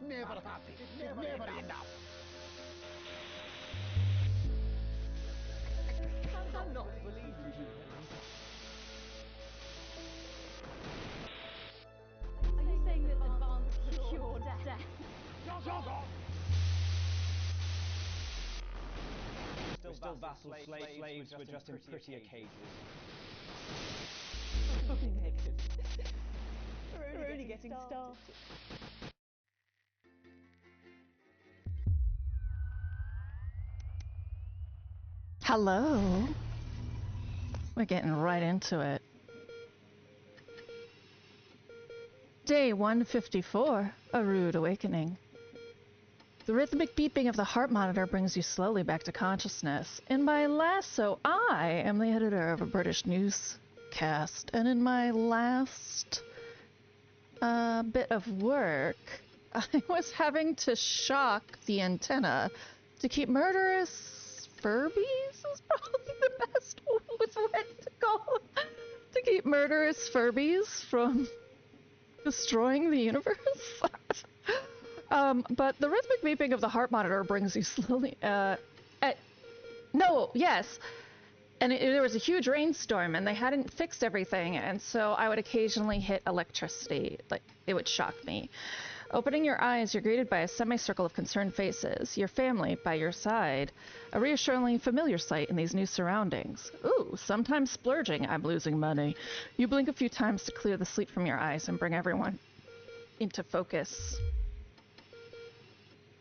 Never happy. Never enough. I cannot believe you. Are you saying that advanced cure death? We're still vassal slaves, we're just in prettier cages. We're only getting started. Hello. We're getting right into it. Day 154, a rude awakening. The rhythmic beeping of the heart monitor brings you slowly back to consciousness. In my last, I am the editor of a British newscast, and in my last bit of work, I was having to shock the antenna to keep murderous Furbies is probably the best word to call them. To keep murderous Furbies from destroying the universe. But the rhythmic beeping of the heart monitor brings you slowly, yes. And there was a huge rainstorm and they hadn't fixed everything, and so I would occasionally hit electricity, like it would shock me. Opening your eyes, you're greeted by a semicircle of concerned faces. Your family by your side. A reassuringly familiar sight in these new surroundings. Ooh, sometimes splurging. I'm losing money. You blink a few times to clear the sleep from your eyes and bring everyone into focus.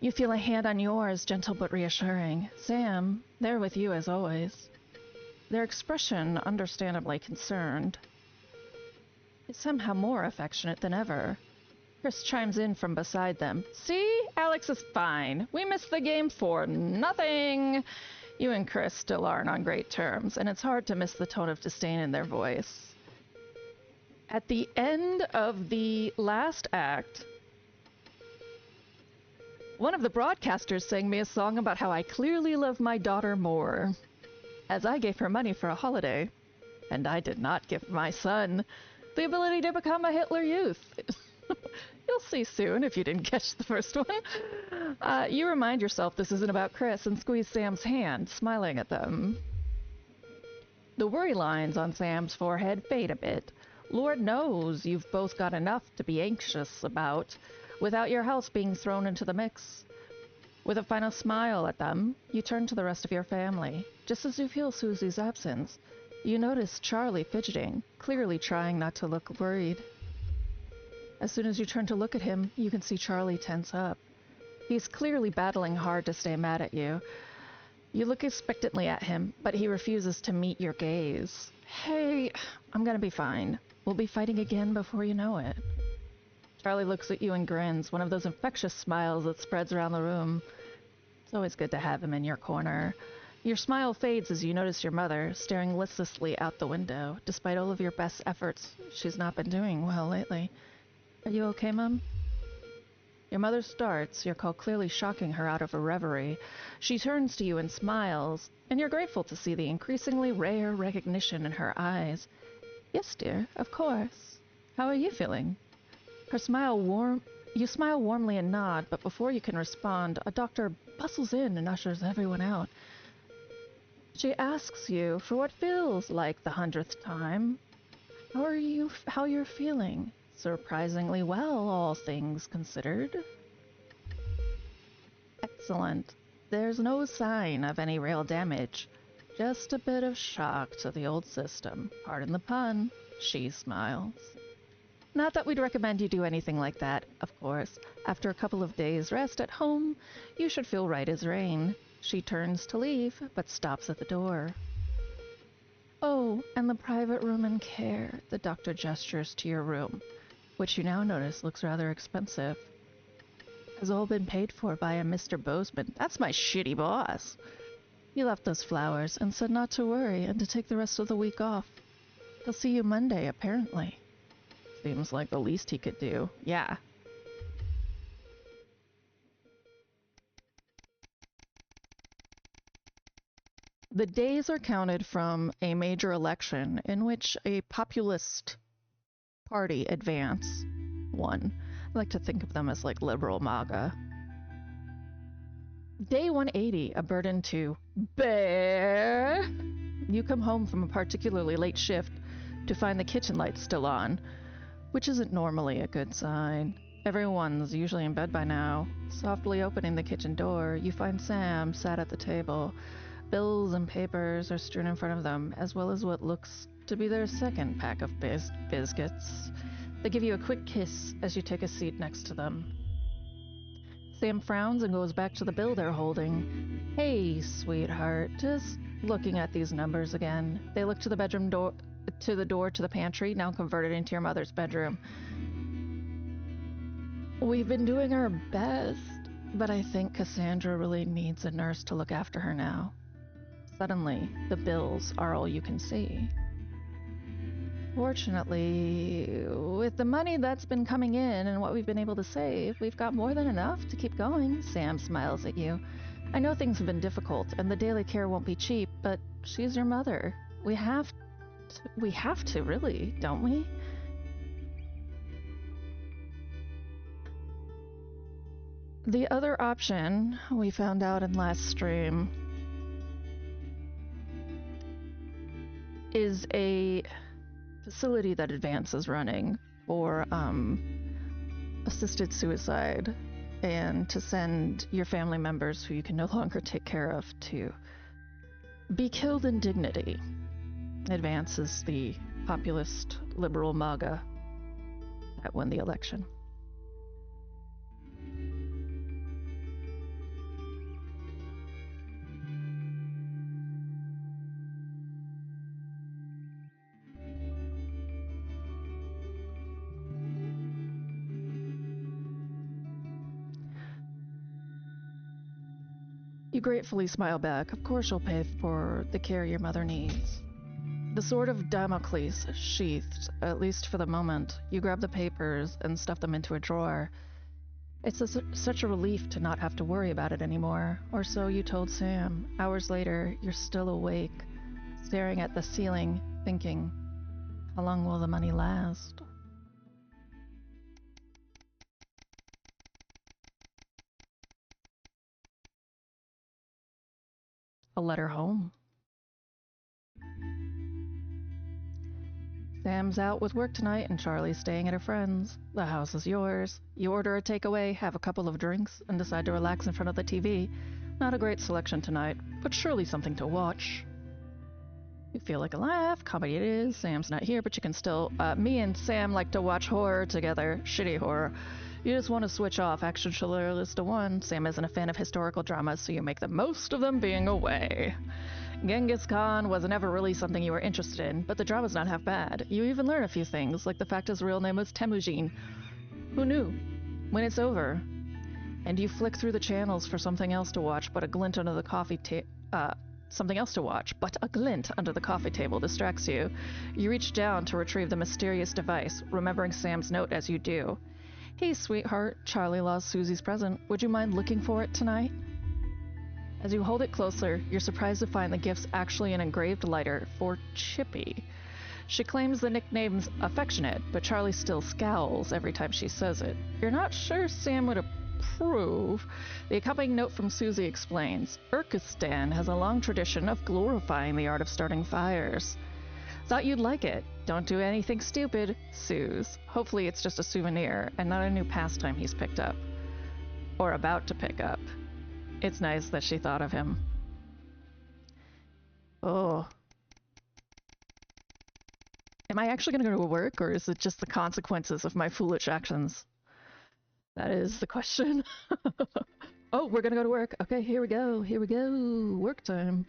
You feel a hand on yours, gentle but reassuring. Sam, they're with you as always. Their expression, understandably concerned, is somehow more affectionate than ever. Chris chimes in from beside them. See? Alex is fine. We missed the game for nothing. You and Chris still aren't on great terms, and it's hard to miss the tone of disdain in their voice. At the end of the last act, one of the broadcasters sang me a song about how I clearly love my daughter more, as I gave her money for a holiday, and I did not give my son the ability to become a Hitler Youth. You'll see soon if you didn't catch the first one. You remind yourself this isn't about Chris and squeeze Sam's hand, smiling at them. The worry lines on Sam's forehead fade a bit. Lord knows you've both got enough to be anxious about without your health being thrown into the mix. With a final smile at them, you turn to the rest of your family. Just as you feel Susie's absence, you notice Charlie fidgeting, clearly trying not to look worried. As soon as you turn to look at him, you can see Charlie tense up. He's clearly battling hard to stay mad at you. You look expectantly at him, but he refuses to meet your gaze. Hey, I'm gonna be fine. We'll be fighting again before you know it. Charlie looks at you and grins, one of those infectious smiles that spreads around the room. It's always good to have him in your corner. Your smile fades as you notice your mother, staring listlessly out the window. Despite all of your best efforts, she's not been doing well lately. Are you okay, Mum? Your mother starts, your call clearly shocking her out of a reverie. She turns to you and smiles, and you're grateful to see the increasingly rare recognition in her eyes. Yes, dear, of course. How are you feeling? You smile warmly and nod, but before you can respond, a doctor bustles in and ushers everyone out. She asks you, for what feels like the 100th time, how you're feeling. Surprisingly well, all things considered. Excellent. There's no sign of any real damage. Just a bit of shock to the old system. Pardon the pun. She smiles. Not that we'd recommend you do anything like that, of course. After a couple of days' rest at home, you should feel right as rain. She turns to leave, but stops at the door. Oh, and the private room and care. The doctor gestures to your room, which you now notice looks rather expensive. Has all been paid for by a Mr. Bozeman. That's my shitty boss. He left those flowers and said not to worry and to take the rest of the week off. He'll see you Monday, apparently. Seems like the least he could do. Yeah. The days are counted from a major election in which a populist party advance won. like to think of them as like liberal MAGA. Day 180, a burden to bear. You come home from a particularly late shift to find the kitchen lights still on, which isn't normally a good sign. Everyone's usually in bed by now. Softly opening the kitchen door, you find Sam sat at the table. Bills and papers are strewn in front of them, as well as what looks to be their second pack of biscuits. They give you a quick kiss as you take a seat next to them. Sam frowns and goes back to the bill they're holding. Hey, sweetheart, just looking at these numbers again. They look to the bedroom door, to the door to the pantry, now converted into your mother's bedroom. We've been doing our best, but I think Cassandra really needs a nurse to look after her now. Suddenly, the bills are all you can see. Fortunately, with the money that's been coming in and what we've been able to save, we've got more than enough to keep going. Sam smiles at you. I know things have been difficult and the daily care won't be cheap, but she's your mother. We have to, really, don't we? The other option we found out in last stream is a facility that Advance is running for assisted suicide, and to send your family members who you can no longer take care of to be killed in dignity. Advance is the populist liberal MAGA that won the election. You gratefully smile back. Of course you'll pay for the care your mother needs. The sword of Damocles sheathed, at least for the moment. You grab the papers and stuff them into a drawer. It's such a relief to not have to worry about it anymore. Or so you told Sam. Hours later, you're still awake, staring at the ceiling, thinking, how long will the money last? A letter home. Sam's out with work tonight and Charlie's staying at her friend's. The house is yours. You order a takeaway, have a couple of drinks, and decide to relax in front of the TV. Not a great selection tonight, but surely something to watch. You feel like a laugh, comedy it is. Sam's not here, but you can still... me and Sam like to watch horror together. Shitty horror. You just want to switch off. Action Schiller List of 1. Sam isn't a fan of historical dramas, so you make the most of them being away. Genghis Khan was never really something you were interested in, but the drama's not half bad. You even learn a few things, like the fact his real name was Temujin. Who knew? When it's over, and you flick through the channels for something else to watch, but a glint under the coffee something else to watch, but a glint under the coffee table distracts you. You reach down to retrieve the mysterious device, remembering Sam's note as you do. Hey, sweetheart, Charlie lost Susie's present. Would you mind looking for it tonight? As you hold it closer, you're surprised to find the gift's actually an engraved letter for Chippy. She claims the nickname's affectionate, but Charlie still scowls every time she says it. You're not sure Sam would approve. The accompanying note from Susie explains, Urkistan has a long tradition of glorifying the art of starting fires. Thought you'd like it. Don't do anything stupid, Suze. Hopefully it's just a souvenir and not a new pastime he's picked up. Or about to pick up. It's nice that she thought of him. Oh. Am I actually going to go to work, or is it just the consequences of my foolish actions? That is the question. Oh, we're going to go to work. Okay, here we go. Here we go. Work time.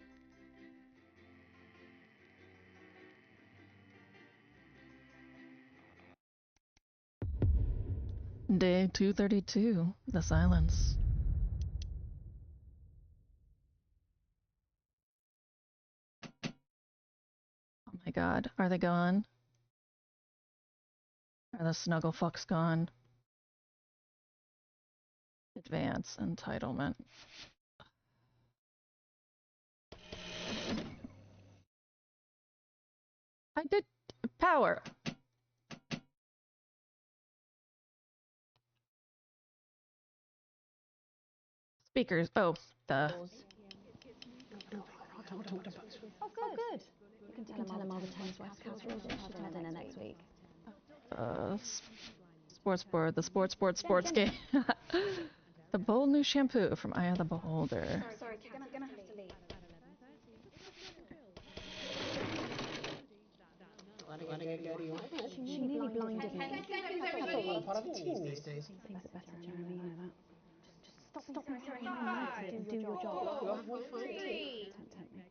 Day 232. The silence. Oh my god, are they gone? Are the snuggle fucks gone? Advance entitlement. I did power. speakers. Oh, the. Oh, good. You can tell him all the Thames West casseroles are should have dinner next week. Sports board, the sports game. The bold new shampoo from Eye of the Beholder. Sorry, gonna have to leave. She nearly blinded me. What a part of the team these days. Makes it better, Jeremy, you know that. Stop throwing me and do your job. You'll have one fine tea. Don't tempt me.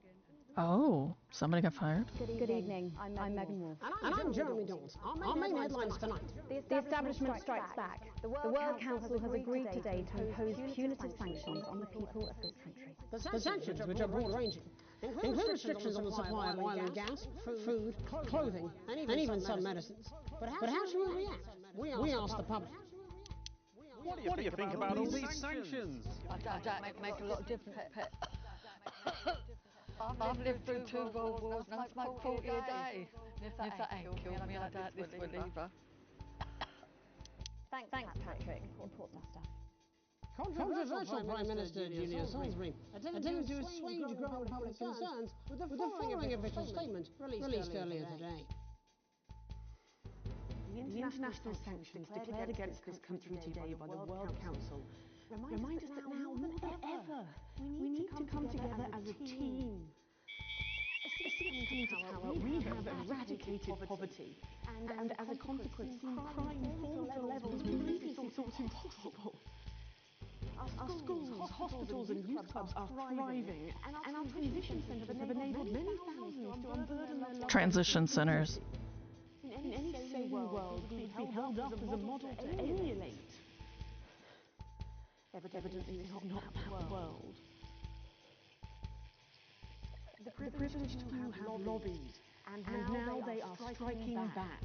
Oh, somebody got fired? Good evening. I'm Megan Wolf. And I'm Jeremy Dawes. Our main headlines tonight. The establishment strikes back. The World Council has agreed today to impose punitive sanctions on the people of this country. The sanctions, which are broad-ranging, include restrictions on the supply of oil and gas, food, clothing, and even some medicines. But how should we react? We asked the public. What do you think about all these sanctions? I don't make a lot of difference, Pet. I've lived through 2 World Wars and I smoke 40 a day. If that ain't killed me, I doubt this would either. Thanks, Patrick. Important stuff. Controversial Prime Minister Julia Salisbury attempted to assuage growing public concerns with the following official statement released earlier today. The international sanctions declared against this country today by the World Council remind us that now more than ever we need to come together as a team. Since coming to power, we have eradicated poverty and as a consequence seen crime fall to levels we previously thought impossible. Our schools, hospitals and youth clubs are thriving, and our transition centres have enabled many thousands to unburden their lives. Transition centers. In any sane world, we would be held up as a model to emulate. Evidently, this is not that world. The privileged to have lobbied, and now they are striking back.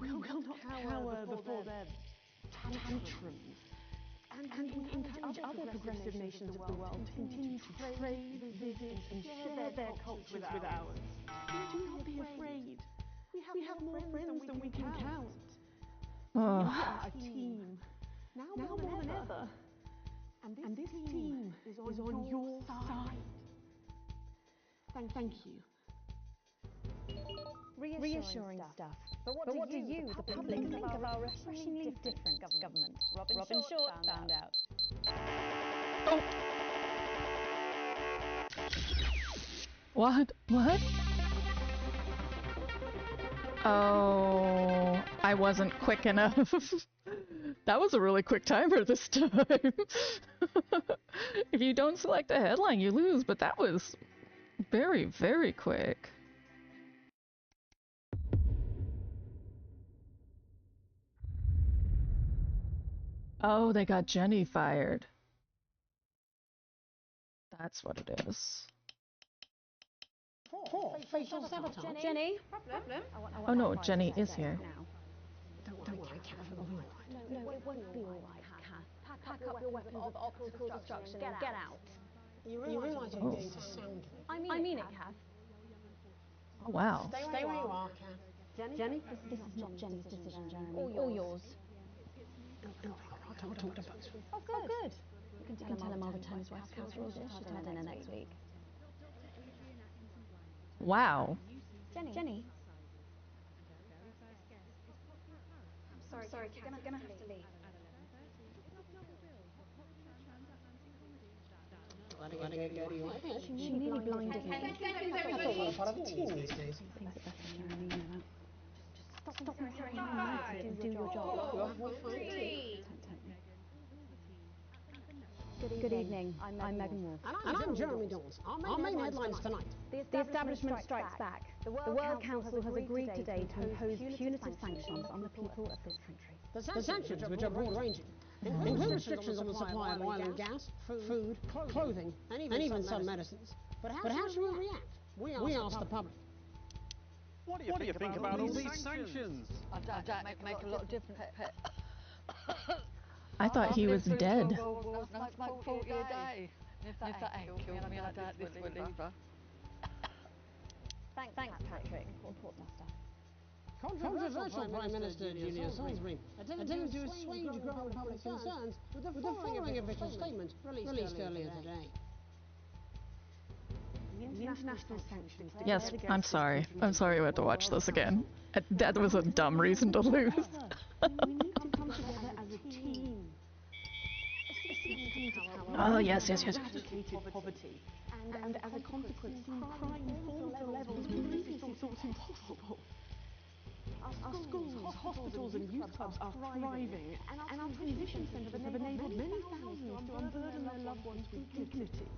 We will not cower before their tantrums. And we encourage other progressive nations of the world to continue to trade, visit, and share their cultures with ours. Do not be afraid. We have more friends than we can count. We are a team. Now more than ever. And this team is on your side. Thank you. Reassuring stuff. But what do you, the public, think of our refreshingly different government? Robin Short found out. Oh. What? Oh, I wasn't quick enough. That was a really quick timer this time. If you don't select a headline, you lose, but that was very, very quick. Oh, they got Jenny fired. That's what it is. Facial sabotage. Jenny? Problem? Oh no, Jenny is here. Don't worry, Kath. It'll be all right. No, it won't be all right, Kath. Pack up your weapons of optical destruction and get out. You realise you're going to sound me. I mean it, Kath. Oh wow. Stay where you are, Kath. Jenny? This is not Jenny's decision, Jeremy. Or yours. I'll talk to both. Oh, good. You can tell him all the Thames West casseroles should have dinner next week. Wow. Jenny? Sorry, Kath. Gonna have to leave. She nearly blinded me. What a part of the team these days. Makes it better, Jeremy, you know that. Stop throwing me and do your job. You'll have one fine tea. Don't tempt me. Good evening. I'm Megan Wolf. And I'm Jeremy Dawes. Our main headlines tonight. The establishment strikes back. The World Council has agreed today to impose punitive sanctions on the people of this country. The sanctions, which are broad-ranging, include restrictions on the supply of oil and gas, food, clothing, and even some medicines. But how should we react? We asked the public. What do you think about all these sanctions? I don't make a lot of difference, Pet. I thought he was dead. And I smoke 40 a day. If that ain't killed me, I doubt this would either. Thanks, Patrick. Important stuff. Controversial Prime Minister Julia Salisbury attempted to assuage growing public concerns with the following official statement released earlier today. The international sanctions Yes, I'm sorry. I'm sorry we had to watch this again. That was a dumb reason to lose. we need to come together as a team. Oh, yes. Eradicated poverty. And as a consequence, seen crime fall to levels we previously thought impossible. Our schools, hospitals and youth clubs are thriving, and our transition centres have enabled many thousands to unburden their loved ones with dignity.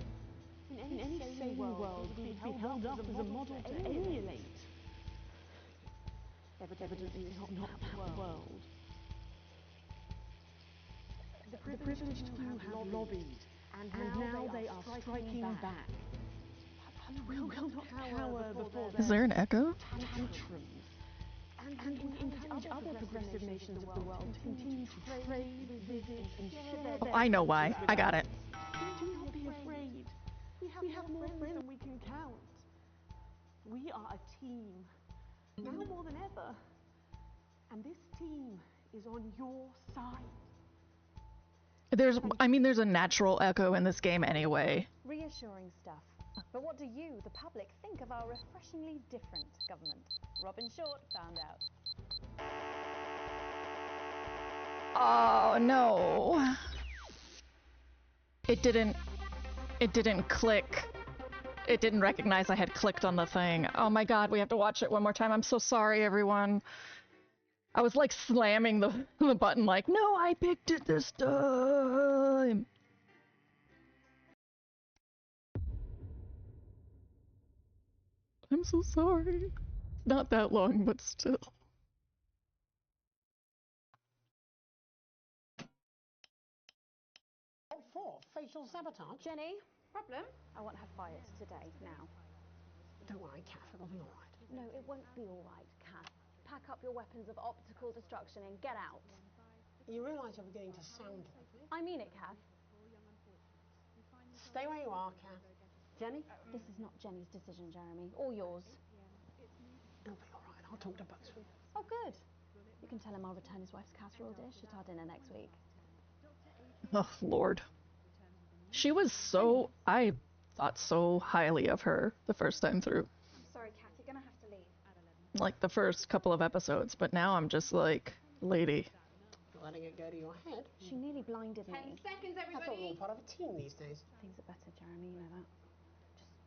In any sane world, we would be held up as a model to emulate. Evidently, this is not that world. The privileged few have lobbied, and now they are striking back. We will not cower before Is there an echo? tantrums. And we encourage other progressive nations of the world to continue to trade, visit, and share Oh, their I know why. I got it. Do not be afraid. We have more friends than we can count. We are a team, now more than ever. And this team is on your side. There's a natural echo in this game anyway. Reassuring stuff. But what do you, the public, think of our refreshingly different government? Robin Short found out. Oh, no. It didn't click. It didn't recognize I had clicked on the thing. Oh my god, we have to watch it one more time. I'm so sorry, everyone. I was like slamming the button like, no, I picked it this time. I'm so sorry. Not that long, but still. For facial sabotage. Jenny, problem? I want her fired today, now. Don't worry, Kath, it'll be all right. No, it won't be all right, Kath. Pack up your weapons of optical destruction and get out. You realise you're beginning to sound like me? I mean it, Kath. Stay where you are, Kath. Jenny? This is not Jenny's decision, Jeremy, or yours. It'll be all right. I'll talk to both of you. Oh, good. You can tell him I'll return his wife's casserole dish at our dinner next week. Oh, Lord. She was I thought so highly of her the first time through. I'm sorry, Kath, you're gonna have to leave. Like the first couple of episodes, but now I'm just like, lady. Letting it go to your head. She nearly blinded me. 10 seconds, I thought we were everybody. all part of a team these days. Things are better, Jeremy, you know that.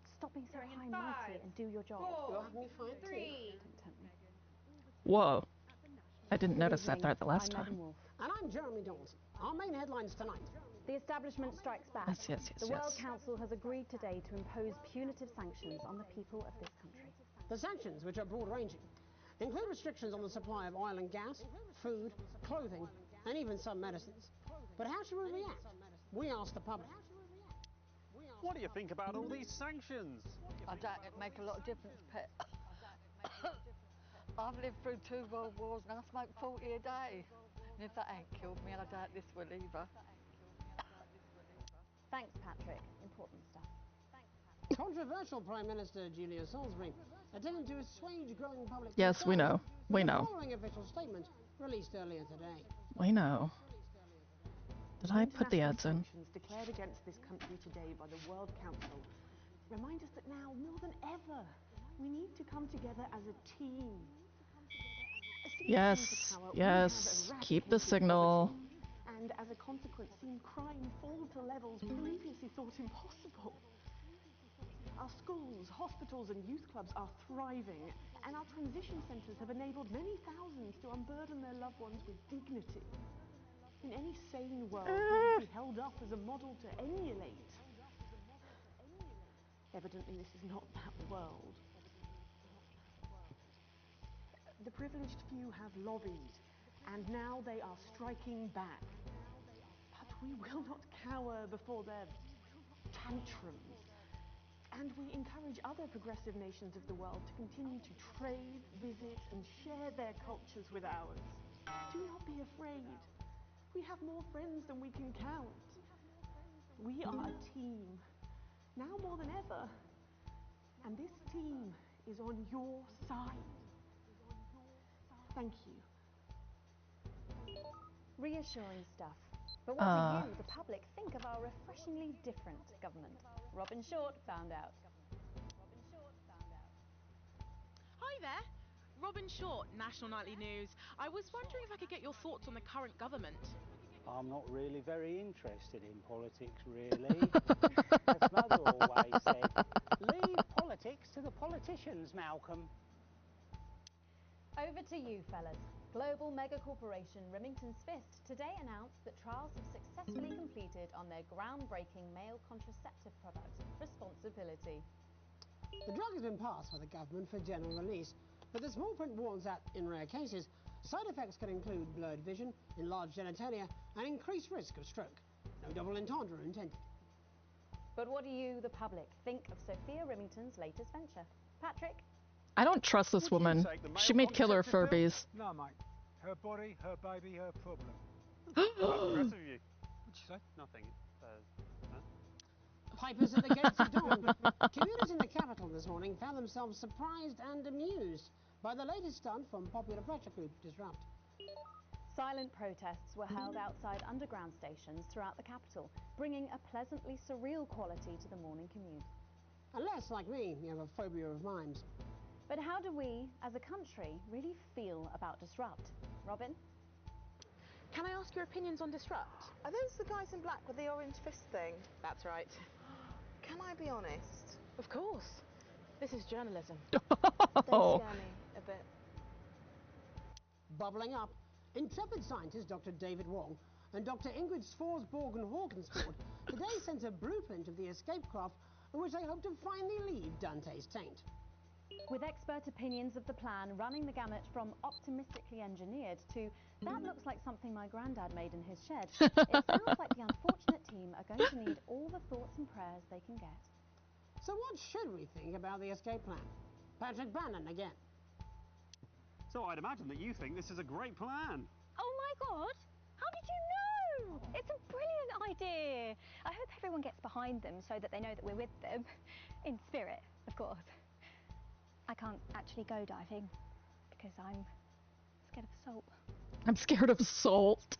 Just stop being so Going in high and mighty 5, and do your job. 4, You'll have me fired too. 3. Don't tempt me. Whoa. I didn't Good notice that evening. there the last I'm time. Megan Wolf. And I'm Jeremy Dawson. Our main headlines tonight. The establishment strikes back. Yes. The World Council has agreed today to impose punitive sanctions on the people of this country. The sanctions, which are broad-ranging, include restrictions on the supply of oil and gas, food, clothing, and even some medicines. But how should we react? We asked the public. What do you think about all these sanctions? I doubt it make a lot of difference, Pet. I've lived through 2 world wars and I smoke 40 a day. And if that ain't killed me, I doubt this will either. Thanks, Patrick. Important stuff. Controversial Prime Minister Julia Salisbury attempted to assuage growing public Yes, we know. We know. The following official statement released earlier today. We know. Did I put the ads in? Sanctions declared against this country today by the World Council remind us that now, more than ever, we need to come together as a team. Yes. Keep the signal. And as a consequence, seen crime fall to levels previously thought impossible. Our schools, hospitals and youth clubs are thriving, and our transition centres have enabled many thousands to unburden their loved ones with dignity. In any sane world, we would be held up as a model to emulate. Evidently, this is not that world. The privileged few have lobbied, and now they are striking back. But we will not cower before their tantrums. And we encourage other progressive nations of the world to continue to trade, visit, and share their cultures with ours. Do not be afraid. We have more friends than we can count. We are a team, now more than ever. And this team is on your side. Thank you. Reassuring stuff. But what do you, the public, think of our refreshingly different government? Robin Short found out. Hi there. Robin Short, National Nightly News. I was wondering if I could get your thoughts on the current government. I'm not really very interested in politics, really. As Mother always said, leave politics to the politicians, Malcolm. Over to you, fellas. Global mega corporation Remington's Fist today announced that trials have successfully completed on their groundbreaking male contraceptive product, Responsibility. The drug has been passed by the government for general release, but the small print warns that, in rare cases, side effects can include blurred vision, enlarged genitalia, and increased risk of stroke. No double entendre intended. But what do you, the public, think of Sophia Remington's latest venture? Patrick? I don't trust this woman. She made killer Furbies. No, mate. Her body, her baby, her problem. How impressive of you. What'd you say? Nothing. Pipers at the gates of dawn. Commuters in the capital this morning found themselves surprised and amused by the latest stunt from popular pressure group Disrupt. Silent protests were held outside underground stations throughout the capital, bringing a pleasantly surreal quality to the morning commute. Unless, like me, you have a phobia of mimes. But how do we, as a country, really feel about Disrupt? Robin? Can I ask your opinions on Disrupt? Are those the guys in black with the orange fist thing? That's right. Can I be honest? Of course. This is journalism. They scare me a bit. Bubbling up, intrepid scientist Dr. David Wong and Dr. Ingrid Svorsborg-Hawkensford today sent a blueprint of the escape craft in which they hope to finally leave Dante's taint. With expert opinions of the plan running the gamut from optimistically engineered to that looks like something my granddad made in his shed, it sounds like the unfortunate team are going to need all the thoughts and prayers they can get. So what should we think about the escape plan? Patrick Bannon again. So I'd imagine that you think this is a great plan. Oh my God! How did you know? It's a brilliant idea. I hope everyone gets behind them so that they know that we're with them. In spirit, of course. I can't actually go diving because I'm scared of salt. I'm scared of salt.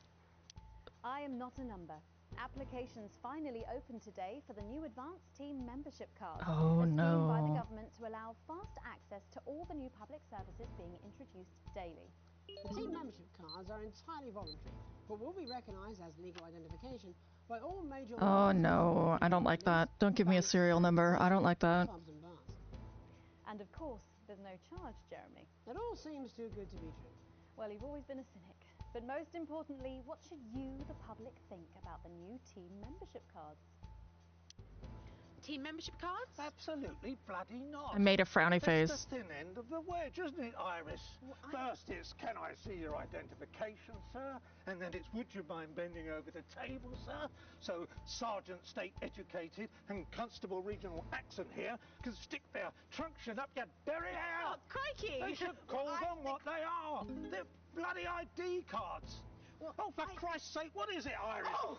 I am not a number. Applications finally open today for the new advanced team membership card. Oh, a scheme no. by the government to allow fast access to all the new public services being introduced daily. The team membership cards are entirely voluntary, but will be recognised as legal identification by all major... Oh no, I don't like that. Don't give me a serial number. I don't like that. Clubs and bars. And of course, there's no charge, Jeremy. It all seems too good to be true. Well, you've always been a cynic. But most importantly, what should you, the public, think about the new team membership cards? Team membership cards? Absolutely bloody not. I made a frowny face. It's the thin end of the wedge, isn't it, Iris? First it's, can I see your identification, sir? And then it's, would you mind bending over the table, sir? So Sergeant State Educated and Constable Regional Accent here can stick their truncheon up your derry hair. Oh, crikey! They should call them what they are. They're bloody ID cards. Well, oh, for Christ's sake, what is it, Iris? Oh,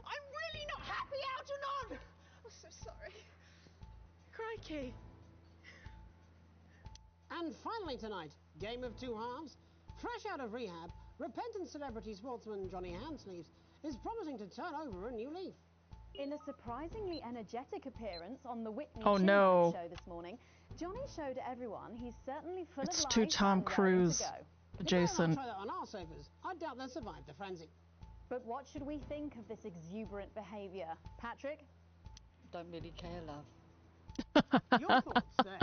I'm really not happy, Algernon! I'm so sorry. Crikey. And finally tonight, game of two halves. Fresh out of rehab, repentant celebrity sportsman Johnny Handsleeves is promising to turn over a new leaf. In a surprisingly energetic appearance on the Whitney Oh, no. show this morning, Johnny showed everyone he's certainly full It's of too life Tom and raring to Cruise. go. Jason. Try that on our sofas. I doubt they'll survive the frenzy. But what should we think of this exuberant behaviour? Patrick? Don't really care, love. Your thoughts there?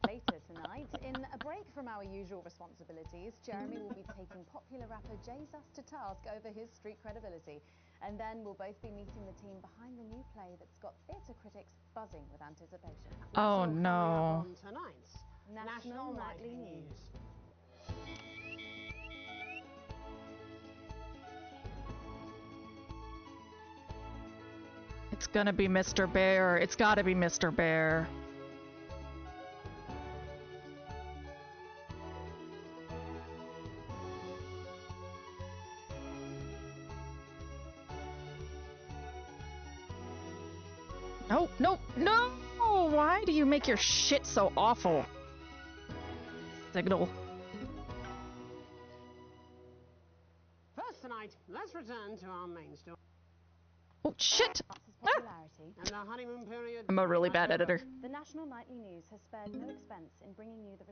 Later tonight, in a break from our usual responsibilities, Jeremy will be taking popular rapper Jesus to task over his street credibility. And then we'll both be meeting the team behind the new play that's got theatre critics buzzing with anticipation. Oh That's all no. coming up on tonight's National Nightly News. It's gonna be Mr. Bear. It's gotta be Mr. Bear. No, no, no! Why do you make your shit so awful? Signal. right, let's return to our main story. Oh, shit! Popularity. And the honeymoon period. I'm a really bad editor. The National Nightly News has spared no expense in bringing you the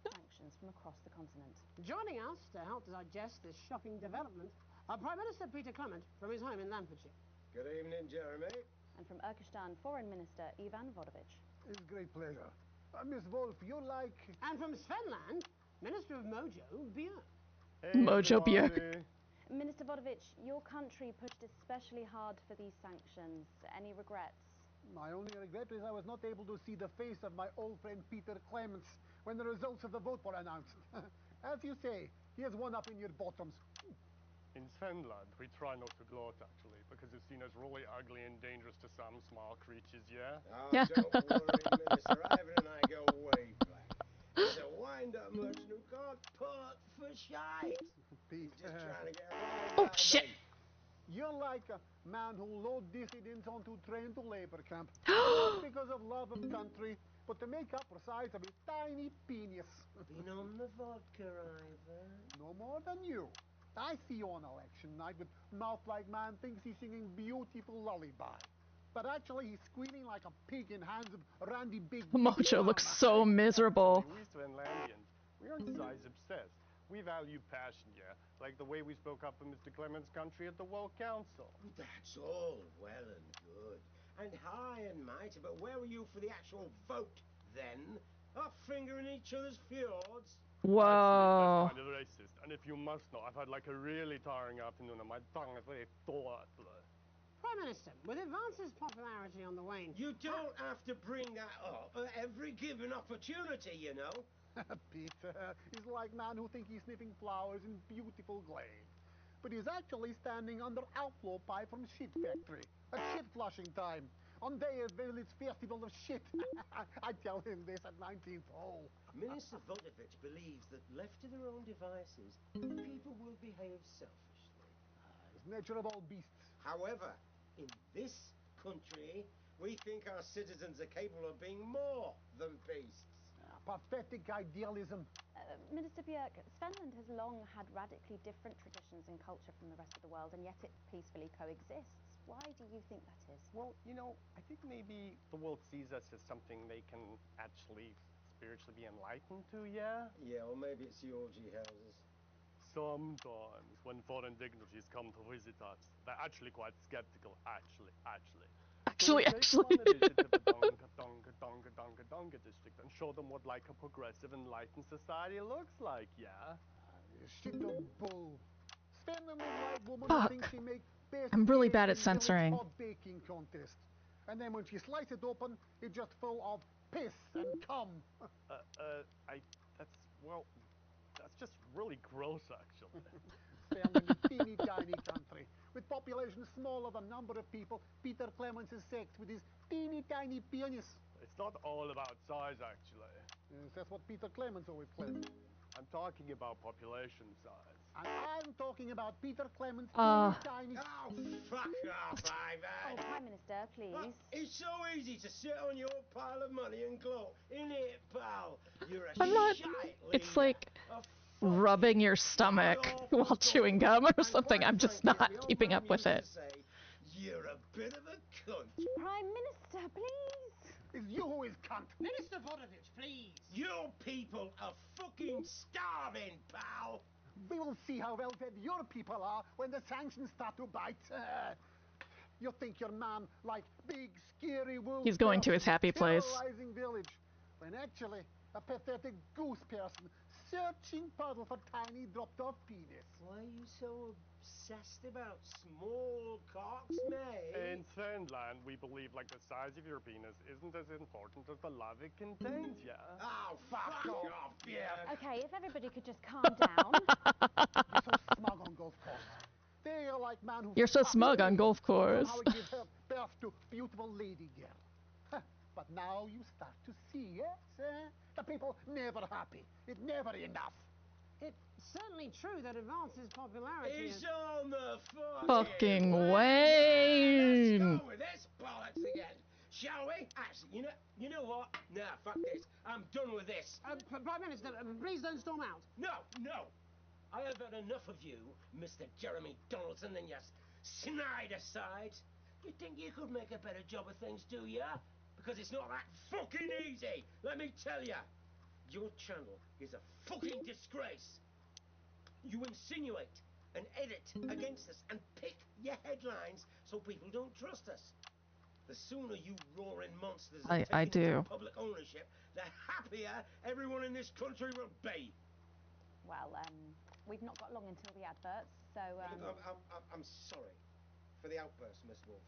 sanctions from across the continent. Joining us to help digest this shocking development are Prime Minister Peter Clement from his home in Lancashire. Good evening, Jeremy. And from Urkistan, Foreign Minister Ivan Vodovich. It's a great pleasure. Miss Wolf, you like... And from Svenland, Minister of Mojo, Björk. Hey, Mojo Björk. Minister Vodovich, your country pushed especially hard for these sanctions. Any regrets? My only regret is I was not able to see the face of my old friend Peter Clements when the results of the vote were announced. As you say, he has one up in your bottoms. In Svenland, we try not to gloat, actually, because it's seen as really ugly and dangerous to some small creatures, yeah? Oh, don't worry, Minister. Ivan and I go way back. He's a wind-up merchant who can't put for shite. Pete. He's just trying to get right Oh, out of shit. me. You're like a man who load dissidents onto train to labor camp. Not because of love of country, but to make up for size of his tiny penis. Been on the vodka, Ivan. No more than you. I see you on election night with mouth like man thinks he's singing beautiful lullaby. But actually he's squealing like a pig in hands of Randy Big. Mojo looks so miserable. We Svenlandians, we aren't size obsessed. We value passion, yeah? Like the way we spoke up for Mr. Clements' country at the World Council. That's all well and good. And high and mighty, but where were you for the actual vote, then? Off fingering each other's fjords? Whoa. That's kind of racist. And if you must know, I've had like a really tiring afternoon and my tongue is very sore. Prime Minister, with Advance's popularity on the wane... You don't have to bring that up at every given opportunity, you know. Peter, he's like man who thinks he's sniffing flowers in beautiful glade. But he's actually standing under outlaw pipe from shit factory at shit flushing time. On day of village festival of shit. I tell him this at 19th hole. Minister Vodovich believes that left to their own devices, people will behave selfishly. It's nature of all beasts. However, in this country, we think our citizens are capable of being more than beasts. Pathetic idealism. Minister Björk, Svenland has long had radically different traditions and culture from the rest of the world, and yet it peacefully coexists. Why do you think that is? Well, you know, I think maybe the world sees us as something they can actually spiritually be enlightened to, yeah? Yeah, or maybe it's the orgy houses. Sometimes, when foreign dignitaries come to visit us, they're actually quite skeptical, actually. Actually. So we take one visit to the Donga district and show them what like a progressive, enlightened society looks like, yeah? Shit of bull. Svenland is like woman Fuck. who thinks she makes best I'm really cake bad at in censoring. village hot baking contest. And then when she slices it open, it's just full of piss and cum. That's just really gross, actually. Svenland is a teeny tiny country. With population smaller than number of people, Peter Clements is sex with his teeny tiny penis. It's not all about size, actually. Yes, that's what Peter Clements always claimed. I'm talking about population size. And I'm talking about Peter Clements' tiny... Oh, fuck off, Ivan! Oh, Prime Minister, please. Look, it's so easy to sit on your pile of money and gloat, innit it, pal? You're a I'm not. shite It's leader, like rubbing your stomach while chewing gum or something. I'm just not keeping up with it. You're a bit of a cunt. Prime Minister, please. It's you who is cunt. Minister Vodovich, please. Your people are fucking starving, pal. We will see how well fed your people are when the sanctions start to bite. You think your man like big, scary wolf. He's going to his happy place. Terrorizing village, when actually a pathetic goose person searching puddle for tiny dropped-off penis. Why are you so obsessed about small cocks, mate? In Svenland, we believe like the size of your penis isn't as important as the love it contains, yeah? Oh, fuck off, yeah. Okay, if everybody could just calm down. You're so smug on golf course. They are like man who... You're so smug on golf course. How it gives birth to beautiful lady girl. But now you start to see, yes? The people never happy. It's never enough. It's certainly true that Advance's popularity It's on the fucking Wayne. Wayne. Let's go with this bollocks again, shall we? Actually, you know what? Nah, fuck this. I'm done with this. Prime Minister, please don't storm out. No. I have had enough of you, Mr. Jeremy Donaldson, and your snide asides. You think you could make a better job of things, do ya? Because it's not that fucking easy, let me tell ya. Your channel is a fucking disgrace. You insinuate and edit against us and pick your headlines so people don't trust us. The sooner you roaring monsters are I taken do. into public ownership, the happier everyone in this country will be. Well, we've not got long until the adverts, so... I'm sorry for the outburst, Miss Wolf.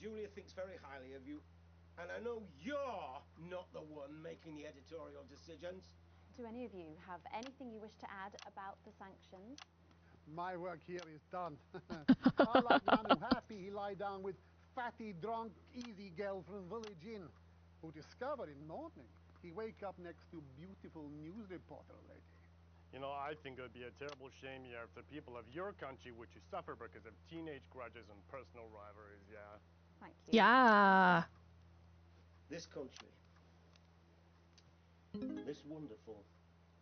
Julia thinks very highly of you, and I know you're not the one making the editorial decisions. Do any of you have anything you wish to add about the sanctions? My work here is done. I like man who happy he lie down with fatty, drunk, easy girl from village inn, who discover in morning he wake up next to beautiful news reporter lady. You know, I think it would be a terrible shame here if the people of your country were to suffer because of teenage grudges and personal rivalries, yeah? Thank you. Yeah. This country, this wonderful,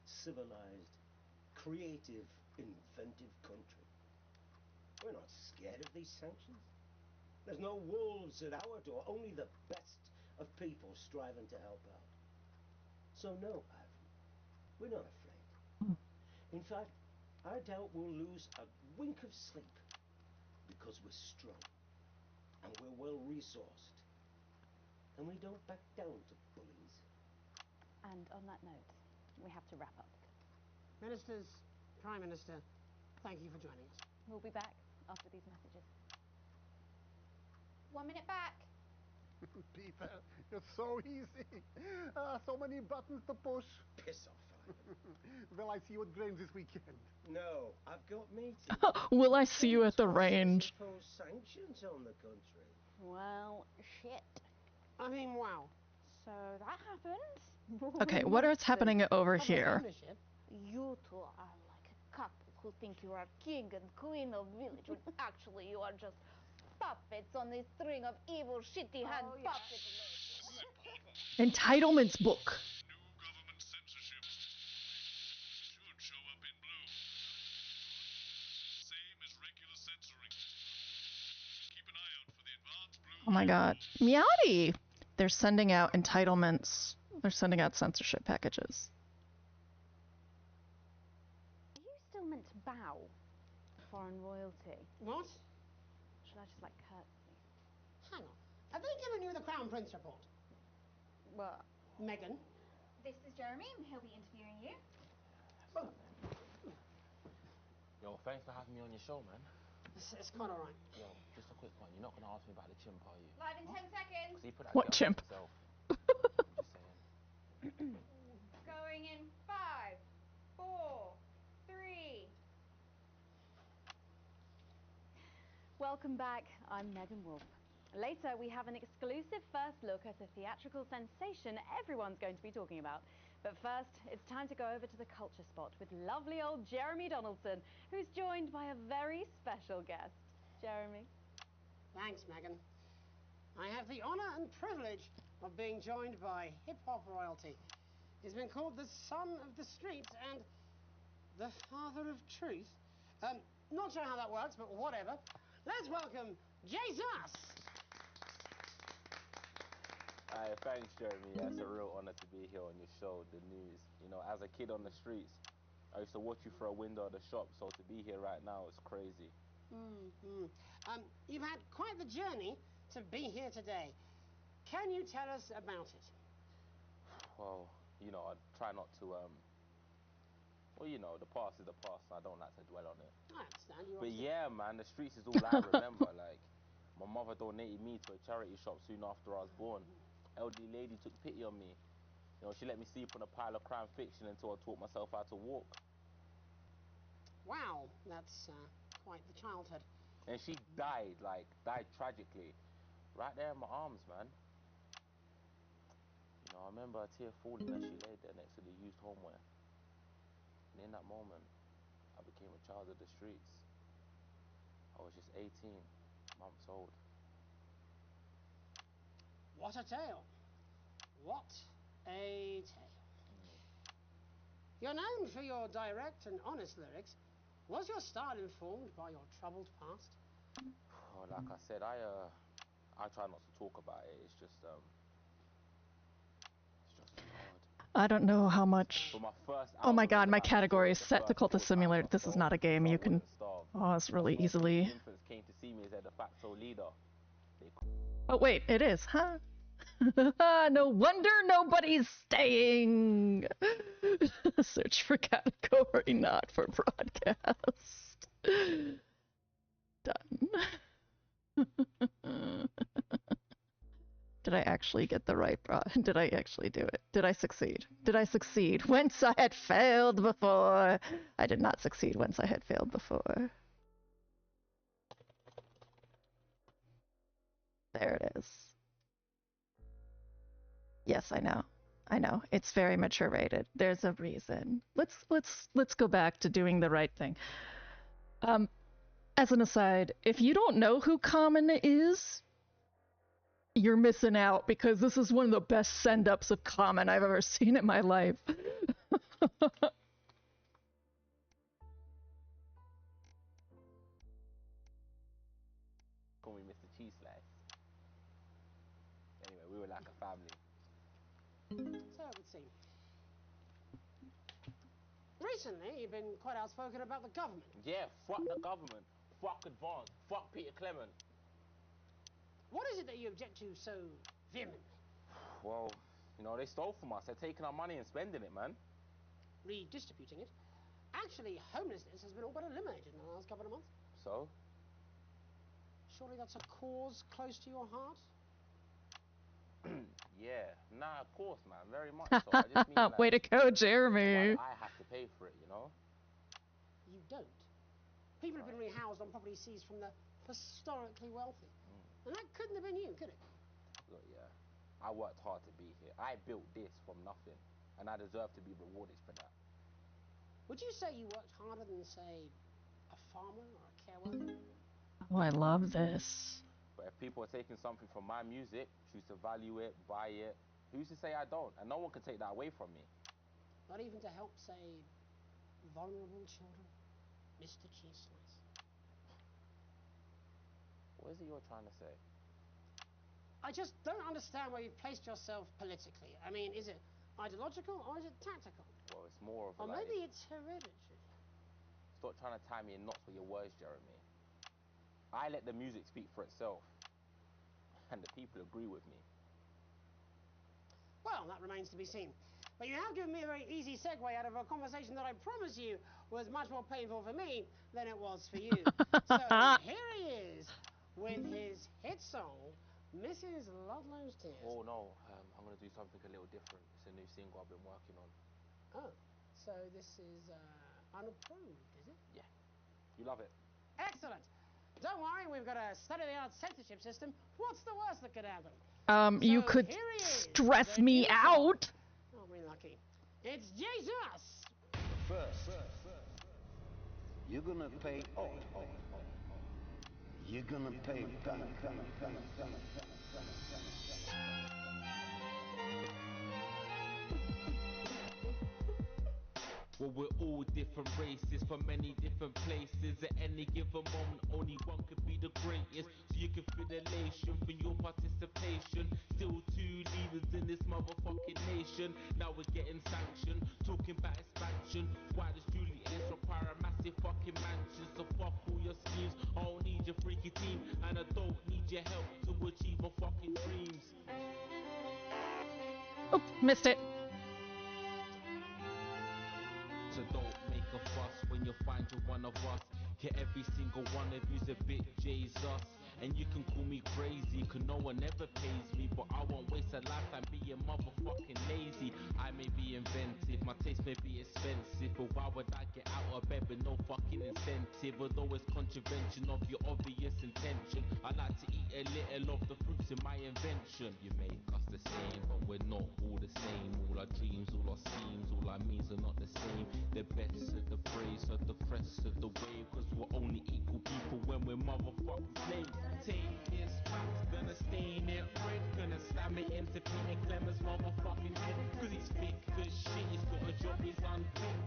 civilized, creative, inventive country, we're not scared of these sanctions. There's no wolves at our door, only the best of people striving to help out. So no, Ivan, we're not afraid. In fact, I doubt we'll lose a wink of sleep because we're strong and we're well resourced and we don't back down to bullies. And on that note, we have to wrap up. Ministers, Prime Minister, thank you for joining us. We'll be back after these messages. 1 minute back. Peter, you're so easy. So many buttons to push. Piss off, Ivan. Will I see you at Grange this weekend? No, I've got meetings. Will I see you at the range? Impose sanctions on the country. Well, shit. I mean, wow. So that happened. Okay, what is happening over here? You two are like a couple who think you are king and queen of village when actually you are just puppets on a string of evil, shitty hand puppet legs. Entitlements book. New government censorship should show up in blue. Same as regular censoring. Keep an eye out for the advanced blue. Oh my god. Meowdy! They're sending out entitlements. They're sending out censorship packages. Are you still meant to bow to foreign royalty? What? Should I just, like, curtsy? Hang on. Have they given you the Crown Prince report? What? Meghan? This is Jeremy, and he'll be interviewing you. Oh. Yo, thanks for having me on your show, man. It's quite alright. Yo, just a quick one. You're not going to ask me about the chimp, are you? Live in 10 seconds. He put that What girl chimp? himself. I'm just saying. Going in 5, 4, 3. Welcome back. I'm Megan Wolf. Later, we have an exclusive first look at a theatrical sensation everyone's going to be talking about. But first, it's time to go over to the culture spot with lovely old Jeremy Donaldson, who's joined by a very special guest. Jeremy. Thanks, Megan. I have the honour and privilege of being joined by hip-hop royalty. He's been called the son of the streets and the father of truth. Not sure how that works, but whatever. Let's welcome Jesus! Thanks, Jeremy. Yeah, it's a real honor to be here on your show, The News. You know, as a kid on the streets, I used to watch you through a window of the shop, so to be here right now is crazy. You've had quite the journey to be here today. Can you tell us about it? Well, you know, I try not to, well, you know, the past is the past, and I don't like to dwell on it. I understand. You But yeah, man, the streets is all I remember. Like, my mother donated me to a charity shop soon after I was born. Elderly lady took pity on me. You know, she let me sleep on a pile of crime fiction until I taught myself how to walk. Wow, that's quite the childhood. And she died tragically. Right there in my arms, man. You know, I remember a tear falling as she laid there next to the used homeware. And in that moment, I became a child of the streets. I was just 18 months old. What a tale. What a tale. You're known for your direct and honest lyrics. Was your style informed by your troubled past? Oh, like I said, I try not to talk about it. It's just too hard. I don't know how much. For my first Oh my album, god, my like, category is the set to first Cultist full-time Simulator. I This is sold, not a game so I you can wasn't starved. pause really That's why easily. the infants came to see me as their de facto leader. Oh wait, it is, huh? No wonder nobody's staying! Search for category, not for broadcast. Done. Did I actually get the right did I actually do it? Did I succeed? Did I succeed whence I had failed before? I did not succeed whence I had failed before. There it is. Yes, I know. I know. It's very mature rated. There's a reason. Let's go back to doing the right thing. As an aside, if you don't know who Common is, you're missing out because this is one of the best send-ups of Common I've ever seen in my life. Call me Mr. Cheese Slice. Anyway, we were like a family. So it would seem. Recently, you've been quite outspoken about the government. Yeah, fuck the government. Fuck Advance. Fuck Peter Clement. What is it that you object to so vehemently? Well, you know, they stole from us. They're taking our money and spending it, man. Redistributing it. Actually, homelessness has been all but eliminated in the last couple of months. So? Surely that's a cause close to your heart? Yeah, nah, of course, man, very much so. I just mean, like, way to go, Jeremy. I have to pay for it, you know? You don't. People have been rehoused on property seized from the historically wealthy. And that couldn't have been you, could it? Look, yeah, I worked hard to be here. I built this from nothing, and I deserve to be rewarded for that. Would you say you worked harder than, say, a farmer or a care worker? Oh, I love this. But if people are taking something from my music, choose to value it, buy it, who's to say I don't? And no one can take that away from me. Not even to help, say, vulnerable children? Mr. Cheese Slice. What is it you're trying to say? I just don't understand where you've placed yourself politically. I mean, is it ideological or is it tactical? Well, it's more of a, or like... maybe it's hereditary. Stop trying to tie me in knots with your words, Jeremy. I let the music speak for itself. And the people agree with me. Well, that remains to be seen. But you have given me a very easy segue out of a conversation that I promise you was much more painful for me than it was for you. So here he is with his hit song, Mrs. Ludlow's Tears. Oh no, I'm going to do something a little different. It's a new single I've been working on. Oh, so this is unapproved, is it? Yeah, you love it. Excellent. Don't worry, we've got a state-of-the-art censorship system. What's the worst that could happen? You could stress me out. Oh, we're lucky. It's Jesus! First, you're gonna pay all. You're gonna pay back. Well, we're all different races from many different places. At any given moment, only one could be the greatest. So you can feel elation from your participation. Still two leaders in this motherfucking nation. Now we're getting sanctioned, talking about expansion. Why does Julius require a massive fucking mansion? So fuck all your schemes. I don't need your freaky team, and I don't need your help to achieve my fucking dreams. Oh, missed it. So don't make a fuss when you find you're one of us. Yeah, every single one of you's a bit Jesus. And you can call me crazy, cause no one ever pays me. But I won't waste a lifetime being motherfucking lazy. I may be inventive, my taste may be expensive, but why would I get out of bed with no fucking incentive? Although it's contravention of your obvious intention, I like to eat a little of the fruits in my invention. You make us the same, but we're not all the same. All our dreams, all our schemes, all our means are not the same. The best of the praise, of the crest of the wave, cause we're only equal people when we're motherfucking slaves. Take this wax, gonna stain it red, gonna slam it into Peter Clement's motherfucking head, cause he's thick as shit, he's got a job, he's unfit.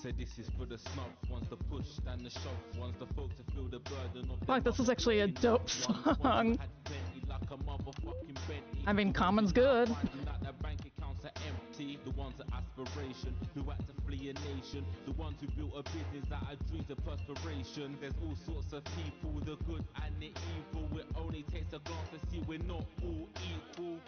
So this is for the snobs, ones the push and the shove, ones the folk to feel the burden of Fuck, this is actually a dope song. I mean, Common's good. Their bank accounts are empty. The ones of aspiration who had to flee a nation. The ones who built a business out of dreams of perspiration. There's all sorts of people, the good and the evil. It only takes a glance to see we're not all equal.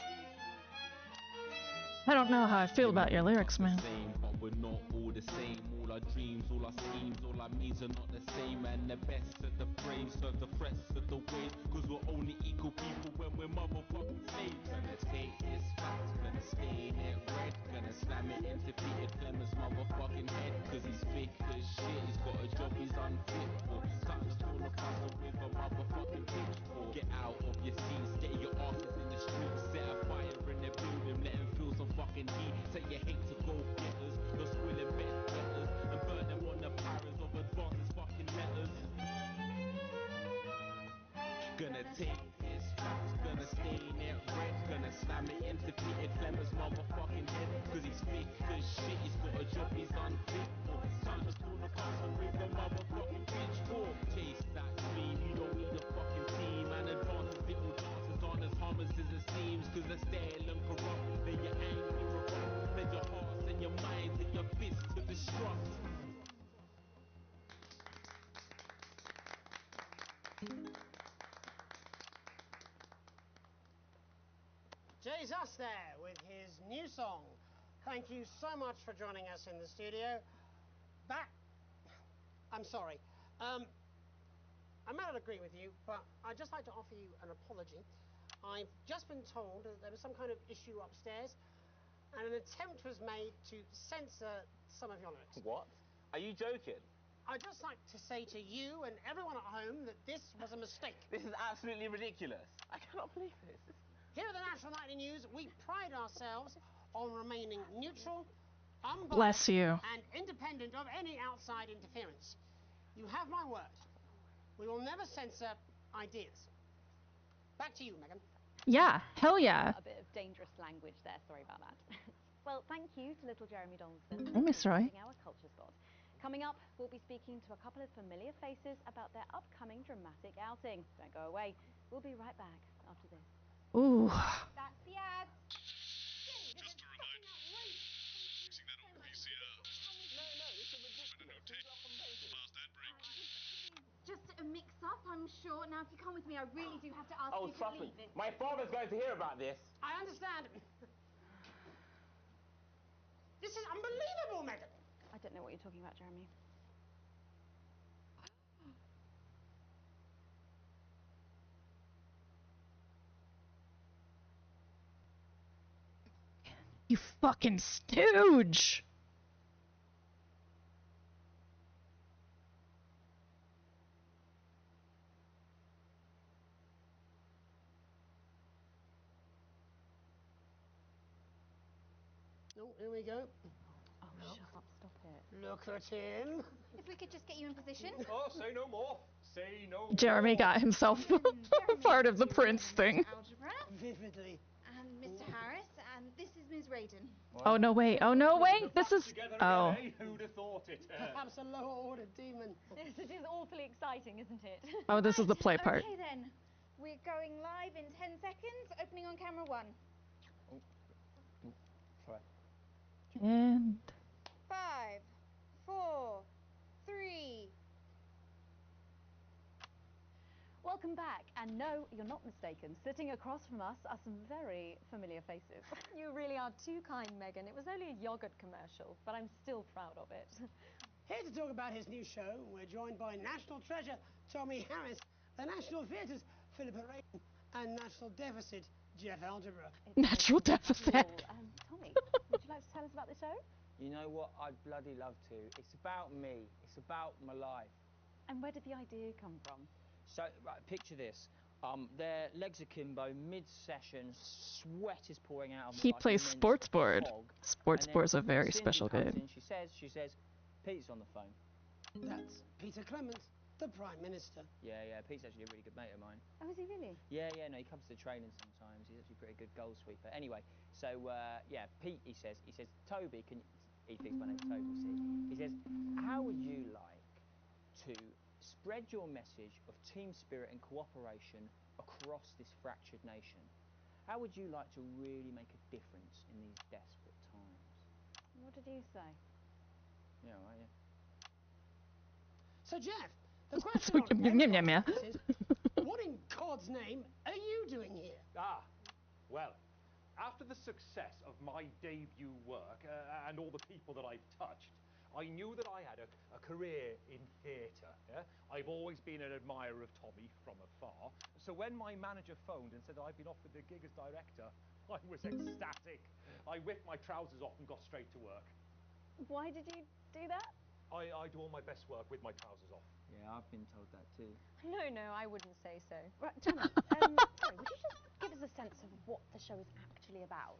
I don't know how I feel about your lyrics, man. But we're not all the same. All our dreams, all our schemes, all our means are not the same. And the best of the brave serve the threats of the wave. Cause we're only equal people when we're motherfucking slaves. Gonna take this fact, gonna stay here red. Gonna slam it into Peter Clement's motherfucking head. Cause he's fake as shit, he's got a job he's unfit for. Time to pull a puzzle with a motherfucking pitchfork. Get out of your seats, get your asses in the streets. Set a fire in the building, let him feel some fucking heat. Say you hate to go getters, no squilling betters, and burn them on the pyres of advances fucking letters. Gonna take this fact, gonna stain it red, gonna slam it into Peter Clement's motherfucking head. Cause he's fake as shit, he's got a job he's unfit for. Time to pull the puzzle with a motherfucking pitchfork. Chase that dream, you don't need a fucking team. And advances little dances aren't as harmless as it seems. Cause they're stale and corrupt, then you're angry or rough. Then your hearts and your minds and your fists to destruct. Jay Zus there with his new song. Thank you so much for joining us in the studio. I'm sorry. I may not agree with you, but I'd just like to offer you an apology. I've just been told that there was some kind of issue upstairs, and an attempt was made to censor some of your lyrics. What? Are you joking? I'd just like to say to you and everyone at home that this was a mistake. This is absolutely ridiculous. I cannot believe this. Here at the National Nightly News, we pride ourselves on remaining neutral, Bless unbiased, you. and independent of any outside interference. You have my word. We will never censor ideas. Back to you, Megan. Yeah, hell yeah. A bit of dangerous language there, sorry about that. Well, thank you to little Jeremy Donaldson I miss for Roy. being our culture spot. Coming up, we'll be speaking to a couple of familiar faces about their upcoming dramatic outing. Don't go away. We'll be right back after this. Ooh. That's the ad. Just a reminder, fixing that old VCR. No, this is ridiculous. Fast ad break. Just a mix-up, I'm sure. Now, if you come with me, I really do have to ask Oh, you to trust me. leave it. My father's going to hear about this. I understand. This is unbelievable, Megan. I don't know what you're talking about, Jeremy. You fucking stooge! Oh, here we go. Oh, shut up, stop it. Look at him. If we could just get you in position. Oh, say no more. Say no more. Jeremy got himself part of the Prince thing. Algebra. Vividly. And Mr. Harris, and this is Ms. Radin. Oh no, wait. Oh no, wait. This is. Oh. Who'd have thought it? Perhaps a lower order demon. This is awfully exciting, isn't it? Oh, this is the play part. Okay then, we're going live in 10 seconds. Opening on camera 1. And 5, 4, 3. Welcome back, and no, you're not mistaken. Sitting across from us are some very familiar faces. You really are too kind, Megan. It was only a yogurt commercial, but I'm still proud of it. Here to talk about his new show, we're joined by National Treasure Tommy Harris, the National Theatre's Philippa Radin, and National Deficit Jeff Algebra. Natural deficit. Tommy, would you like to tell us about the show? You know what? I'd bloody love to. It's about me. It's about my life. And where did the idea come from? So, right, picture this. Their legs akimbo, mid-session, sweat is pouring out of me. He like plays an immense sports board. hog. Sports And then board's a very Cindy special comes game. in, she says, Pete's on the phone. That's Peter Clement, the Prime Minister. Yeah, Pete's actually a really good mate of mine. Oh, is he really? Yeah, no, he comes to the training sometimes. He's actually a pretty good goal sweeper. Anyway, so, yeah, Pete, he says, Toby, E-Figs by name Total C. He says, how would you like to spread your message of team spirit and cooperation across this fractured nation? How would you like to really make a difference in these desperate times? What did you say? Yeah, right, yeah. So, Jeff, the question on everyone's lips is, what in God's name are you doing here? Well, after the success of my debut work and all the people that I've touched, I knew that I had a career in theatre. Yeah? I've always been an admirer of Tommy from afar. So when my manager phoned and said I'd been offered the gig as director, I was ecstatic. I whipped my trousers off and got straight to work. Why did you do that? I do all my best work with my trousers off. Yeah, I've been told that too. No, I wouldn't say so. Right, Tommy, sorry, would you just give us a sense of what the show is actually about?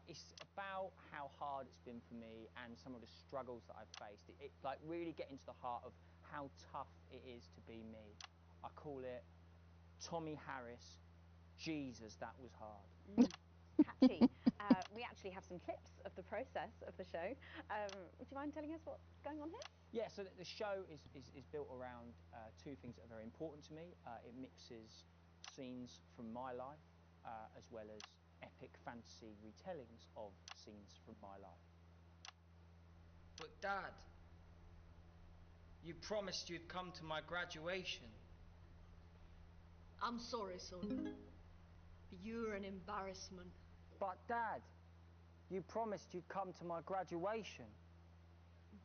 It's about how hard it's been for me and some of the struggles that I've faced. It like really getting to the heart of how tough it is to be me. I call it Tommy Harris, Jesus, that was hard. Catchy. We actually have some clips of the process of the show. Would you mind telling us what's going on here? Yeah, so the show is built around two things that are very important to me. It mixes scenes from my life as well as epic fantasy retellings of scenes from my life. But Dad, you promised you'd come to my graduation. I'm sorry, son. You're an embarrassment. But Dad, you promised you'd come to my graduation.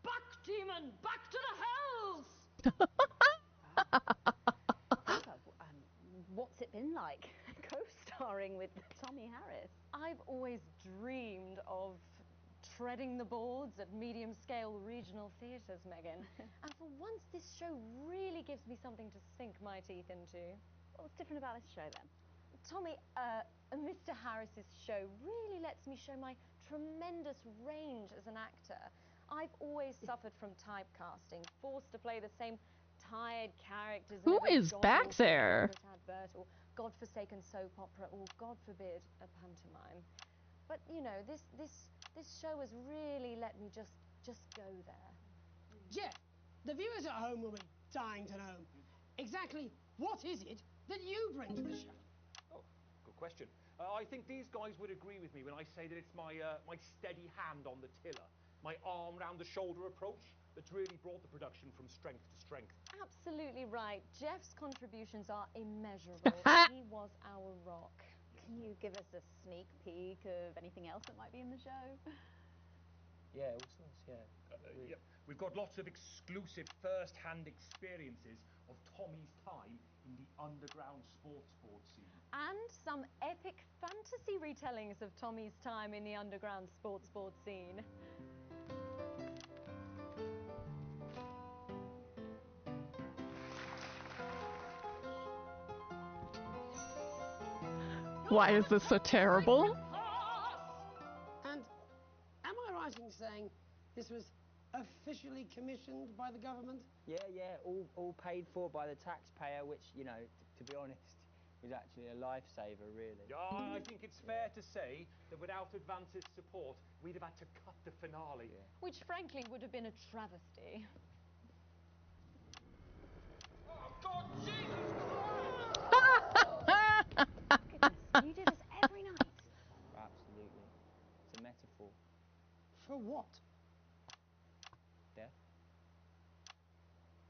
Back, demon! Back to the hells! What's it been like co-starring with Tommy Harris? I've always dreamed of treading the boards at medium-scale regional theatres, Megan. And for once, this show really gives me something to sink my teeth into. What's different about this show, then? Tommy, Mr. Harris's show really lets me show my tremendous range as an actor. I've always suffered from typecasting, forced to play the same tired characters. Who is back there? Advert or godforsaken soap opera, or God forbid, a pantomime. But you know, this show has really let me just go there. Jeff, the viewers at home will be dying to know exactly what is it that you bring to the show. Oh, good question. I think these guys would agree with me when I say that it's my steady hand on the tiller, my arm round the shoulder approach that's really brought the production from strength to strength. Absolutely right. Jeff's contributions are immeasurable. He was our rock. Can you give us a sneak peek of anything else that might be in the show? Yeah, all sorts, yeah. Yeah. We've got lots of exclusive first-hand experiences of Tommy's time in the underground sports board scene. And some epic fantasy retellings of Tommy's time in the underground sports board scene. Why is this so terrible? And am I right in saying this was officially commissioned by the government? Yeah, all paid for by the taxpayer, which, you know, to be honest, is actually a lifesaver, really. I think it's fair to say that without Advance's support, we'd have had to cut the finale. Yeah. Which, frankly, would have been a travesty. Oh, God, Jesus You do this every night. Absolutely. It's a metaphor. For what? Death.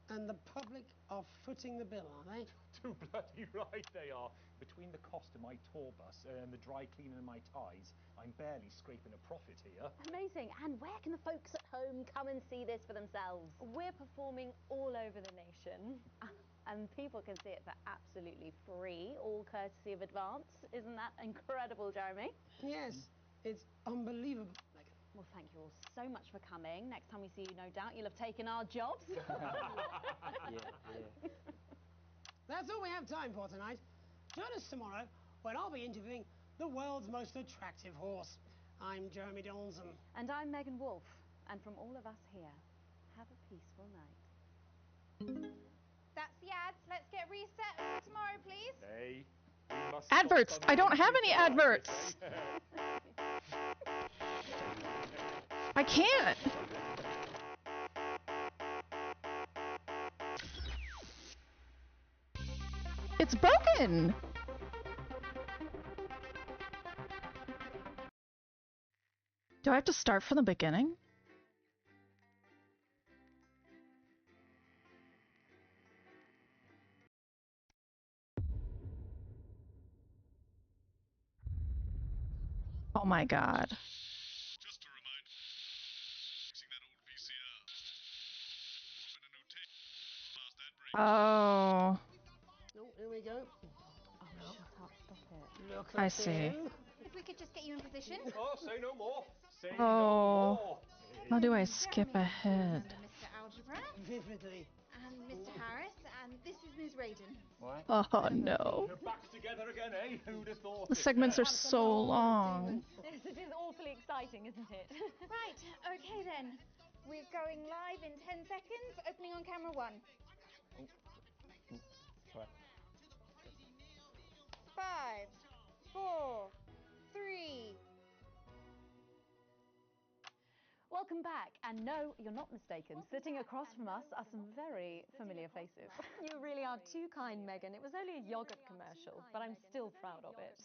And the public are footing the bill, are they? Too bloody right they are. Between the cost of my tour bus and the dry cleaning and my ties, I'm barely scraping a profit here. Amazing. And where can the folks at home come and see this for themselves? We're performing all over the nation. And people can see it for absolutely free, all courtesy of Advance. Isn't that incredible, Jeremy? Yes, it's unbelievable, Megan. Well, thank you all so much for coming. Next time we see you, no doubt, you'll have taken our jobs. Yeah. That's all we have time for tonight. Join us tomorrow when I'll be interviewing the world's most attractive horse. I'm Jeremy Donaldson. And I'm Megan Wolf. And from all of us here, have a peaceful night. That's the ads. Let's get reset for tomorrow, please. Hey, we must Adverts! stop I don't have any adverts! I can't. It's broken. Do I have to start from the beginning? Oh my god. Just a reminder, fixing that old VCR. Pop in a new tape. Past that break. Oh. Oh, here we go. Oh, no, I can't stop it. Look I at see. him. If we could just get you in position. Oh, say no more. Say Oh. no more. How do I skip ahead? Mr. Algebra Vividly. and Mr. Harris, and this is Ms. Raiden. What? Oh no. You're back together again, eh? Who'd have thought The it? segments are so long. Yes, it is awfully exciting, isn't it? Right, okay then. We're going live in 10 seconds, opening on camera 1. Right. 5, 4, 3. Welcome back, and no, you're not mistaken. Sitting across from us are some very familiar faces. You really are too kind, Megan. It was only a yogurt commercial, but I'm still proud of it.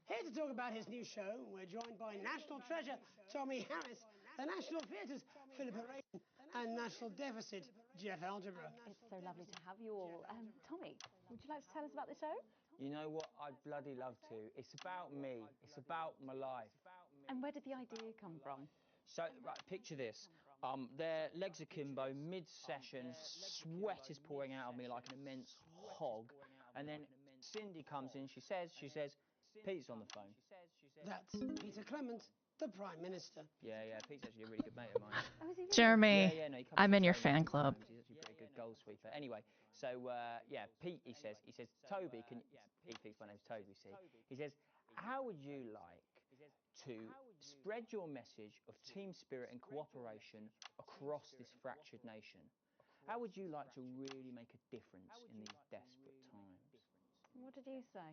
Here to talk about his new show, we're joined by national treasure Tommy Harris, the National Theatre's Philippa Raiden, and National Deficit Jeff Algebra. It's so lovely to have you all. Tommy, would you like to tell us about the show? You know what? I'd bloody love to. It's about me. It's about my life. And where did the idea come from? So, right, picture this. Their legs akimbo, mid-session, sweat is pouring out of me like an immense hog. And then Cindy comes in, she says, Pete's on the phone. That's Peter Clement, the Prime Minister. Yeah, Pete's actually a really good mate of mine. Oh, is he really? Jeremy, Yeah, no, he comes I'm to in your training fan club. sometimes. He's actually a pretty good goal sweeper. Anyway, so Pete, he says, Toby, he thinks my name's Toby, see? He says, how would you like to spread your message of team spirit and cooperation across this fractured nation? How would you like to really make a difference in these desperate times? What did you say?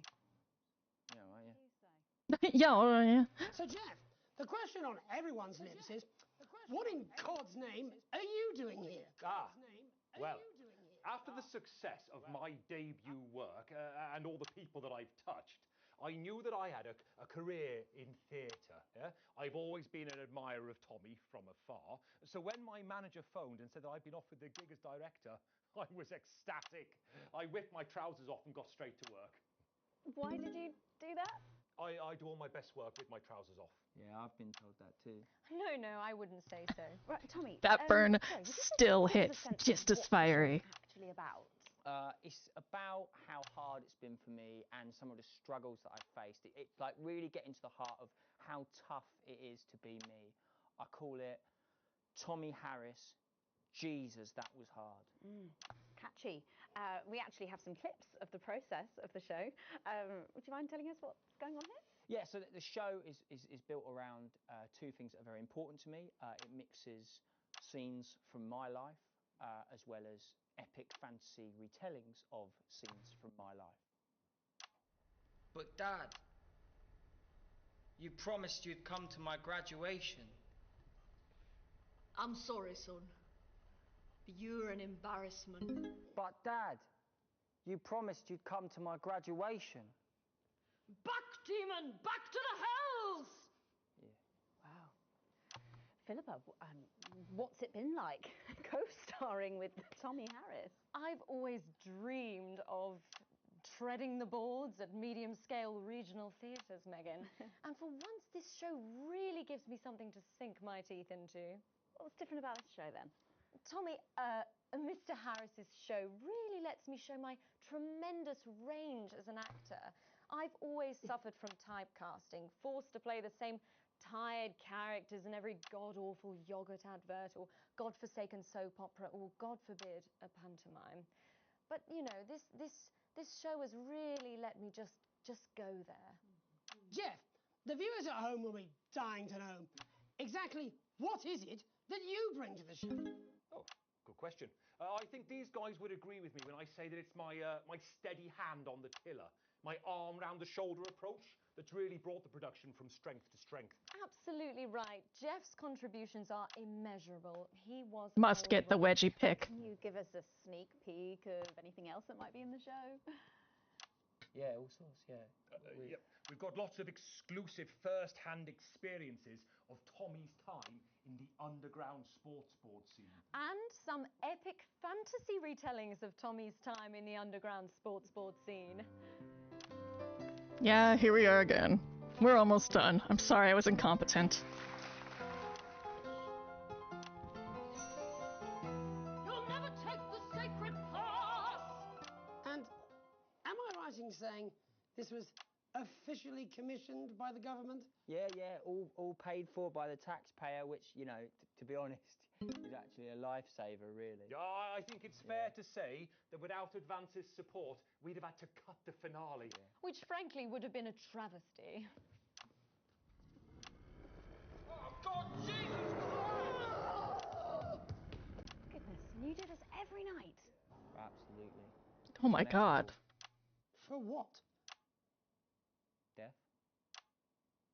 Yeah, right, yeah. Yeah. So, Jeff, the question on everyone's lips is, what in God's name are you doing here? Well, after the success of my debut work and all the people that I've touched, I knew that I had a career in theatre. Yeah? I've always been an admirer of Tommy from afar. So when my manager phoned and said that I'd been offered the gig as director, I was ecstatic. I whipped my trousers off and got straight to work. Why did you do that? I do all my best work with my trousers off. Yeah, I've been told that too. No, I wouldn't say so. Right, Tommy. That burn sorry, would you just still give us a hits sense of just as what the fiery. show's actually about? It's about how hard it's been for me and some of the struggles that I've faced. It's like really getting to the heart of how tough it is to be me. I call it Tommy Harris, Jesus, that was hard. Catchy. We actually have some clips of the process of the show. Would you mind telling us what's going on here? Yeah, so the show is built around two things that are very important to me. It mixes scenes from my life as well as epic fantasy retellings of scenes from my life. But Dad, you promised you'd come to my graduation. I'm sorry, son. You're an embarrassment. But Dad, you promised you'd come to my graduation. Back, demon! Back to the hells! Wow. Philippa, what's it been like co-starring with Tommy Harris? I've always dreamed of treading the boards at medium-scale regional theatres, Megan. And for once, this show really gives me something to sink my teeth into. What's different about this show, then? Tommy, Mr. Harris's show really lets me show my tremendous range as an actor. I've always suffered from typecasting, forced to play the same tired characters in every god-awful yogurt advert or god-forsaken soap opera or, God forbid, a pantomime. But, you know, this show has really let me just go there. Jeff, the viewers at home will be dying to know exactly what is it that you bring to the show? Oh, good question. I think these guys would agree with me when I say that it's my steady hand on the tiller. my arm round the shoulder approach that's really brought the production from strength to strength. Absolutely right. Jeff's contributions are immeasurable. He was Must get the wedgie pick. Can you give us a sneak peek of anything else that might be in the show? Yeah, all sorts, yeah. Yep. We've got lots of exclusive first-hand experiences of Tommy's time in the underground sports board scene. And some epic fantasy retellings of Tommy's time in the underground sports board scene. Yeah, here we are again. We're almost done. I'm sorry I was incompetent. You'll never take the sacred path! And am I right in saying this was officially commissioned by the government? Yeah, all paid for by the taxpayer, which, you know, to be honest, is actually a lifesaver, really. Yeah, I think it's fair to say that without Advance's support, we'd have had to cut the finale. Which frankly would have been a travesty. Oh, God, Jesus Goodness, and you do this every night? Absolutely. Oh my god. For what? Death?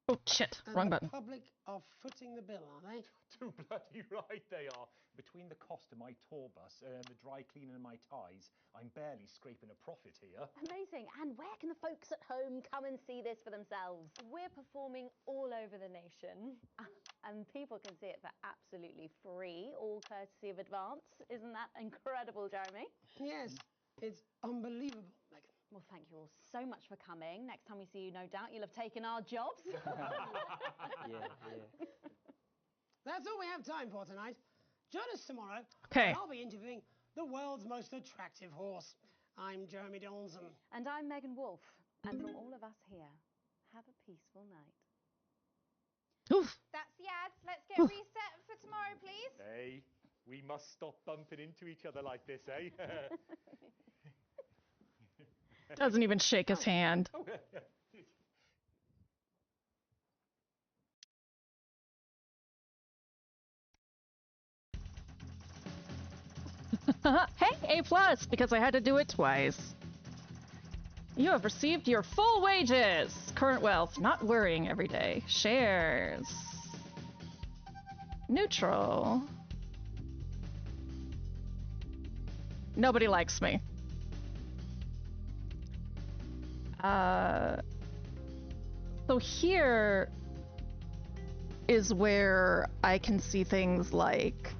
Oh shit, wrong button. The public are footing the bill, are they? Too bloody right they are. Between the cost of my tour bus and the dry cleaning and my ties, I'm barely scraping a profit here. Amazing. And where can the folks at home come and see this for themselves? We're performing all over the nation. And people can see it for absolutely free, all courtesy of Advance. Isn't that incredible, Jeremy? Yes, it's unbelievable, Megan. Well, thank you all so much for coming. Next time we see you, no doubt you'll have taken our jobs. Yeah. That's all we have time for tonight. Join us tomorrow. Okay. I'll be interviewing the world's most attractive horse. I'm Jeremy Donaldson. And I'm Megan Wolf. And from all of us here, have a peaceful night. Oof. That's the ads. Let's get reset for tomorrow, please. Hey, we must stop bumping into each other like this, eh? Doesn't even shake his hand. Hey, A+, because I had to do it twice. You have received your full wages. Current wealth, not worrying every day. Shares. Neutral. Nobody likes me. So here is where I can see things like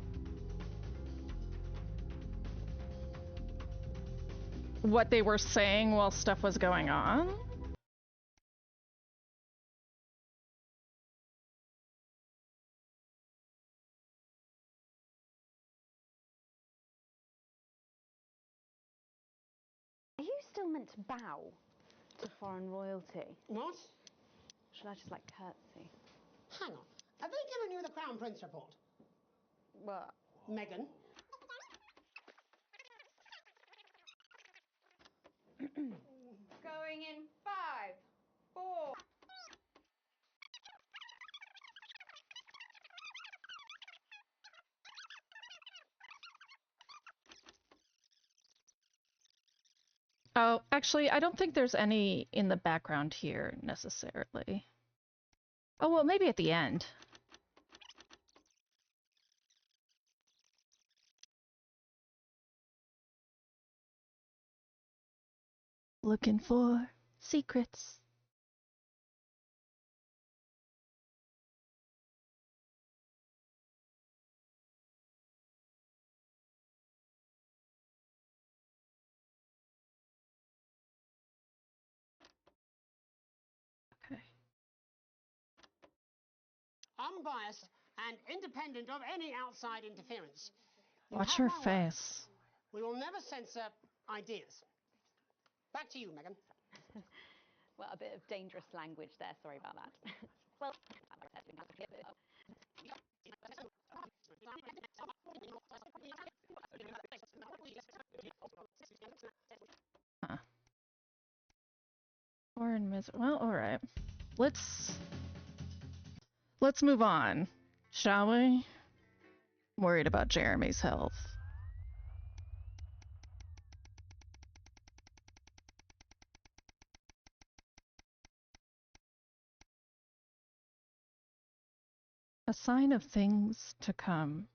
what they were saying while stuff was going on. Are you still meant to bow to foreign royalty? What? Should I just, like, curtsy? Hang on. Have they given you the Crown Prince report? What? Megan? Going in 5, 4. Oh, actually, I don't think there's any in the background here necessarily. Oh, well, maybe at the end. Looking for secrets. Okay. Unbiased and independent of any outside interference. You Watch have her my word. face. We will never censor ideas. Back to you, Megan. Well, a bit of dangerous language there. Sorry about that. Well, Huh. Foreign well, alright. Let's move on, shall we? I'm worried about Jeremy's health. A sign of things to come.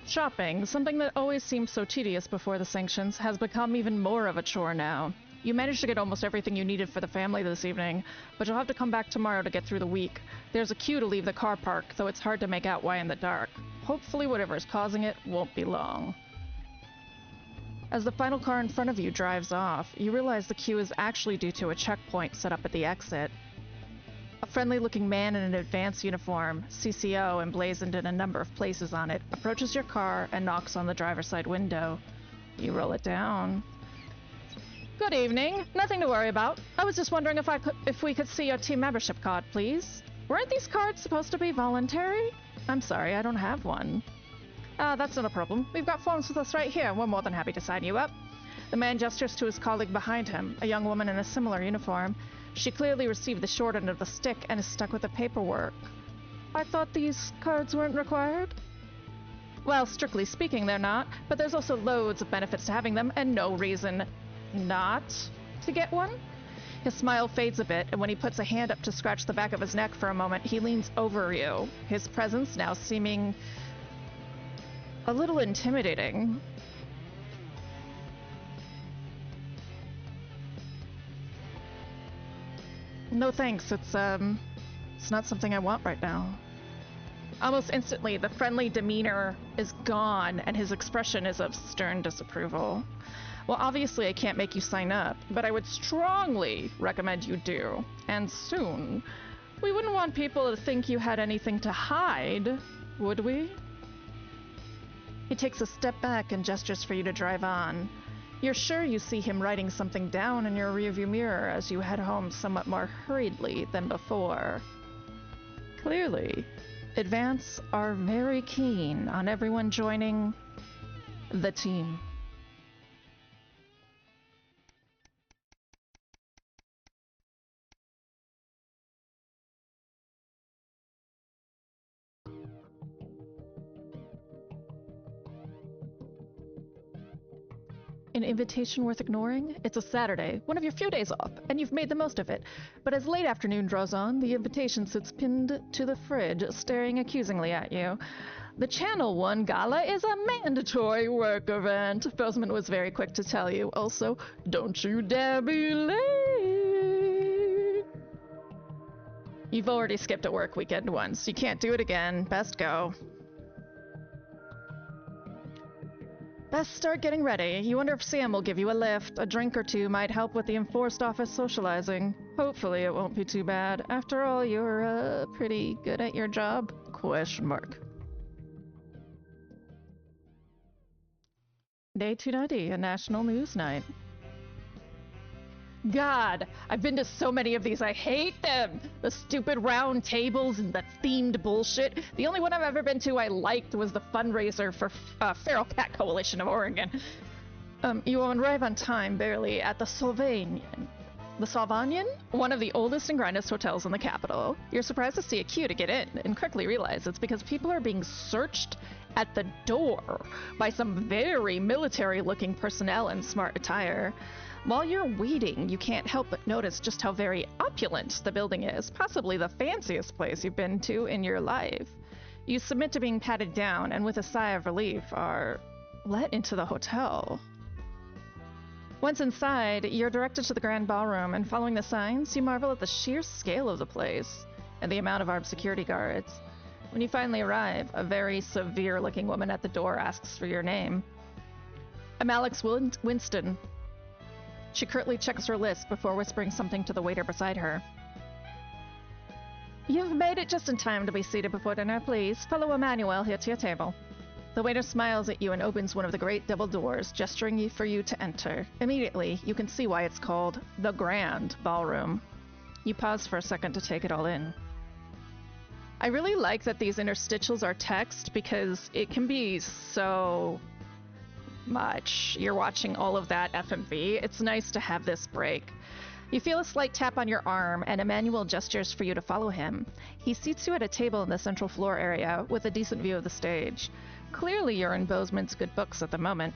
Shopping, something that always seemed so tedious before the sanctions, has become even more of a chore now. You managed to get almost everything you needed for the family this evening, but you'll have to come back tomorrow to get through the week. There's a queue to leave the car park, though it's hard to make out why in the dark. Hopefully whatever is causing it won't be long. As the final car in front of you drives off, you realize the queue is actually due to a checkpoint set up at the exit. A friendly-looking man in an advanced uniform, CCO emblazoned in a number of places on it, approaches your car and knocks on the driver's side window. You roll it down. Good evening. Nothing to worry about. I was just wondering if we could see your team membership card, please. Weren't these cards supposed to be voluntary? I'm sorry, I don't have one. That's not a problem. We've got forms with us right here. We're more than happy to sign you up. The man gestures to his colleague behind him, a young woman in a similar uniform. She clearly received the short end of the stick and is stuck with the paperwork. I thought these cards weren't required? Well, strictly speaking, they're not, but there's also loads of benefits to having them and no reason not to get one. His smile fades a bit, and when he puts a hand up to scratch the back of his neck for a moment, he leans over you, his presence now seeming a little intimidating. No thanks, it's not something I want right now. Almost instantly, the friendly demeanor is gone, and his expression is of stern disapproval. Well, obviously I can't make you sign up, but I would strongly recommend you do, and soon. We wouldn't want people to think you had anything to hide, would we? He takes a step back and gestures for you to drive on. You're sure you see him writing something down in your rearview mirror as you head home somewhat more hurriedly than before. Clearly, Advance are very keen on everyone joining the team. An invitation worth ignoring? It's a Saturday, one of your few days off, and you've made the most of it. But as late afternoon draws on, the invitation sits pinned to the fridge, staring accusingly at you. The Channel 1 Gala is a mandatory work event, Bozeman was very quick to tell you. Also, don't you dare be late. You've already skipped a work weekend once. You can't do it again. Best go. Best start getting ready. You wonder if Sam will give you a lift. A drink or two might help with the enforced office socializing. Hopefully it won't be too bad. After all, you're, pretty good at your job? Question mark. Day 290, a national news night. God, I've been to so many of these. I hate them. The stupid round tables and the themed bullshit. The only one I've ever been to I liked was the fundraiser for Feral Cat Coalition of Oregon. You arrive on time, barely, at the Solvanian. The Solvanian? One of the oldest and grandest hotels in the capital. You're surprised to see a queue to get in, and quickly realize it's because people are being searched at the door by some very military-looking personnel in smart attire. While you're waiting, you can't help but notice just how very opulent the building is, possibly the fanciest place you've been to in your life. You submit to being patted down, and with a sigh of relief, are let into the hotel. Once inside, you're directed to the grand ballroom, and following the signs, you marvel at the sheer scale of the place and the amount of armed security guards. When you finally arrive, a very severe-looking woman at the door asks for your name. I'm Alex Winston. She curtly checks her list before whispering something to the waiter beside her. You've made it just in time to be seated before dinner, please. Follow Emmanuel here to your table. The waiter smiles at you and opens one of the great double doors, gesturing for you to enter. Immediately, you can see why it's called the Grand Ballroom. You pause for a second to take it all in. I really like that these interstitials are text because it can be so much. You're watching all of that FMV. It's nice to have this break. You feel a slight tap on your arm, and Emmanuel gestures for you to follow him. He seats you at a table in the central floor area with a decent view of the stage. Clearly you're in Bozeman's good books at the moment.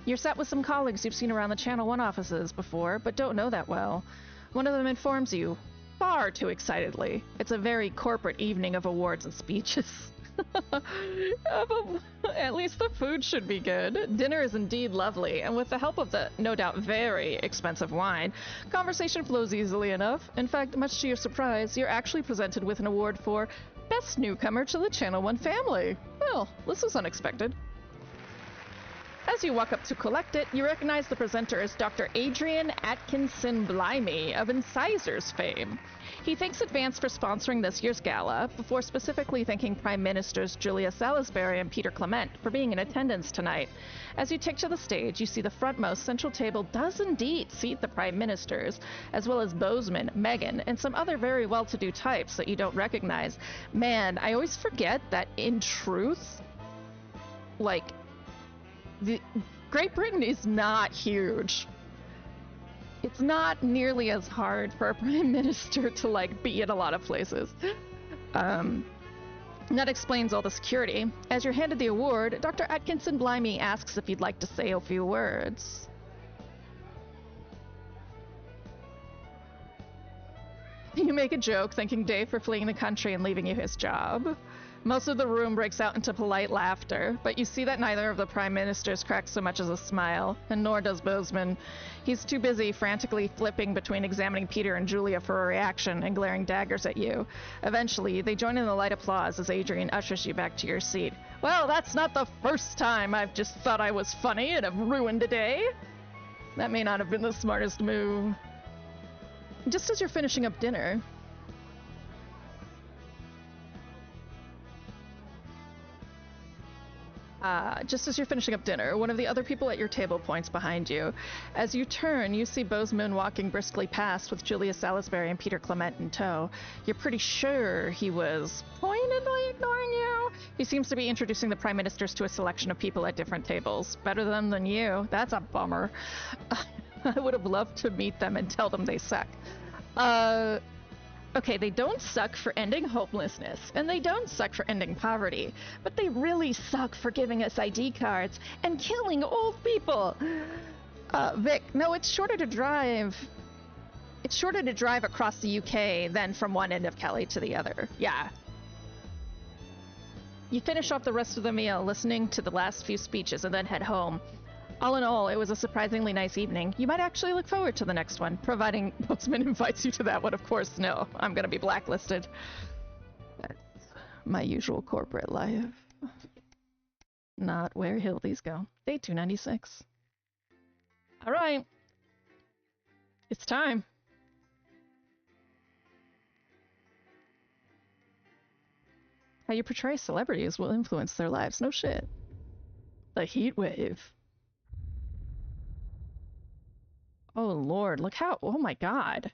You're sat with some colleagues you've seen around the Channel 1 offices before, but don't know that well. One of them informs you far too excitedly. It's a very corporate evening of awards and speeches. At least the food should be good. Dinner is indeed lovely, and with the help of the, no doubt, very expensive wine, conversation flows easily enough. In fact, much to your surprise, you're actually presented with an award for Best Newcomer to the Channel 1 family. Well, this was unexpected. As you walk up to collect it, you recognize the presenter as Dr. Adrian Atkinson Blimey of Incisors fame. He thanks Advance for sponsoring this year's gala, before specifically thanking Prime Ministers Julia Salisbury and Peter Clement for being in attendance tonight. As you take to the stage, you see the frontmost central table does indeed seat the Prime Ministers, as well as Bozeman, Meghan, and some other very well-to-do types that you don't recognize. Man, I always forget that in truth, like, Great Britain is not huge. It's not nearly as hard for a prime minister to, like, be in a lot of places. That explains all the security. As you're handed the award, Dr. Atkinson Blimey asks if you'd like to say a few words. You make a joke, thanking Dave for fleeing the country and leaving you his job. Most of the room breaks out into polite laughter, but you see that neither of the prime ministers cracks so much as a smile, and nor does Bozeman. He's too busy frantically flipping between examining Peter and Julia for a reaction and glaring daggers at you. Eventually, they join in the light applause as Adrian ushers you back to your seat. Well, that's not the first time I've just thought I was funny and have ruined a day. That may not have been the smartest move. Just as you're finishing up dinner, one of the other people at your table points behind you. As you turn, you see Bozeman walking briskly past with Julia Salisbury and Peter Clement in tow. You're pretty sure he was pointedly ignoring you. He seems to be introducing the prime ministers to a selection of people at different tables. Better them than you. That's a bummer. I would have loved to meet them and tell them they suck. Okay, they don't suck for ending homelessness, and they don't suck for ending poverty, but they really suck for giving us ID cards and killing old people. Vic, no, it's shorter to drive across the UK than from one end of Kelly to the other. Yeah. You finish off the rest of the meal listening to the last few speeches and then head home. All in all, it was a surprisingly nice evening. You might actually look forward to the next one, providing Bozeman invites you to that one. Of course, no. I'm gonna be blacklisted. That's my usual corporate life. Not where Hildy's go. Day 296. Alright. It's time. How you portray celebrities will influence their lives. No shit. The heat wave. Oh lord, look how, oh my god.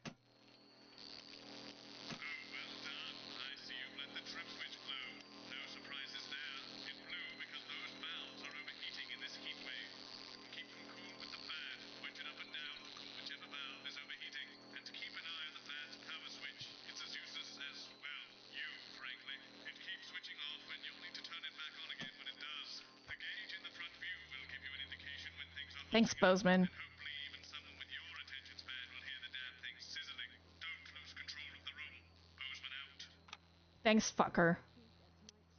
Thanks, Bozeman. Thanks, fucker.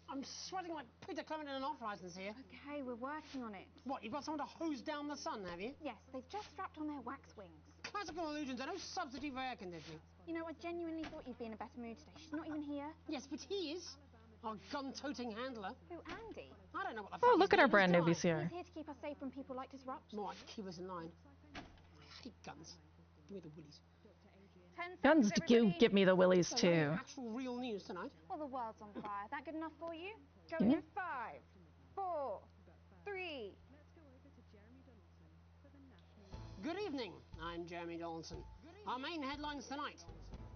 I'm sweating like Peter Clement in an off-licence here. Okay, we're working on it. What, you've got someone to hose down the sun, have you? Yes, they've just strapped on their wax wings. Classical illusions are no substitute for air conditioning. You know, I genuinely thought you'd be in a better mood today. She's not even here. Yes, but he is. Our gun-toting handler. Who, Andy? I don't know what the fuck. Oh, look at our brand new He's VCR. here to keep us safe from people like Disrupt. More like keep us in line. I hate guns. Give me the willies. 10 Guns seconds, do everybody. give me the willies too. Actual real news tonight. Well, the world's on fire. That good enough for you? Going in 5, 4, 3. Good evening. I'm Jeremy Donaldson. Our main headlines tonight.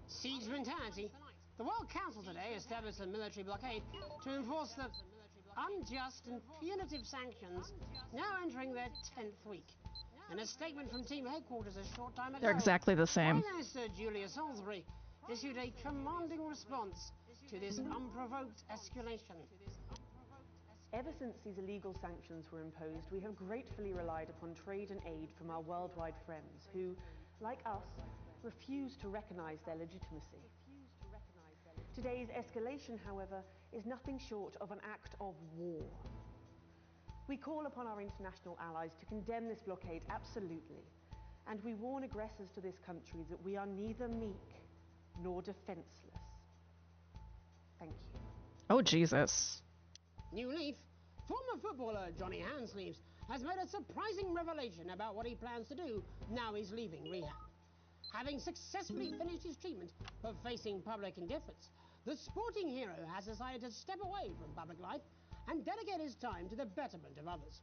Siege mentality. The World Council today established a military blockade to enforce the unjust and punitive sanctions now entering their 10th week. In a statement from team headquarters a short time ago, They're exactly the same. Prime Minister Julia Salisbury issued a commanding response to this unprovoked escalation. Ever since these illegal sanctions were imposed, we have gratefully relied upon trade and aid from our worldwide friends who, like us, refuse to recognise their legitimacy. Today's escalation, however, is nothing short of an act of war. We call upon our international allies to condemn this blockade absolutely, and we warn aggressors to this country that we are neither meek nor defenceless. Thank you. Oh, Jesus. New Leaf, former footballer Johnny Handsleeves has made a surprising revelation about what he plans to do now he's leaving rehab. Having successfully finished his treatment for facing public indifference, the sporting hero has decided to step away from public life and dedicate his time to the betterment of others.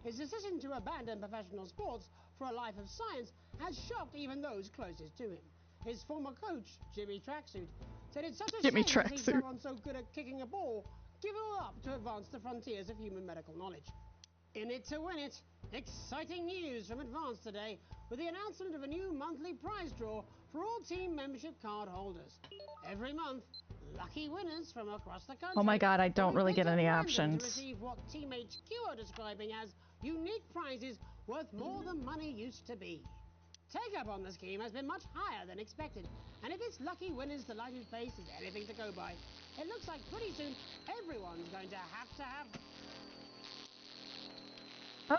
His decision to abandon professional sports for a life of science has shocked even those closest to him. His former coach, Jimmy Tracksuit, said it's such a shame to see someone so good at kicking a ball give it all up to advance the frontiers of human medical knowledge. In it to win it, exciting news from Advance today with the announcement of a new monthly prize draw for all team membership card holders. Every month, lucky winners from across the country. Oh my God, I don't really get any options. To receive what Team HQ are describing as unique prizes worth more than money used to be. Take up on the scheme has been much higher than expected, and if this lucky winner's delighted face is anything to go by, it looks like pretty soon everyone's going to have. Huh?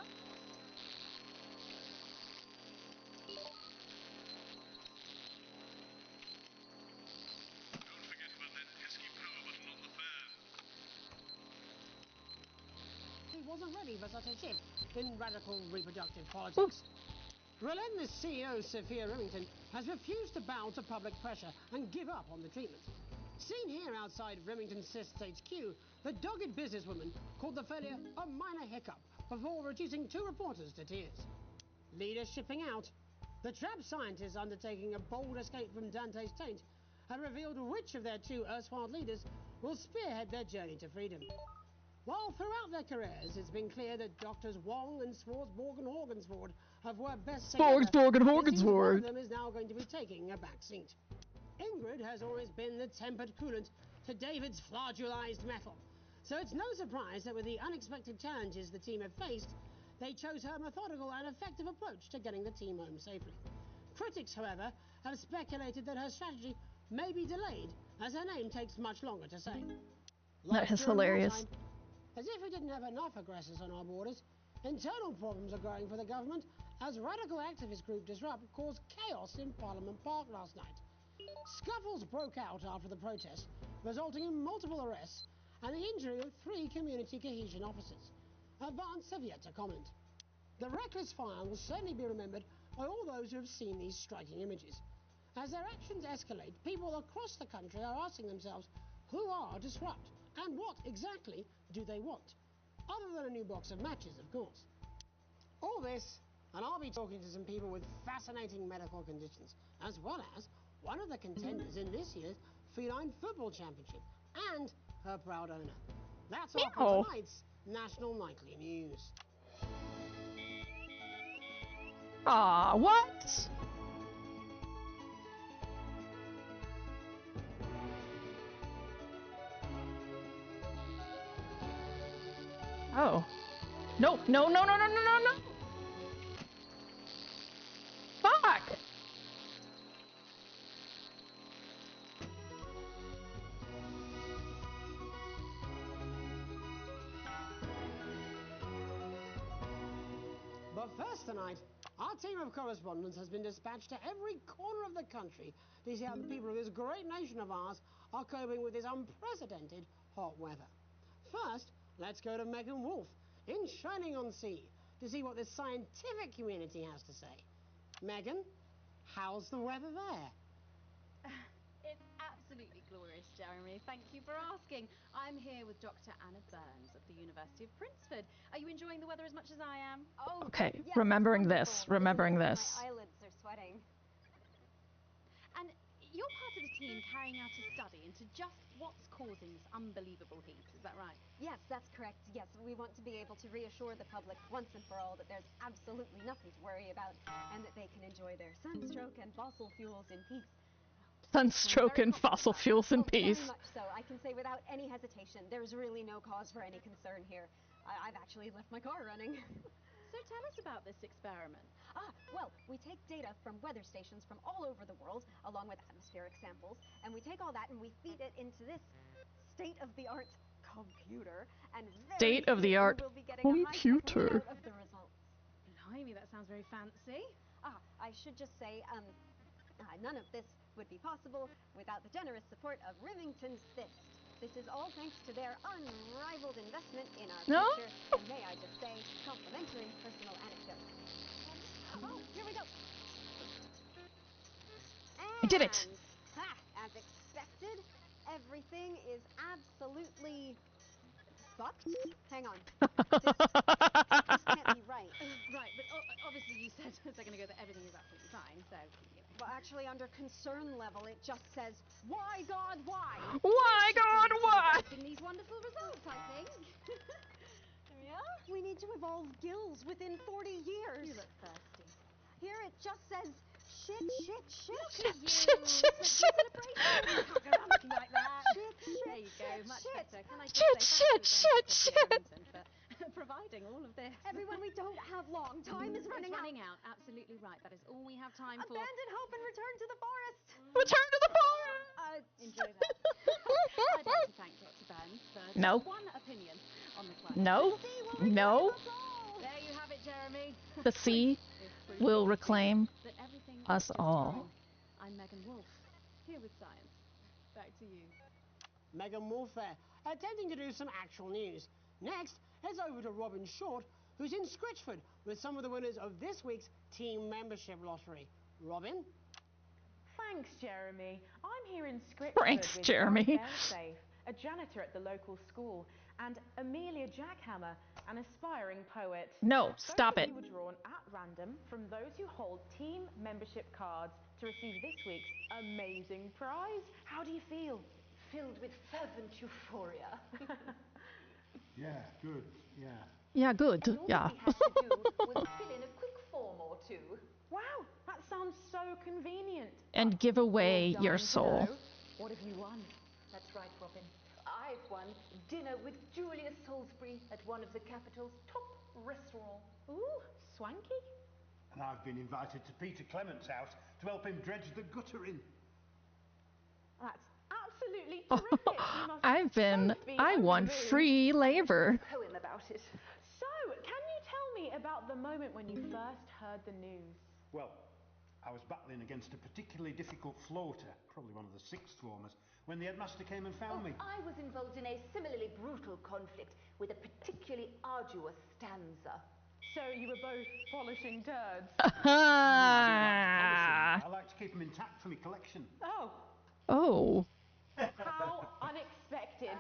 He wasn't ready for such a shift in radical reproductive politics. Relentless CEO Sophia Remington has refused to bow to public pressure and give up on the treatment. Seen here outside Remington Cysts HQ, the dogged businesswoman called the failure a minor hiccup before reducing 2 reporters to tears. Leaders shipping out. The trapped scientists undertaking a bold escape from Dante's taint have revealed which of their 2 erstwhile leaders will spearhead their journey to freedom. While throughout their careers it's been clear that Doctors Wong and Swartzborg and Horgensford have worked best together, Swartzborg and it seems one Horgensford. of them is now going to be taking a back seat. Ingrid has always been the tempered coolant to David's flagellarized metal, so it's no surprise that with the unexpected challenges the team have faced, they chose her methodical and effective approach to getting the team home safely. Critics, however, have speculated that her strategy may be delayed as her name takes much longer to say. That is hilarious. Wartime, as if we didn't have enough aggressors on our borders, internal problems are growing for the government as radical activist group Disrupt caused chaos in Parliament Park last night. Scuffles broke out after the protest, resulting in multiple arrests and the injury of 3 community cohesion officers. Advance have yet to comment. The reckless fire will certainly be remembered by all those who have seen these striking images. As their actions escalate, people across the country are asking themselves, who are Disrupt and what exactly do they want? Other than a new box of matches, of course. All this, and I'll be talking to some people with fascinating medical conditions, as well as one of the contenders in this year's Feline Football Championship, and her proud owner. That's all for tonight's National Nightly News. Aw, what? Oh. No, no, no, no, no, no, no, no! Fuck! But first tonight, our team of correspondents has been dispatched to every corner of the country to see how the people of this great nation of ours are coping with this unprecedented hot weather. First, let's go to Megan Wolf in Shining-on-Sea to see what the scientific community has to say. Megan, how's the weather there? It's absolutely glorious, Jeremy. Thank you for asking. I'm here with Dr. Anna Burns at the University of Princeford. Are you enjoying the weather as much as I am? Oh, Okay, yes, remembering wonderful. this, remembering My this. eyelids are sweating. And you're part of a team carrying out a study into just what's causing this unbelievable heat, is that right? Yes, that's correct. Yes, we want to be able to reassure the public once and for all that there's absolutely nothing to worry about and that they can enjoy their sunstroke and fossil fuels in peace. Sunstroke and fossil fuels in peace. Very much so. I can say without any hesitation, there's really no cause for any concern here. I've actually left my car running. So tell us about this experiment. Well, we take data from weather stations from all over the world, along with atmospheric samples, and we take all that and we feed it into this state-of-the-art computer, and State-of-the-art we'll be getting a high-tech computer. readout of the results. Blimey, that sounds very fancy. I should just say, none of this would be possible without the generous support of Rivington's Fist. This is all thanks to their unrivaled investment in our future, and may I just say, complimentary personal anecdote. Here we go. I did it. As expected, everything is absolutely fucked. Hang on. This can't be right. Right, but obviously you said a second ago that everything is absolutely fine, so, you know. Well, actually, under concern level, it just says, why, God, why? Why, God, why? These wonderful results, I think. Yeah? We need to evolve gills within 40 years. You look thirsty. Here it just says, shit, shit, shit. Look at you. Celebration. You can't go around looking like that. Shit, there you go, much better. Can I just shit, say thank you again for providing all of this? Everyone, we don't have long. Time is running out. Absolutely right. That is all we have time for. Abandon hope and return to the forest. Return to the forest. Enjoy that. I'd like to thank Dr. Burns for No. one opinion on the climate. No. No. There you have it, Jeremy. The sea will reclaim That everything us is just all. fine. I'm Megan Wolf, here with science. Back to you. Megan Wolf there, attempting to do some actual news. Next, heads over to Robin Short, who's in Scritchford with some of the winners of this week's team membership lottery. Robin? Thanks, Jeremy. I'm here in Scritchford Thanks, with Jeremy. Gary Fairsafe, a janitor at the local school, and Amelia Jackhammer, an aspiring poet. No, stop Both it. of you were drawn at random from those who hold team membership cards to receive this week's amazing prize. How do you feel? Filled with fervent euphoria. Yeah, good, yeah. Yeah, good. And all Yeah. that we had to do was fill in a quick form or two. Wow, that sounds so convenient. And give away Dying your to soul. know. What have you won? That's right, Robin. I've won dinner with Julius Salisbury at one of the capital's top restaurants. Ooh, swanky. And I've been invited to Peter Clement's house to help him dredge the gutter in. That's absolutely terrific. You must I won free labor. Poem about it. So, can you tell me about the moment when you first heard the news? Well, I was battling against a particularly difficult floater, probably one of the sixth formers, when the headmaster came and found me. I was involved in a similarly brutal conflict with a particularly arduous stanza. So you were both polishing turds? I like to keep them intact for my collection. Oh. Oh. How unexpected.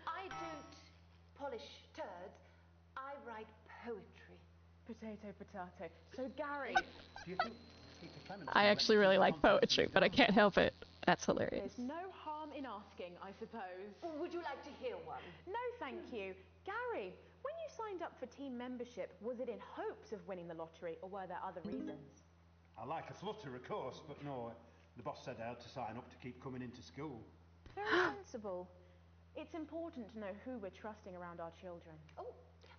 I don't polish turds. I write poetry. Potato, potato. So, Gary. Do you think Peter Clement... I actually really like poetry, but I can't help it. That's hilarious. There's no harm in asking, I suppose. Would you like to hear one? No, thank you. Gary, when you signed up for team membership, was it in hopes of winning the lottery, or were there other reasons? I like a flutter, of course, but no, the boss said I had to sign up to keep coming into school. Very sensible. It's important to know who we're trusting around our children. Oh,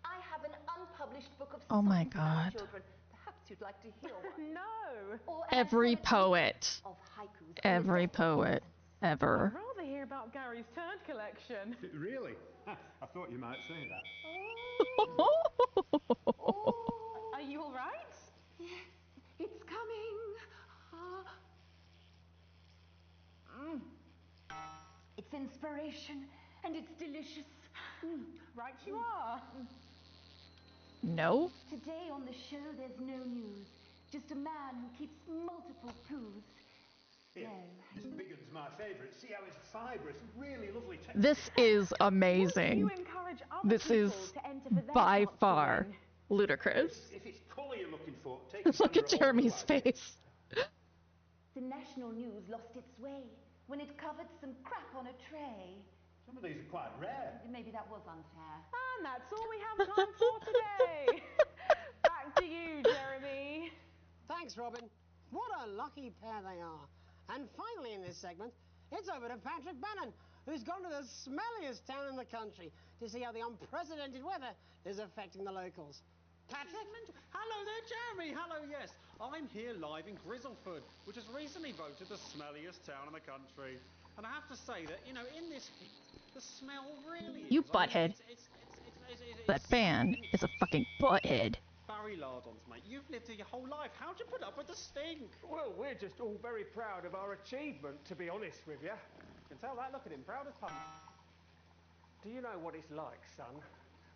I have an unpublished book of Oh my songs about God. children. Perhaps you'd like to hear one. No. Or Every poet. of haikus. Every poet. Ever. I'd rather hear about Gary's turd collection. Really? I thought you might say that. Are you all right? Yes, it's coming. It's inspiration and it's delicious. Right you are. No? Today on the show there's no news. Just a man who keeps multiple poos. Here, this big one's my favourite. See how it's fibrous, really lovely texture. This is amazing. You encourage other This is people to enter for their by chance to far win. ludicrous. If it's colour you're looking for, take a Look at Jeremy's face. The national news lost its way when it covered some crap on a tray. Some of these are quite rare. Maybe that was unfair. And that's all we have time for today. Back to you, Jeremy. Thanks, Robin. What a lucky pair they are. And finally in this segment, it's over to Patrick Bannon, who's gone to the smelliest town in the country to see how the unprecedented weather is affecting the locals. Patrick? Hello there, Jeremy. Hello, yes. I'm here live in Grizzleford, which has recently voted the smelliest town in the country. And I have to say that, you know, in this heat, the smell really You is. I mean, butthead. it's That fan is a fucking butthead. Barry Lardons, mate. You've lived here your whole life. How'd you put up with the stink? Well, we're just all very proud of our achievement, to be honest with you. You can tell that. Look at him, proud as punch. Do you know what it's like, son,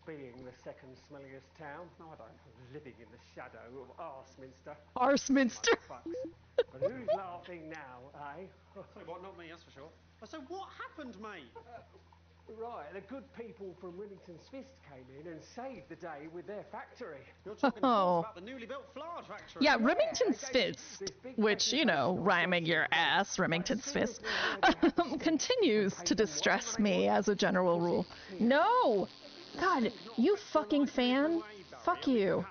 being the second smelliest town? No, I don't. Living in the shadow of Arseminster. Arseminster. But who's laughing now, eh? So what, not me, that's for sure. So what happened, mate? Right, the good people from Remington's Fist came in and saved the day with their factory. You're talking, of course, about the newly built flour factory. Yeah, Remington's Fist, which, you know, rhyming your ass, Remington's Fist, continues to distress me as a general rule. No! God, you fucking fan. Fuck you.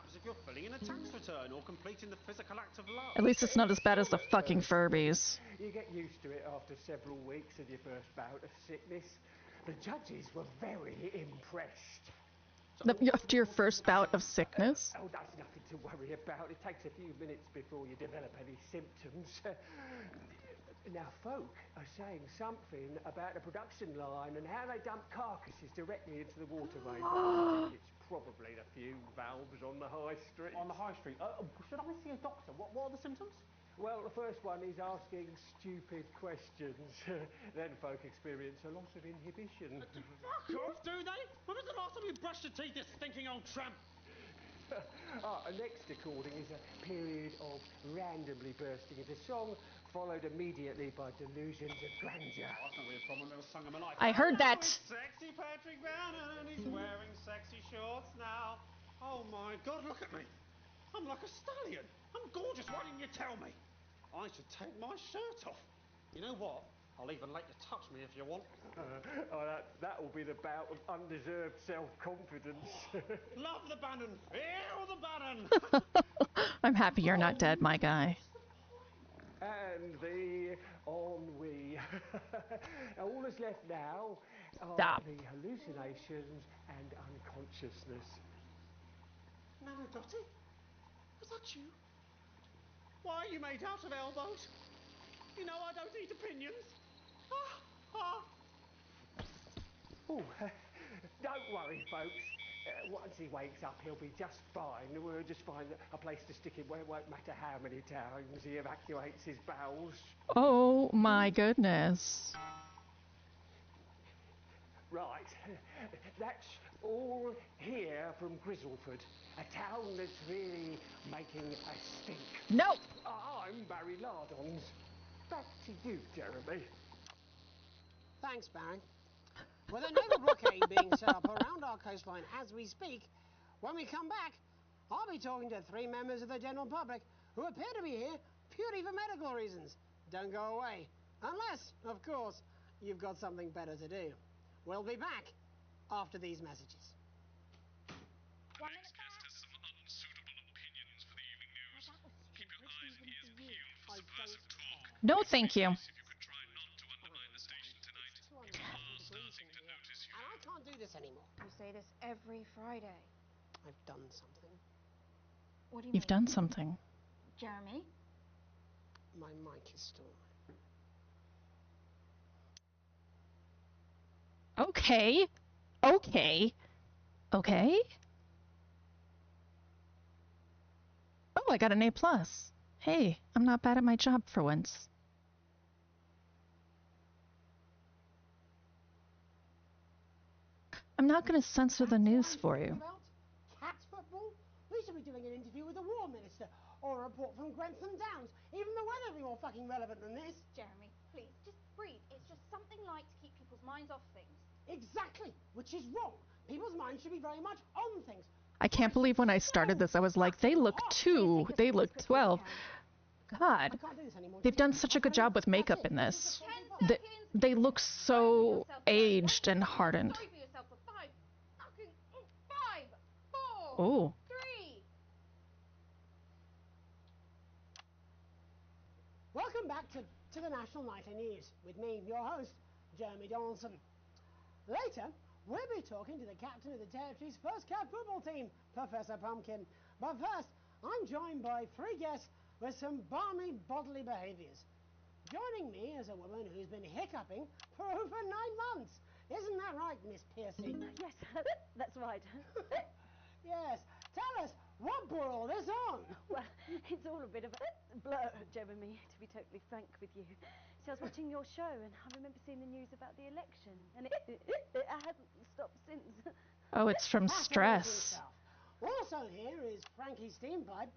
At least it's not as bad as the fucking Furbies. You get used to it after several weeks of your first bout of sickness. The judges were very impressed. After your first bout of sickness? Oh, that's nothing to worry about. It takes a few minutes before you develop any symptoms. Now, folk are saying something about the production line and how they dump carcasses directly into the waterway. I think it's probably the fume valves on the high street. On the high street? Should I see a doctor? What are the symptoms? Well, the first one is asking stupid questions. Then folk experience a loss of inhibition. Fuck off, do they? When was the last time you brushed your teeth, you stinking old tramp? Next recording is a period of randomly bursting into song, followed immediately by delusions of grandeur. I thought we had probably never sung him a life. I heard that. Sexy Patrick Bannon, he's wearing sexy shorts now. Oh my God, look at me. I'm like a stallion. I'm gorgeous. Why didn't you tell me? I should take my shirt off. You know what? I'll even let you touch me if you want. That will be the bout of undeserved self-confidence. Love the Bannon. Feel the Bannon. I'm happy you're not dead, my guy. And the ennui. All that's left now are the hallucinations and unconsciousness. Nana Dottie? Is that you? Why are you made out of elbows? You know I don't eat opinions. Oh, don't worry, folks. Once he wakes up, he'll be just fine. We'll just find a place to stick him where it won't matter how many times he evacuates his bowels. Oh my goodness. Right, that's all here from Grizzleford, a town that's really making a stink. No! I'm Barry Lardons. Back to you, Jeremy. Thanks, Barry. With a naval blockade being set up around our coastline as we speak, when we come back, I'll be talking to 3 members of the general public who appear to be here purely for medical reasons. Don't go away. Unless, of course, you've got something better to do. We'll be back after these messages. Our next guest has some unsuitable opinions for the evening news. Keep your eyes and ears peeled for subversive talk. No, thank you. If you could try not to undermine the station tonight, people are starting to notice you. And I can't do this anymore. You say this every Friday. I've done something. What do you You've done something. Jeremy? My mic is still... Okay. Okay. Okay. Oh, I got an A+. Hey, I'm not bad at my job for once. I'm not going to censor the news for you. Cats football? We should be doing an interview with the War Minister, or a report from Grantham Downs. Even the weather would be more fucking relevant than this. Jeremy, please, just breathe. It's just something light to keep people's minds off things. Exactly, which is wrong. People's minds should be very much on things. I can't believe when I started this, I was like, they look 2, they look 12. God, they've done such a good job with makeup in this. They look so aged and hardened. Oh. 3. Welcome back to the National Nightly News with me, your host, Jeremy Donaldson. Later, we'll be talking to the captain of the territory's first cat football team, Professor Pumpkin. But first, I'm joined by 3 guests with some balmy bodily behaviours. Joining me is a woman who's been hiccuping for over 9 months. Isn't that right, Miss Piercy? Yes, that's right. Yes. Tell us, what brought all this on? Well, it's all a bit of a blur, Jeremy, to be totally frank with you. See, I was watching your show and I remember seeing the news about the election, and it hasn't stopped since. Oh, it's from stress. Also here is Frankie Steampipe.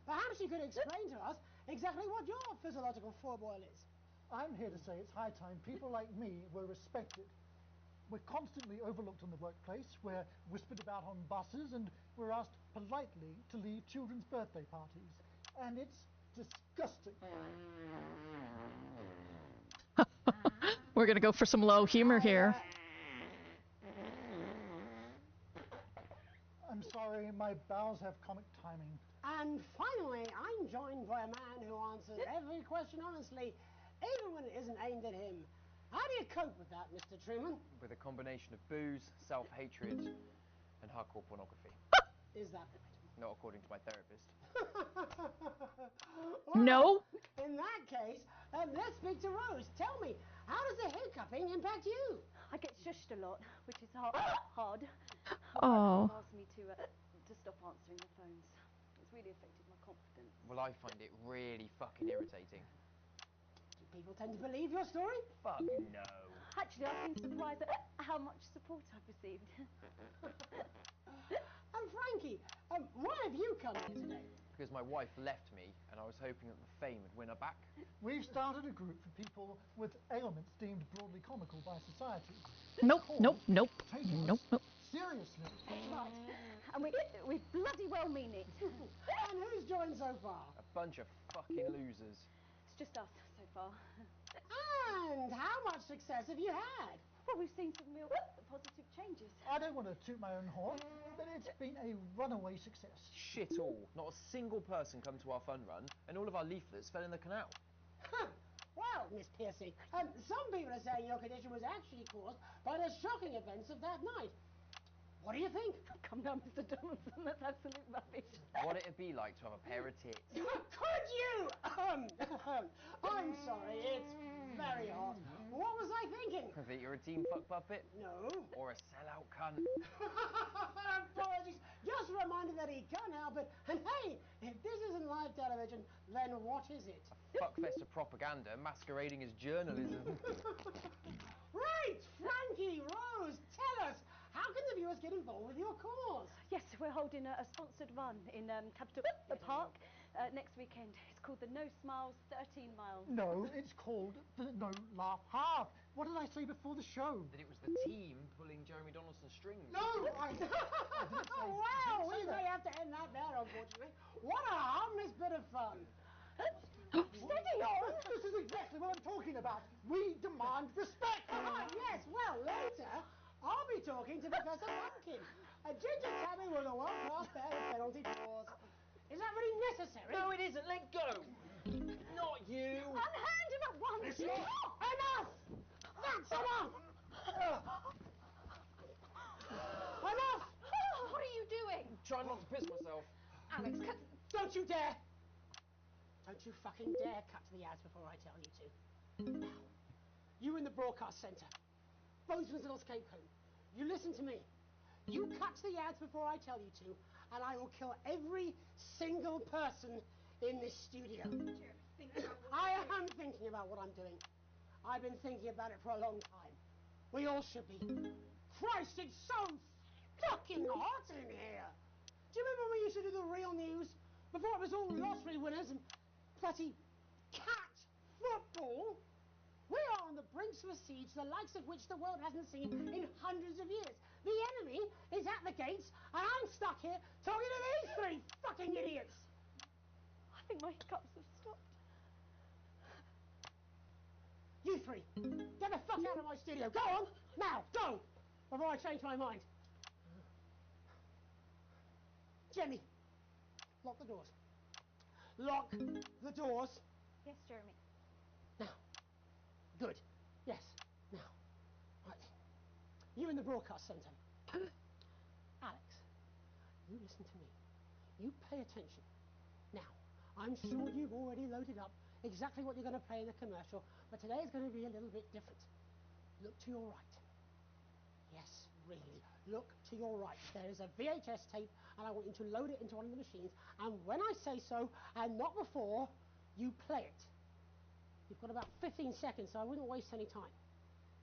Perhaps you could explain to us exactly what your physiological fourboil is. I'm here to say it's high time people like me were respected. We're constantly overlooked in the workplace, we're whispered about on buses, and we're asked politely to leave children's birthday parties. And it's disgusting. We're gonna go for some low humor here. I'm sorry, my bowels have comic timing. And finally, I'm joined by a man who answers every question honestly, even when it isn't aimed at him. How do you cope with that, Mr. Truman? With a combination of booze, self-hatred, and hardcore pornography. Is that Not according to my therapist. right? No. In that case, let's speak to Rose. Tell me, how does the hiccuping impact you? I get shushed a lot, which is hard. Oh. They've asked me to stop answering the phones. It's really affected my confidence. Well, I find it really fucking irritating. Do people tend to believe your story? Fuck no. Actually, I've been surprised at how much support I've received. And Frankie, why have you come here today? Because my wife left me, and I was hoping that the fame would win her back. We've started a group for people with ailments deemed broadly comical by society. Nope, nope, nope, nope, nope. Seriously. That's right. And we bloody well mean it. And who's joined so far? A bunch of fucking losers. It's just us so far. And how much success have you had? Well, we've seen some real positive changes. I don't want to toot my own horn, but it's been a runaway success. Shit all. Not a single person come to our fun run, and all of our leaflets fell in the canal. Well, Miss Piercy, some people are saying your condition was actually caused by the shocking events of that night. What do you think? Come down, Mr. Donaldson, that's absolute rubbish. What it'd be like to have a pair of tits. Could you? I'm sorry, it's very hot. What was I thinking? That you're a team fuck puppet? No. Or a sellout cunt? Apologies. Just a reminder that he can't help it. And hey, if this isn't live television, then what is it? A fuckfest of propaganda masquerading as journalism. Right, Frankie, Rose, tell us, how can the viewers get involved with your cause? Yes, we're holding a sponsored run in Capital Park next weekend. It's called the No Smiles 13 Miles. No, it's called the No Laugh Half. What did I say before the show? That it was the team pulling Jeremy Donaldson's strings. No, I didn't say Wow, we that. may have to end that there, unfortunately. What a harmless bit of fun. Steady on! This is exactly what I'm talking about. We demand respect. Yes, well, later, I'll be talking to Professor Pumpkin, a ginger tabby with a world-class pair of penalty paws. Is that really necessary? No, it isn't. Let go. Not you. Unhand him at once. Enough! That's enough! Enough! What are you doing? Trying not to piss myself. Alex, cut. Don't you dare! Don't you fucking dare cut to the ads before I tell you to. Now, you in the broadcast centre, Bozeman's little scapegoat, you listen to me. You cut to the ads before I tell you to, and I will kill every single person in this studio. I am thinking about what I'm doing. I've been thinking about it for a long time. We all should be. Christ, it's so fucking hot in here. Do you remember when we used to do the real news? Before it was all lottery winners and bloody cat football? We are on the brinks of a siege the likes of which the world hasn't seen in hundreds of years. The enemy is at the gates, and I'm stuck here talking to these 3 fucking idiots. I think my hiccups have stopped. You 3, get the fuck out of my studio. Go on, now, go, before I change my mind. Jenny, lock the doors. Lock the doors. Yes, Jeremy. Now. Good. Yes. Now. Right then. you in the broadcast centre. Alex, you listen to me. You pay attention. Now, I'm sure you've already loaded up exactly what you're going to play in the commercial, but today is going to be a little bit different. Look to your right. Yes, really. Look to your right. There is a VHS tape, and I want you to load it into one of the machines. And when I say so, and not before, you play it. You've got about 15 seconds, so I wouldn't waste any time.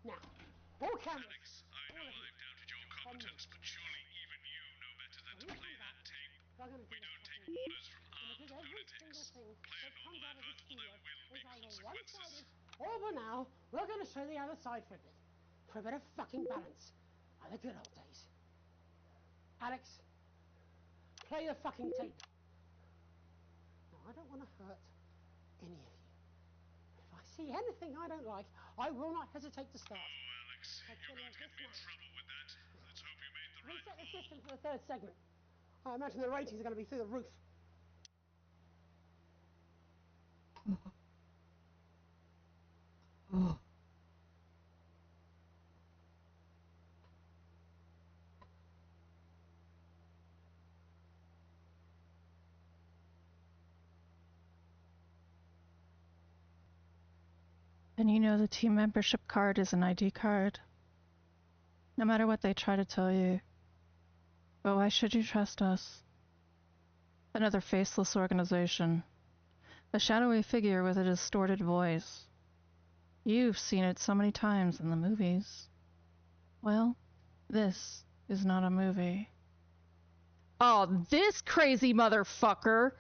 Now, all cameras. Alex, I know I've doubted your competence, but surely even you know better than to play that tape. We don't take orders from armed lunatics. Play a normal advert, or there will be consequences. Or for now, we're going to show the other side for a bit. For a bit of fucking balance. Like the good old days. Alex, play the fucking tape. Now, I don't want to hurt any of you. If I see anything I don't like, I will not hesitate to start. Oh, Alex, you're going to get me in trouble with that. Let's hope you made the right Reset the system for the third segment. I imagine the ratings are going to be through the roof. And you know the team membership card is an ID card. No matter what they try to tell you. But why should you trust us? Another faceless organization. A shadowy figure with a distorted voice. You've seen it so many times in the movies. Well, this is not a movie. Oh, this crazy motherfucker!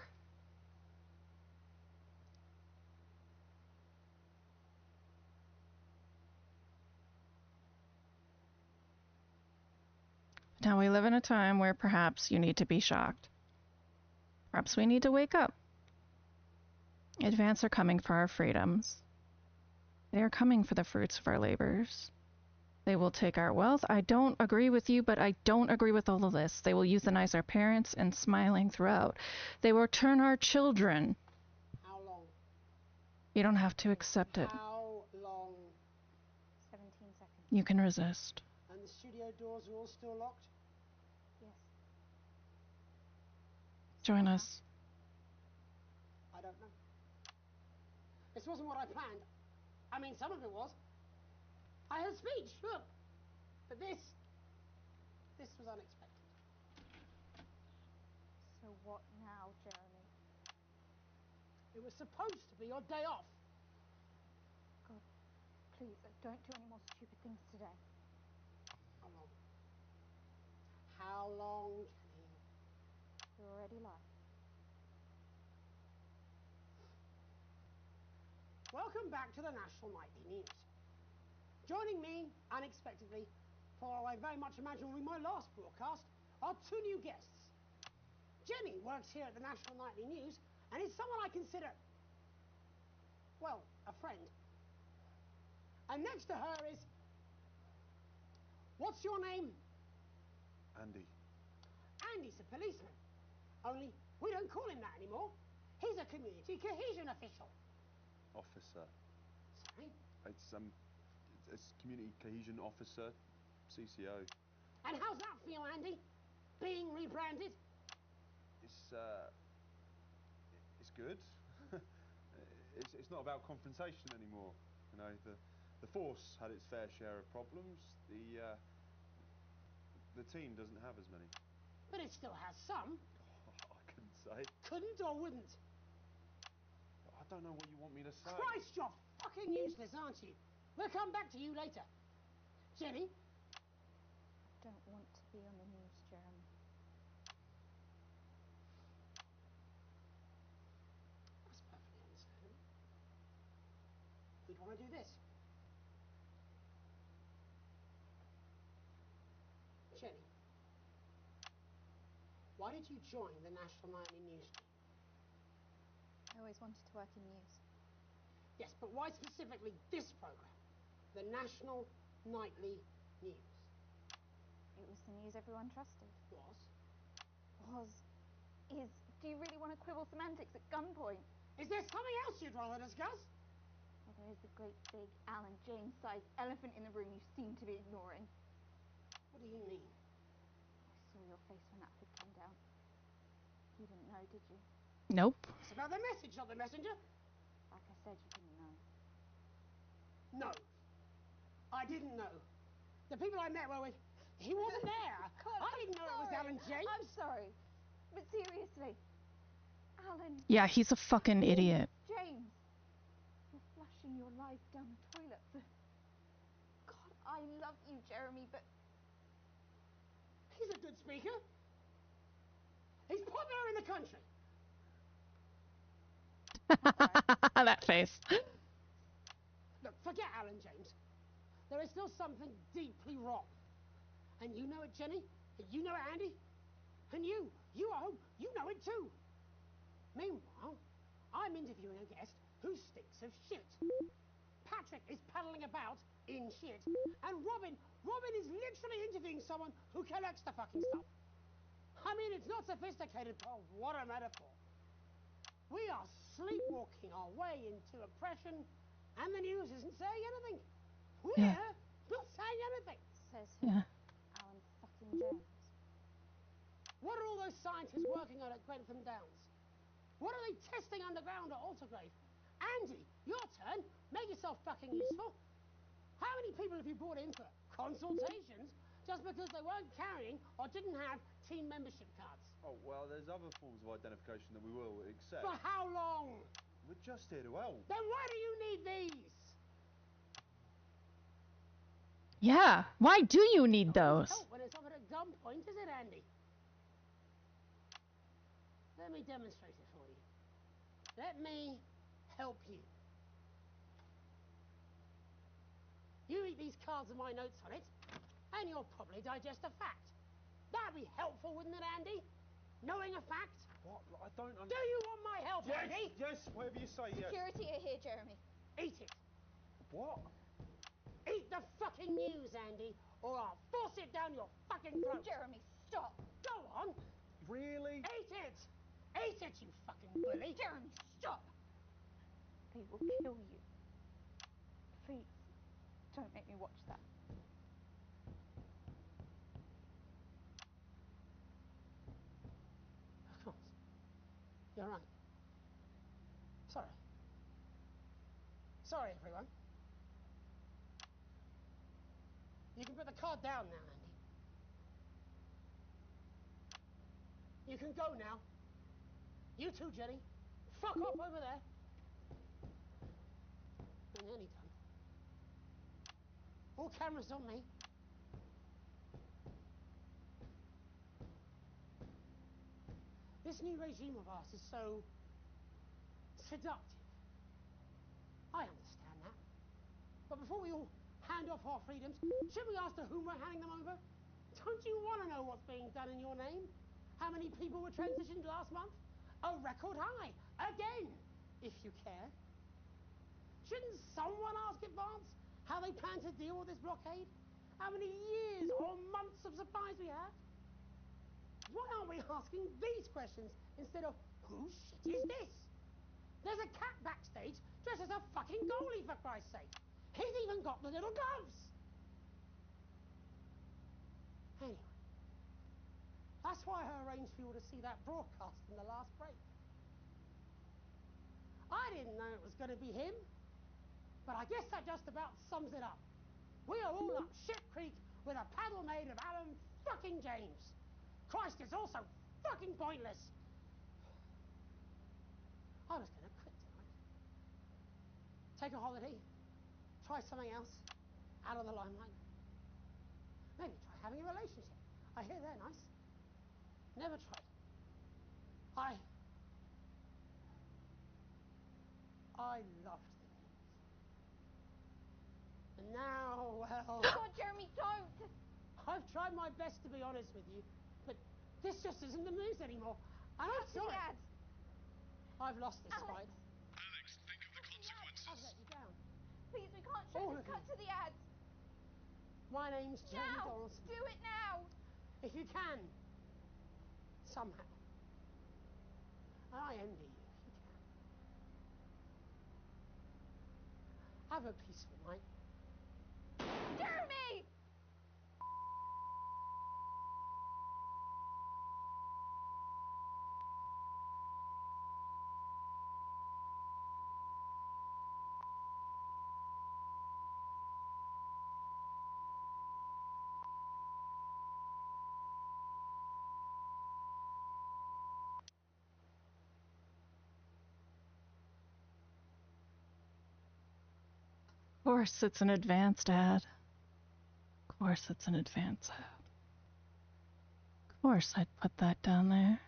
Now we live in a time where perhaps you need to be shocked. Perhaps we need to wake up. Advance are coming for our freedoms. They are coming for the fruits of our labors. They will take our wealth. I don't agree with you, but I don't agree with all of this. They will euthanize our parents and smiling throughout. They will turn our children. How long? You don't have to accept it. How long? 17 seconds. You can resist. And the studio doors are all still locked? Yes. Join us. I don't know. This wasn't what I planned. I mean, some of it was. I had a speech, sure. But this was unexpected. So what now, Jeremy? It was supposed to be your day off. God, please, don't do any more stupid things today. How long? How long, Jenny? You're already live. Welcome back to the National Nightly News. Joining me, unexpectedly, for what I very much imagine will be my last broadcast, are two new guests. Jenny works here at the National Nightly News and is someone I consider, well, a friend. And next to her is, what's your name? Andy. Andy's a policeman. Only we don't call him that anymore. He's a community cohesion official. Officer. Sorry? It's community cohesion officer, CCO. And how's that for you, Andy? Being rebranded? It's good. It's not about confrontation anymore. You know, the force had its fair share of problems. The team doesn't have as many. But it still has some. I couldn't say. Couldn't or wouldn't? I don't know what you want me to say. Christ, you're fucking useless, aren't you? We'll come back to you later. Jenny? I don't want to be on the news, Jeremy. That's perfectly understandable. We'd want to do this. Jenny, why did you join the National Nightly News team? I always wanted to work in news. Yes, but why specifically this program? The National Nightly News. It was the news everyone trusted. Is. Do you really want to quibble semantics at gunpoint? Is there something else you'd rather discuss? Well, there is the great big Alan James-sized elephant in the room you seem to be ignoring. What do you mean? I saw your face when that fig came down. You didn't know, did you? Nope. It's about the message, not the messenger. Like I said, you didn't know. No. I didn't know. The people I met were with... He wasn't there. God, I didn't know it was Alan James. I'm sorry. But seriously, Alan... Yeah, he's a fucking idiot. James, you're flushing your life down the toilet for... God, I love you, Jeremy, but... He's a good speaker. He's popular in the country. That face. Look, forget Alan James. There is still something deeply wrong. And you know it, Jenny. And you know it, Andy. And you at home, you know it too. Meanwhile, I'm interviewing a guest who stinks of shit. Patrick is paddling about in shit. And Robin is literally interviewing someone who collects the fucking stuff. I mean, it's not sophisticated, but what a metaphor. We are sleepwalking our way into oppression, and the news isn't saying anything. We're not saying anything. Says who? Alan fucking James. What are all those scientists working on at Grentham Downs? What are they testing underground at Altergrave? Andy, your turn. Make yourself fucking useful. How many people have you brought in for consultations just because they weren't carrying or didn't have team membership cards? Oh, well, there's other forms of identification that we will accept. For how long? We're just here to help. Then why do you need these? Yeah, why do you need those? Help when it's offered at gunpoint, is it, Andy? Let me demonstrate it for you. Let me help you. You read these cards with my notes on it, and you'll probably digest a fact. That'd be helpful, wouldn't it, Andy? Knowing a fact? What? I don't understand. Do you want my help, Yes, Andy? yes, whatever you say, yes. Security are here, Jeremy. Eat it. What? Eat the fucking news, Andy, or I'll force it down your fucking throat. Jeremy, stop. Go on. Really? Eat it. Eat it, you fucking bully. Jeremy, stop. They will kill you. Please, don't make me watch that. Of course. You're right. Sorry. Sorry, everyone. You can put the card down now, Andy. You can go now. You too, Jenny. Fuck off over there. We're nearly done. All cameras on me. This new regime of ours is so seductive. I understand that. But before we all hand off our freedoms, should we ask to whom we're handing them over? Don't you want to know what's being done in your name? How many people were transitioned last month? A record high. Again, if you care. Shouldn't someone ask Advance how they plan to deal with this blockade? How many years or months of supplies we have? Why aren't we asking these questions instead of whose shit is this? There's a cat backstage dressed as a fucking goalie, for Christ's sake. He's even got the little gloves. Anyway, that's why I arranged for you all to see that broadcast in the last break. I didn't know it was going to be him, but I guess that just about sums it up. We are all up shit creek with a paddle made of Alan fucking James. Christ, it's all so fucking pointless. I was going to quit tonight. Take a holiday. Try something else. Out of the limelight. Maybe try having a relationship. I hear they're nice. Never tried. I loved the news. And now, well... God, Jeremy, don't! I've tried my best to be honest with you, but this just isn't the news anymore. And I'm sorry. The ads. I've lost this Alex. fight. Alex, think of the consequences. I've let you down. Please, we can't show this. Cut to the ads. My name's Jeremy Now! Donaldson. Do it now! If you can. Somehow. I envy you if you can. Have a peaceful night. Jeremy! Of course it's an advanced ad. Of course it's an advanced ad. Of course I'd put that down there.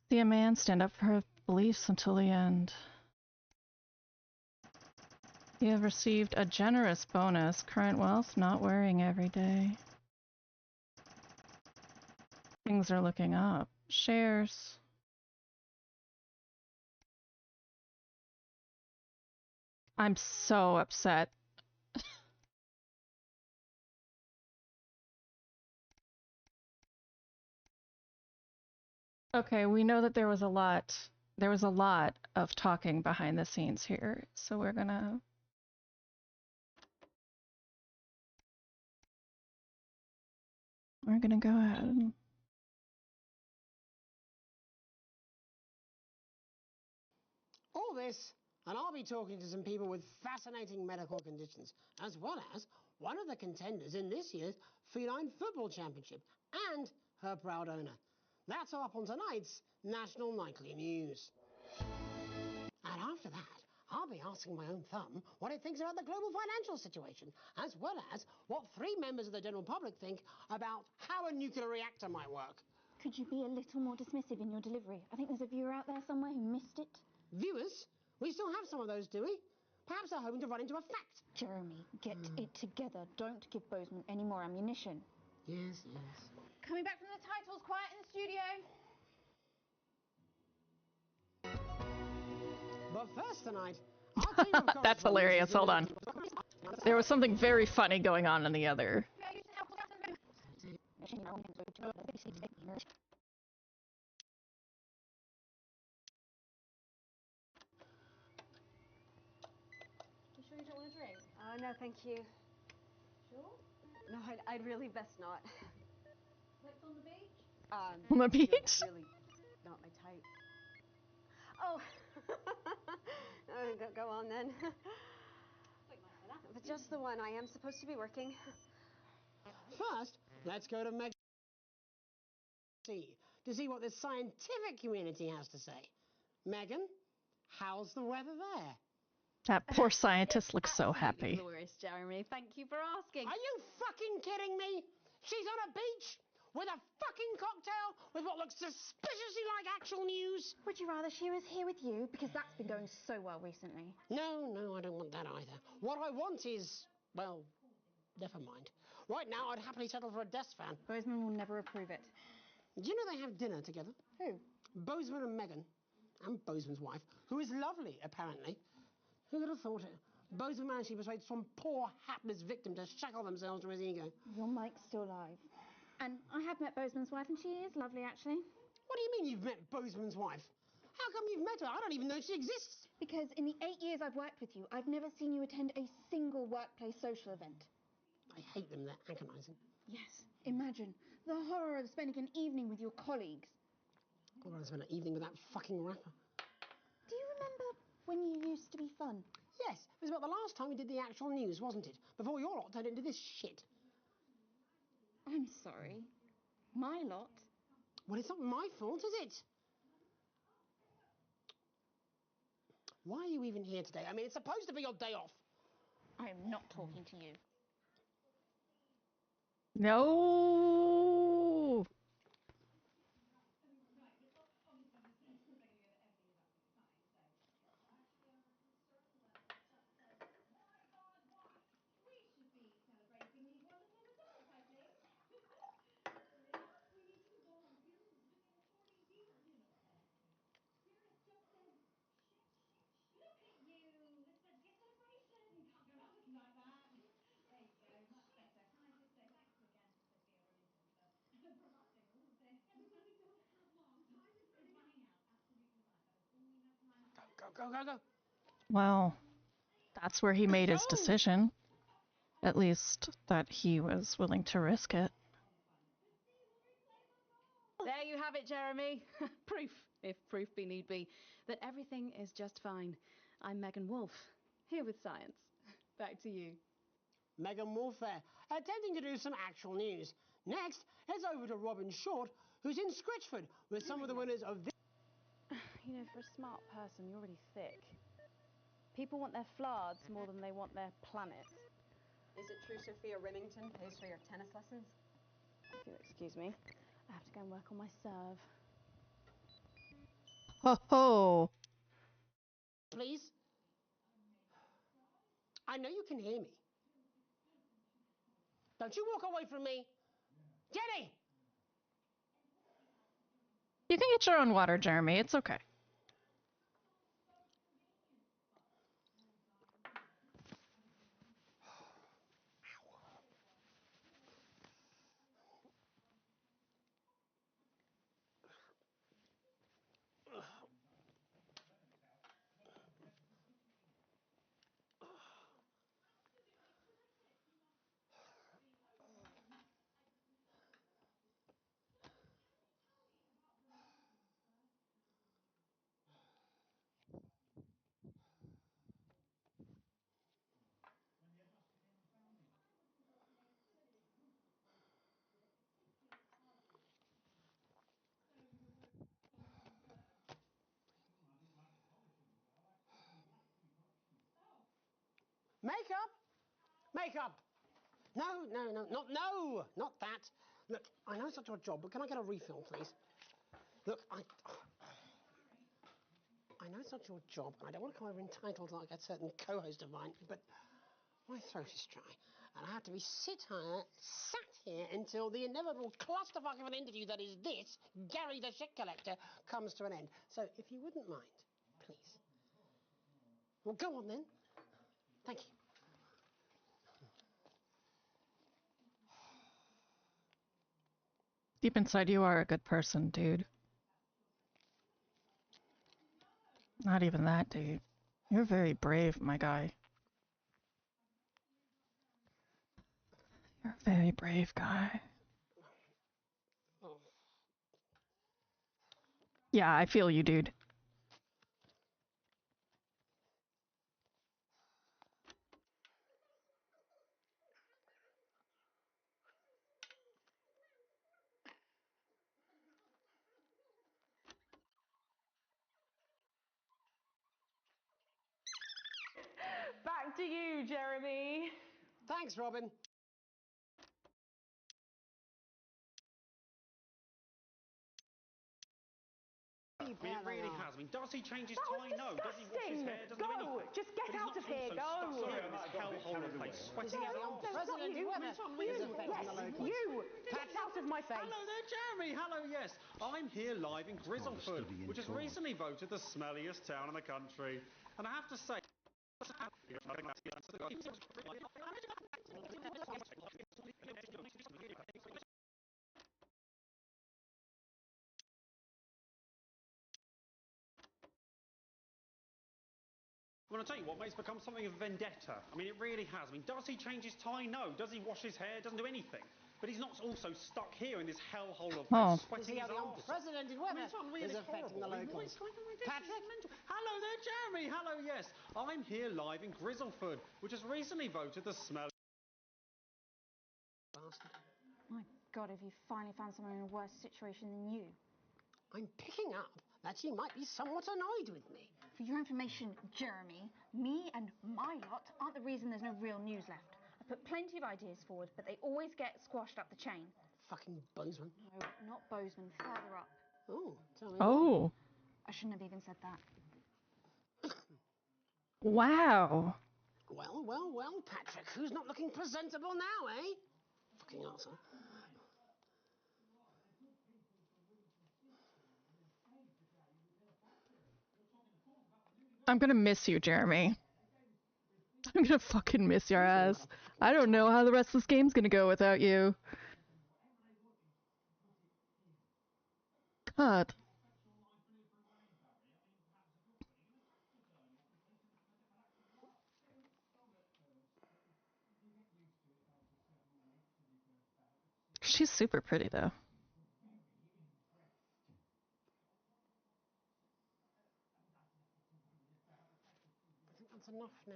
See a man stand up for her beliefs until the end. You have received a generous bonus. Current wealth not worrying every day. Things are looking up. Shares. I'm so upset. Okay, we know that there was a lot of talking behind the scenes here, so we're gonna go ahead. All this, and I'll be talking to some people with fascinating medical conditions, as well as one of the contenders in this year's Feline Football Championship, and her proud owner. That's all up on tonight's National Nightly News. And after that, I'll be asking my own thumb what it thinks about the global financial situation, as well as what 3 members of the general public think about how a nuclear reactor might work. Could you be a little more dismissive in your delivery? I think there's a viewer out there somewhere who missed it. Viewers? We still have some of those, do we? Perhaps they're hoping to run into a fact. Jeremy, get it together. Don't give Bozeman any more ammunition. Yes, yes. Coming back from the titles, quiet in the studio. But first tonight, our team of That's hilarious. Hold on. There was something very funny going on in the other. You sure you don't want a drink? No, thank you. Sure? No, I'd really best not. Like on the beach? On the beach? Really not my type. Oh, go on then. But just the one. I am supposed to be working. First, let's go to Meg to see what the scientific community has to say. Megan, how's the weather there? That poor scientist looks so happy. Glorious, Jeremy. Thank you for asking. Are you fucking kidding me? She's on a beach with a fucking cocktail with what looks suspiciously like actual news. Would you rather she was here with you? Because that's been going so well recently. No, I don't want that either. What I want is, well, never mind. Right now, I'd happily settle for a desk fan. Bozeman will never approve it. Do you know they have dinner together? Who? Bozeman and Megan, and Bozeman's wife, who is lovely, apparently. Who would have thought it? Bozeman managed to persuade some poor, hapless victim to shackle themselves to his ego. Your mic's still live. And I have met Bozeman's wife, and she is lovely, actually. What do you mean you've met Bozeman's wife? How come you've met her? I don't even know she exists. Because in the 8 years I've worked with you, I've never seen you attend a single workplace social event. I hate them, they're agonising. Yes, imagine the horror of spending an evening with your colleagues. I'd rather spend an evening with that fucking rapper. Do you remember when you used to be fun? Yes, it was about the last time we did the actual news, wasn't it? Before your lot turned into this shit. I'm sorry. My lot? Well, it's not my fault, is it? Why are you even here today? I mean, it's supposed to be your day off. I am not talking to you. No. Go. Well, that's where he made his decision. At least that he was willing to risk it. There you have it, Jeremy. Proof, if proof be need be, that everything is just fine. I'm Megan Wolf, here with science. Back to you. Megan Wolf there, attempting to do some actual news. Next, it's over to Robin Short, who's in Scritchford with some of the winners of this. You know, for a smart person, you're already thick. People want their flards more than they want their planet. Is it true Sophia Remington pays for your tennis lessons? If you'll excuse me, I have to go and work on my serve. Ho ho! Please? I know you can hear me. Don't you walk away from me. Jenny! You can get your own water, Jeremy. It's okay. Makeup! Makeup! No, not that. Look, I know it's not your job, but can I get a refill, please? Look, I know it's not your job, and I don't want to come over entitled like a certain co-host of mine, but my throat is dry, and I have to be sat here until the inevitable clusterfuck of an interview that is this, Gary the Shit Collector, comes to an end. So, if you wouldn't mind, please. Well, go on then. Thank you. Deep inside, you are a good person, dude. Not even that, dude. You're very brave, my guy. You're a very brave guy. Yeah, I feel you, dude. Back to you, Jeremy. Thanks, Robin. I mean, it really has. I mean, does he change his tie? No. Does he wash his hair? Doesn't do Go! anything. Just get out of here, go! Stuck here in this hellhole of a place, sweating out No, not you. You! Get out of my face! Hello there, Jeremy. Hello, yes. I'm here live in Grizzleford, which has recently voted the smelliest town in the country. And I have to say... I'm going to tell you what, mate, it's become something of vendetta. I mean, it really has. I mean, does he change his tie? No. Does he wash his hair? Doesn't do anything. But he's not also stuck here in this hellhole of sweating his arse. Unprecedented weather is affecting the locals. Patrick? Hello there, Jeremy. Hello, yes. I'm here live in Grizzleford, which has recently voted the smell... My God, have you finally found someone in a worse situation than you? I'm picking up that she might be somewhat annoyed with me. For your information, Jeremy, me and my lot aren't the reason there's no real news left. I put plenty of ideas forward, but they always get squashed up the chain. Fucking Bozeman. No, not Bozeman, further up. Oh, tell me Oh. I shouldn't have even said that. Wow. Well, Patrick, who's not looking presentable now, eh? Fucking arsehole. I'm gonna miss you, Jeremy. I'm gonna fucking miss your ass. I don't know how the rest of this game's gonna go without you. God. She's super pretty, though. I think that's enough now.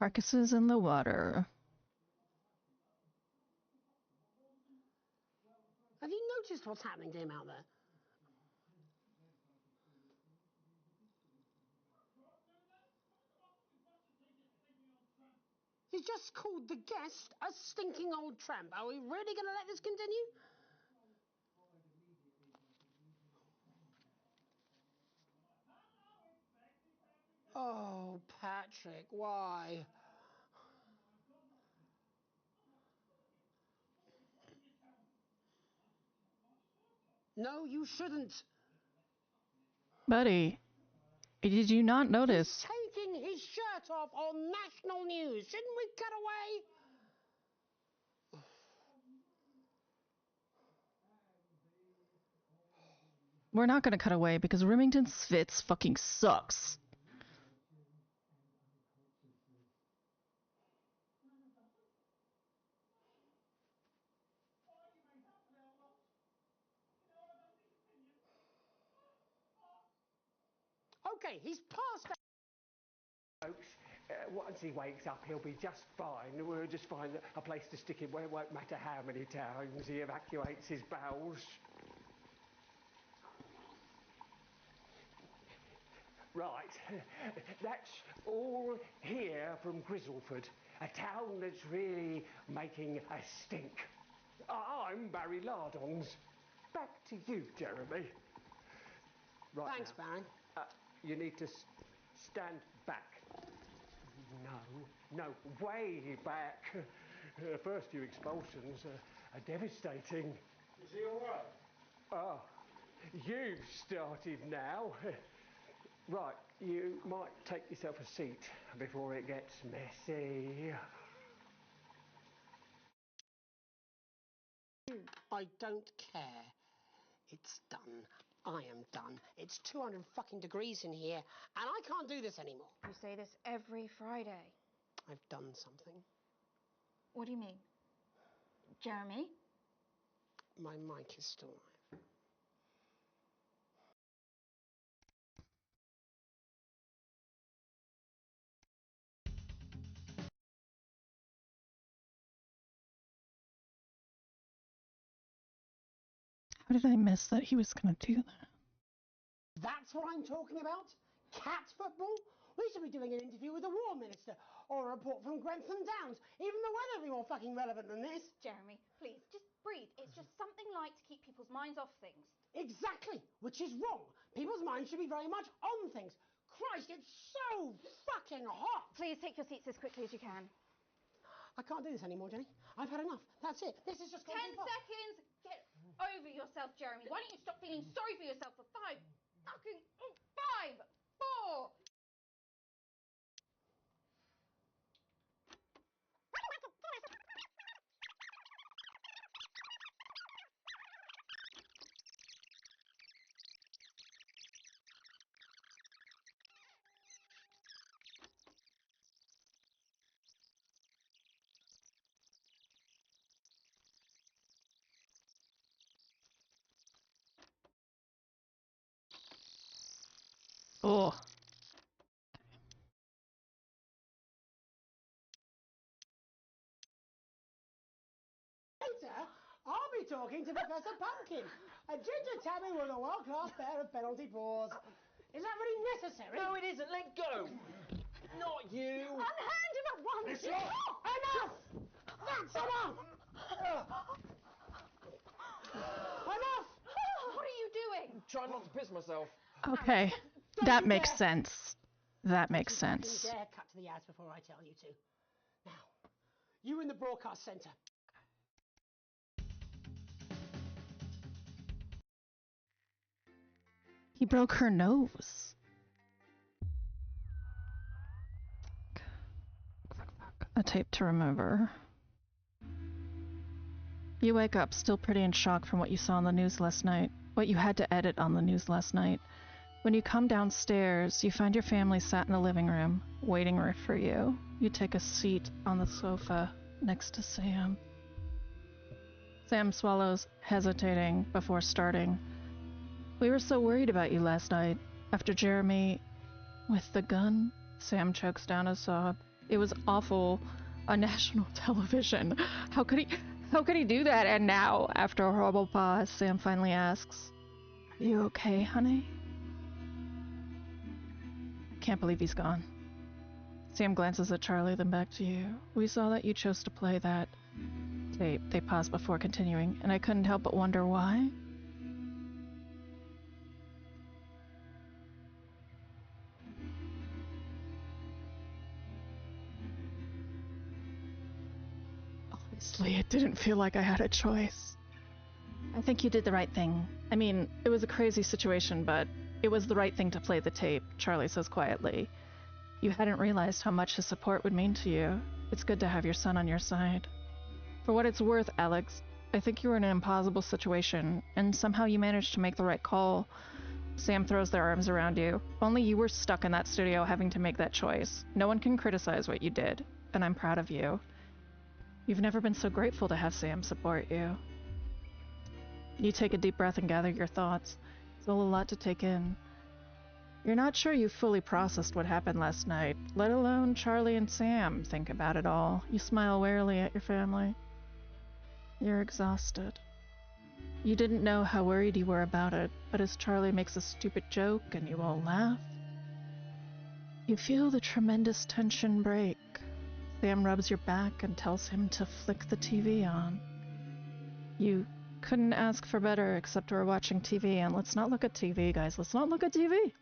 Carcasses in the water. Have you noticed what's happening to him out there? He's just called the guest a stinking old tramp. Are we really going to let this continue? Oh, Patrick, why? No, you shouldn't. Buddy, did you not notice? He's taking his shirt off on national news. Shouldn't we cut away? We're not gonna cut away because Remington Svitz fucking sucks. Okay, he's passed out. Folks, once he wakes up, he'll be just fine. We'll just find a place to stick him where it won't matter how many times he evacuates his bowels. Right, that's all here from Grizzleford, a town that's really making a stink. I'm Barry Lardons. Back to you, Jeremy. Right. Thanks, now, Barry. You need to stand back. No, way back. First few expulsions are devastating. Is he all right? Oh, you've started now. Right, you might take yourself a seat before it gets messy. I don't care. It's done. I am done. It's 200 fucking degrees in here, and I can't do this anymore. You say this every Friday. I've done something. What do you mean? Jeremy? My mic is still live. How did I miss that he was gonna do that? That's what I'm talking about? Cat football? We should be doing an interview with the War Minister, or a report from Grantham Downs. Even the weather would be more fucking relevant than this. Jeremy, please, just breathe. It's just something light to keep people's minds off things. Exactly, which is wrong. People's minds should be very much on things. Christ, it's so fucking hot. Please take your seats as quickly as you can. I can't do this anymore, Jenny. I've had enough. That's it. This is just 10 seconds. Get over yourself, Jeremy. Why don't you stop feeling sorry for yourself for 5 fucking 5, 4. Oh. Later, I'll be talking to Professor Pumpkin, a ginger tabby with a world-class pair of penalty paws. Is that really necessary? No, it isn't. Let go. Not you. Unhand him at once. It's not. Enough! That's enough! Enough! What are you doing? Trying not to piss myself. Okay, that makes sense. That makes sense. Don't dare cut to the ads before I tell you to. Now, you in the broadcast centre. He broke her nose. A tape to remember. You wake up still pretty in shock from what you saw on the news last night, what you had to edit on the news last night. When you come downstairs, you find your family sat in the living room, waiting for you. You take a seat on the sofa next to Sam. Sam swallows, hesitating before starting. We were so worried about you last night. After Jeremy... with the gun? Sam chokes down a sob. It was awful on national television. How could he do that? And now, after a horrible pause, Sam finally asks, "Are you okay, honey?" I can't believe he's gone. Sam glances at Charlie, then back to you. "We saw that you chose to play that tape." They pause before continuing, and I couldn't help but wonder why. Honestly, it didn't feel like I had a choice. I think you did the right thing. I mean, it was a crazy situation, but it was the right thing to play the tape, Charlie says quietly. You hadn't realized how much his support would mean to you. It's good to have your son on your side. For what it's worth, Alex, I think you were in an impossible situation, and somehow you managed to make the right call. Sam throws their arms around you. Only you were stuck in that studio having to make that choice. No one can criticize what you did, and I'm proud of you. You've never been so grateful to have Sam support you. You take a deep breath and gather your thoughts. It's all a lot to take in. You're not sure you've fully processed what happened last night, let alone Charlie and Sam think about it all. You smile warily at your family. You're exhausted. You didn't know how worried you were about it, but as Charlie makes a stupid joke and you all laugh, you feel the tremendous tension break. Sam rubs your back and tells him to flick the TV on. You couldn't ask for better, except we're watching TV, and let's not look at TV, guys. Let's not look at TV.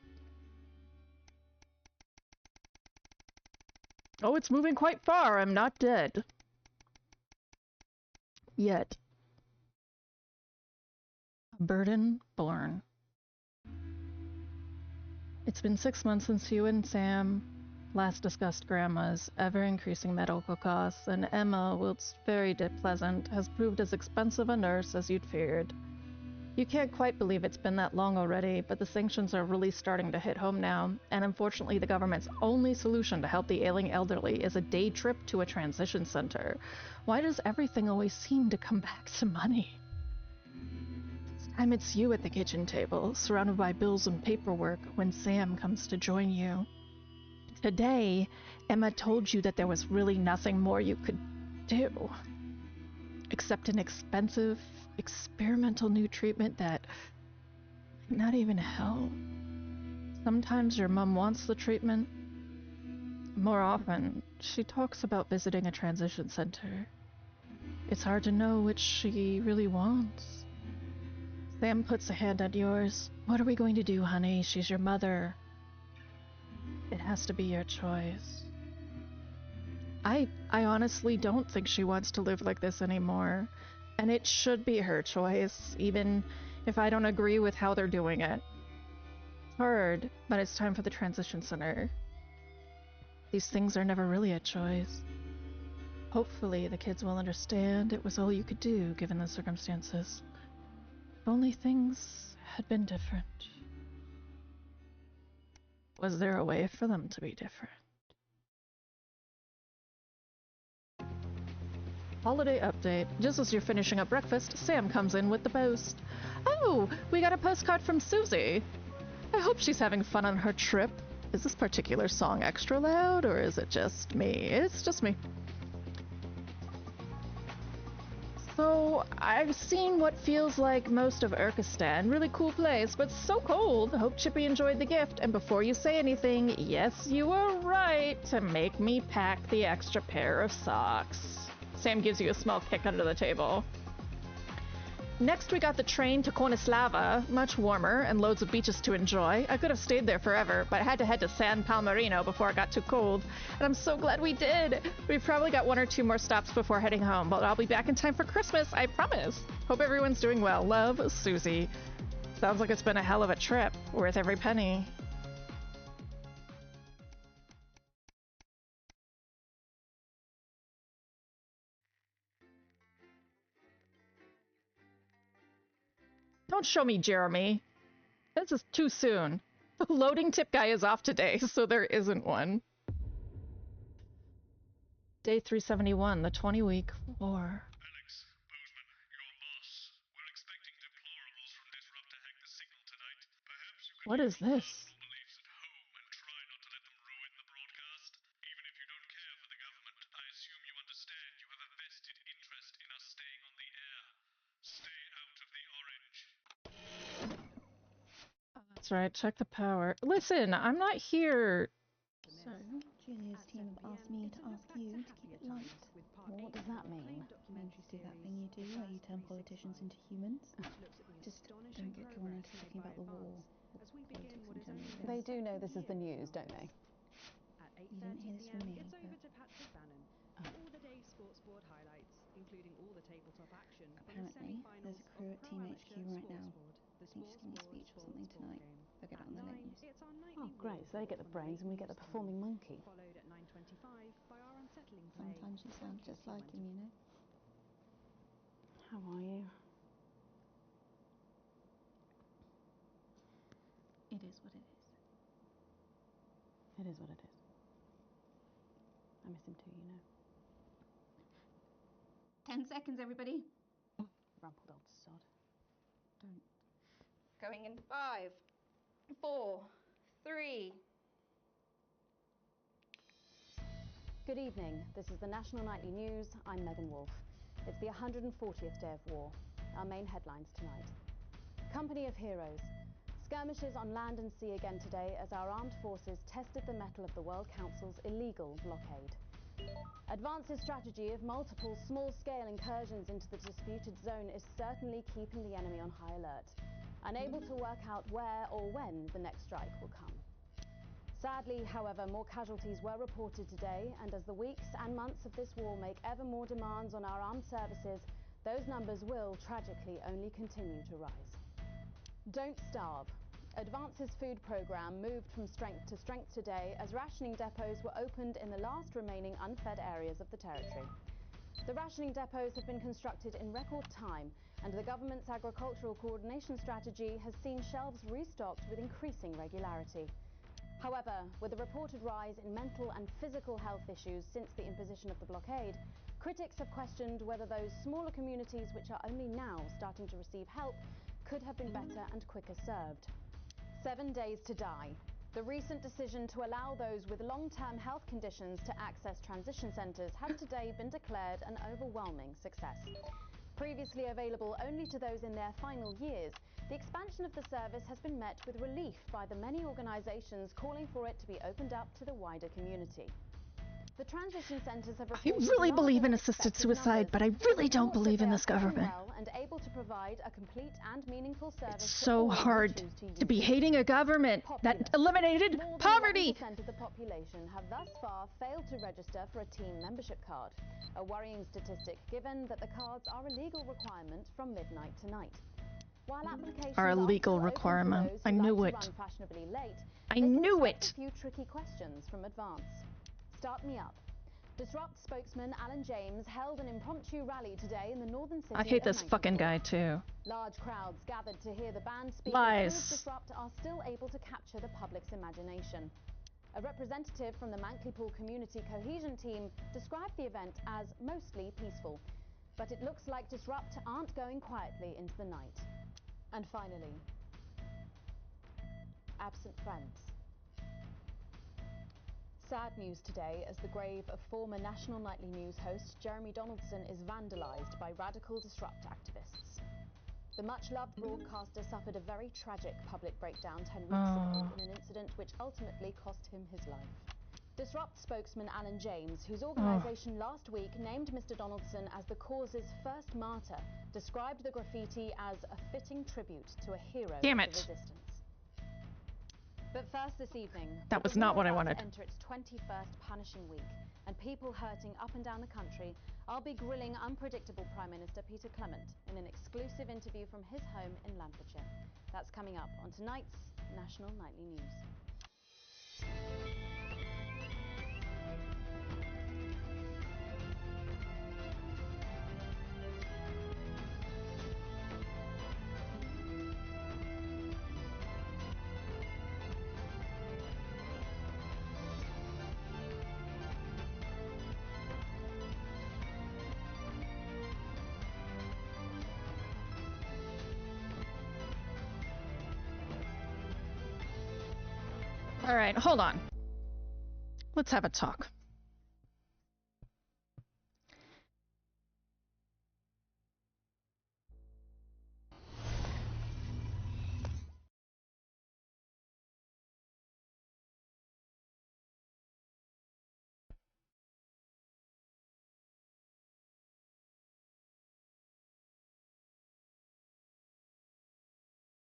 Oh, it's moving quite far. I'm not dead. Yet. A burden born. It's been 6 months since you and Sam last discussed Grandma's ever-increasing medical costs, and Emma, whilst very pleasant, has proved as expensive a nurse as you'd feared. You can't quite believe it's been that long already, but the sanctions are really starting to hit home now, and unfortunately the government's only solution to help the ailing elderly is a day trip to a transition center. Why does everything always seem to come back to money? This time it's you at the kitchen table, surrounded by bills and paperwork, when Sam comes to join you. Today, Emma told you that there was really nothing more you could do, except an expensive, experimental new treatment that might not even help. Sometimes your mom wants the treatment. More often, she talks about visiting a transition center. It's hard to know which she really wants. Sam puts a hand on yours. What are we going to do, honey? She's your mother. It has to be your choice. I honestly don't think she wants to live like this anymore. And it should be her choice, even if I don't agree with how they're doing it. It's hard, but it's time for the transition center. These things are never really a choice. Hopefully the kids will understand it was all you could do, given the circumstances. If only things had been different. Was there a way for them to be different? Holiday update. Just as you're finishing up breakfast, Sam comes in with the post. Oh, we got a postcard from Susie. I hope she's having fun on her trip. Is this particular song extra loud, or is it just me? It's just me. So, I've seen what feels like most of Urkistan. Really cool place, but so cold. Hope Chippy enjoyed the gift. And before you say anything, yes, you were right to make me pack the extra pair of socks. Sam gives you a small kick under the table. Next, we got the train to Cornislava, much warmer and loads of beaches to enjoy. I could have stayed there forever, but I had to head to San Palmerino before it got too cold. And I'm so glad we did. We've probably got 1 or 2 more stops before heading home, but I'll be back in time for Christmas, I promise. Hope everyone's doing well. Love, Susie. Sounds like it's been a hell of a trip. Worth every penny. Don't show me Jeremy. This is too soon. The loading tip guy is off today, so there isn't one. Day 371, the 20-week war. Alex, Bozeman, your boss. We're expecting deplorables from Disrupt to hack the signal tonight. Perhaps you could What is this? beliefs at home and try not to let them ruin the broadcast. Even if you don't care for That's right, check the power. Listen, I'm not here. So, Julia's team have asked me to ask you to keep it light. Well, what does that mean? It means you do that thing you do where you turn politicians into humans. Just don't get drawn into talking about the war or politics in general. They do know this is the news, don't they? You didn't hear this from me, but... Apparently, there's a crew at Team HQ right now. Each giving a speech or something tonight. They'll get it on the late news. Oh, great. So they get the brains and we get the performing monkey. Sometimes you sound just like him, you know. How are you? It is what it is. It is what it is. I miss him too, you know. 10 seconds, everybody. Rumpled old sod. Don't. Going in 5, 4, 3. Good evening. This is the National Nightly News. I'm Megan Wolfe. It's the 140th day of war. Our main headlines tonight. Company of heroes. Skirmishes on land and sea again today as our armed forces tested the mettle of the World Council's illegal blockade. Advance's strategy of multiple small-scale incursions into the disputed zone is certainly keeping the enemy on high alert, unable to work out where or when the next strike will come. Sadly, however, more casualties were reported today, and as the weeks and months of this war make ever more demands on our armed services, those numbers will, tragically, only continue to rise. Don't starve. Advance's food programme moved from strength to strength today as rationing depots were opened in the last remaining unfed areas of the territory. The rationing depots have been constructed in record time, and the government's agricultural coordination strategy has seen shelves restocked with increasing regularity. However, with the reported rise in mental and physical health issues since the imposition of the blockade, critics have questioned whether those smaller communities which are only now starting to receive help could have been better and quicker served. 7 days to die. The recent decision to allow those with long-term health conditions to access transition centres has today been declared an overwhelming success. Previously available only to those in their final years, the expansion of the service has been met with relief by the many organisations calling for it to be opened up to the wider community. The transition centres have I really believe in assisted suicide, but I really don't believe in this government. And able to provide a complete and meaningful service It's to so all who hard choose to use to be it. hating a government that eliminated More than poverty. 11% of the population have thus far failed to register for a team membership card. A worrying statistic given that the cards are a legal requirement from midnight tonight. While applications Are a still legal open for requirement. those I who knew like it. to run fashionably late, I they can knew expect it. a few tricky questions from Advance. Start me up. Disrupt spokesman Alan James held an impromptu rally today in the northern city I hate of this fucking guy too. Large crowds gathered to hear the band speak. Lies. Prove Disrupt are still able to capture the public's imagination. A representative from the Mankley Pool Community Cohesion Team described the event as mostly peaceful. But it looks like Disrupt aren't going quietly into the night. And finally, absent friends. Sad news today as the grave of former National Nightly News host Jeremy Donaldson is vandalised by radical Disrupt activists. The much-loved broadcaster suffered a very tragic public breakdown 10 weeks ago in an incident which ultimately cost him his life. Disrupt spokesman Alan James, whose organisation last week named Mr Donaldson as the cause's first martyr, described the graffiti as a fitting tribute to a hero of the resistance. But first this evening, that was the not war what I about wanted. to enter its 21st punishing week, and people hurting up and down the country, I'll be grilling unpredictable Prime Minister Peter Clement in an exclusive interview from his home in Lampardshire. That's coming up on tonight's National Nightly News. All right, hold on. Let's have a talk.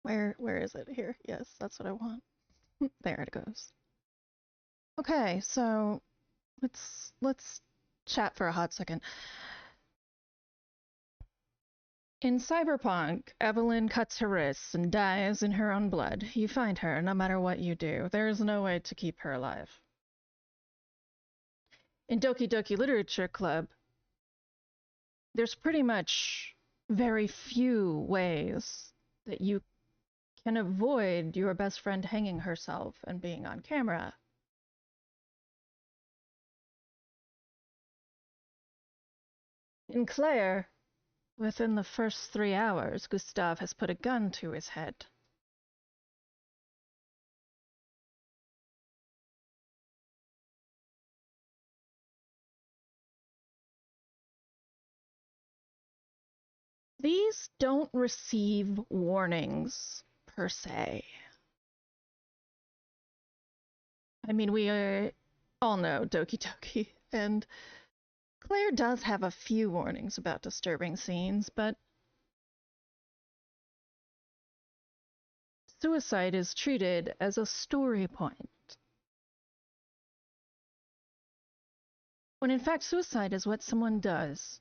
Where is it? Here. Yes, that's what I want. There it goes. Okay, so let's chat for a hot second. In Cyberpunk, Evelyn cuts her wrists and dies in her own blood. You find her no matter what you do. There is no way to keep her alive. In Doki Doki Literature Club, there's pretty much very few ways that you can avoid your best friend hanging herself and being on camera. In Claire, within the first 3 hours, Gustave has put a gun to his head. These don't receive warnings, per se. I mean, we all know Doki Doki, and Claire does have a few warnings about disturbing scenes, but suicide is treated as a story point. When in fact, suicide is what someone does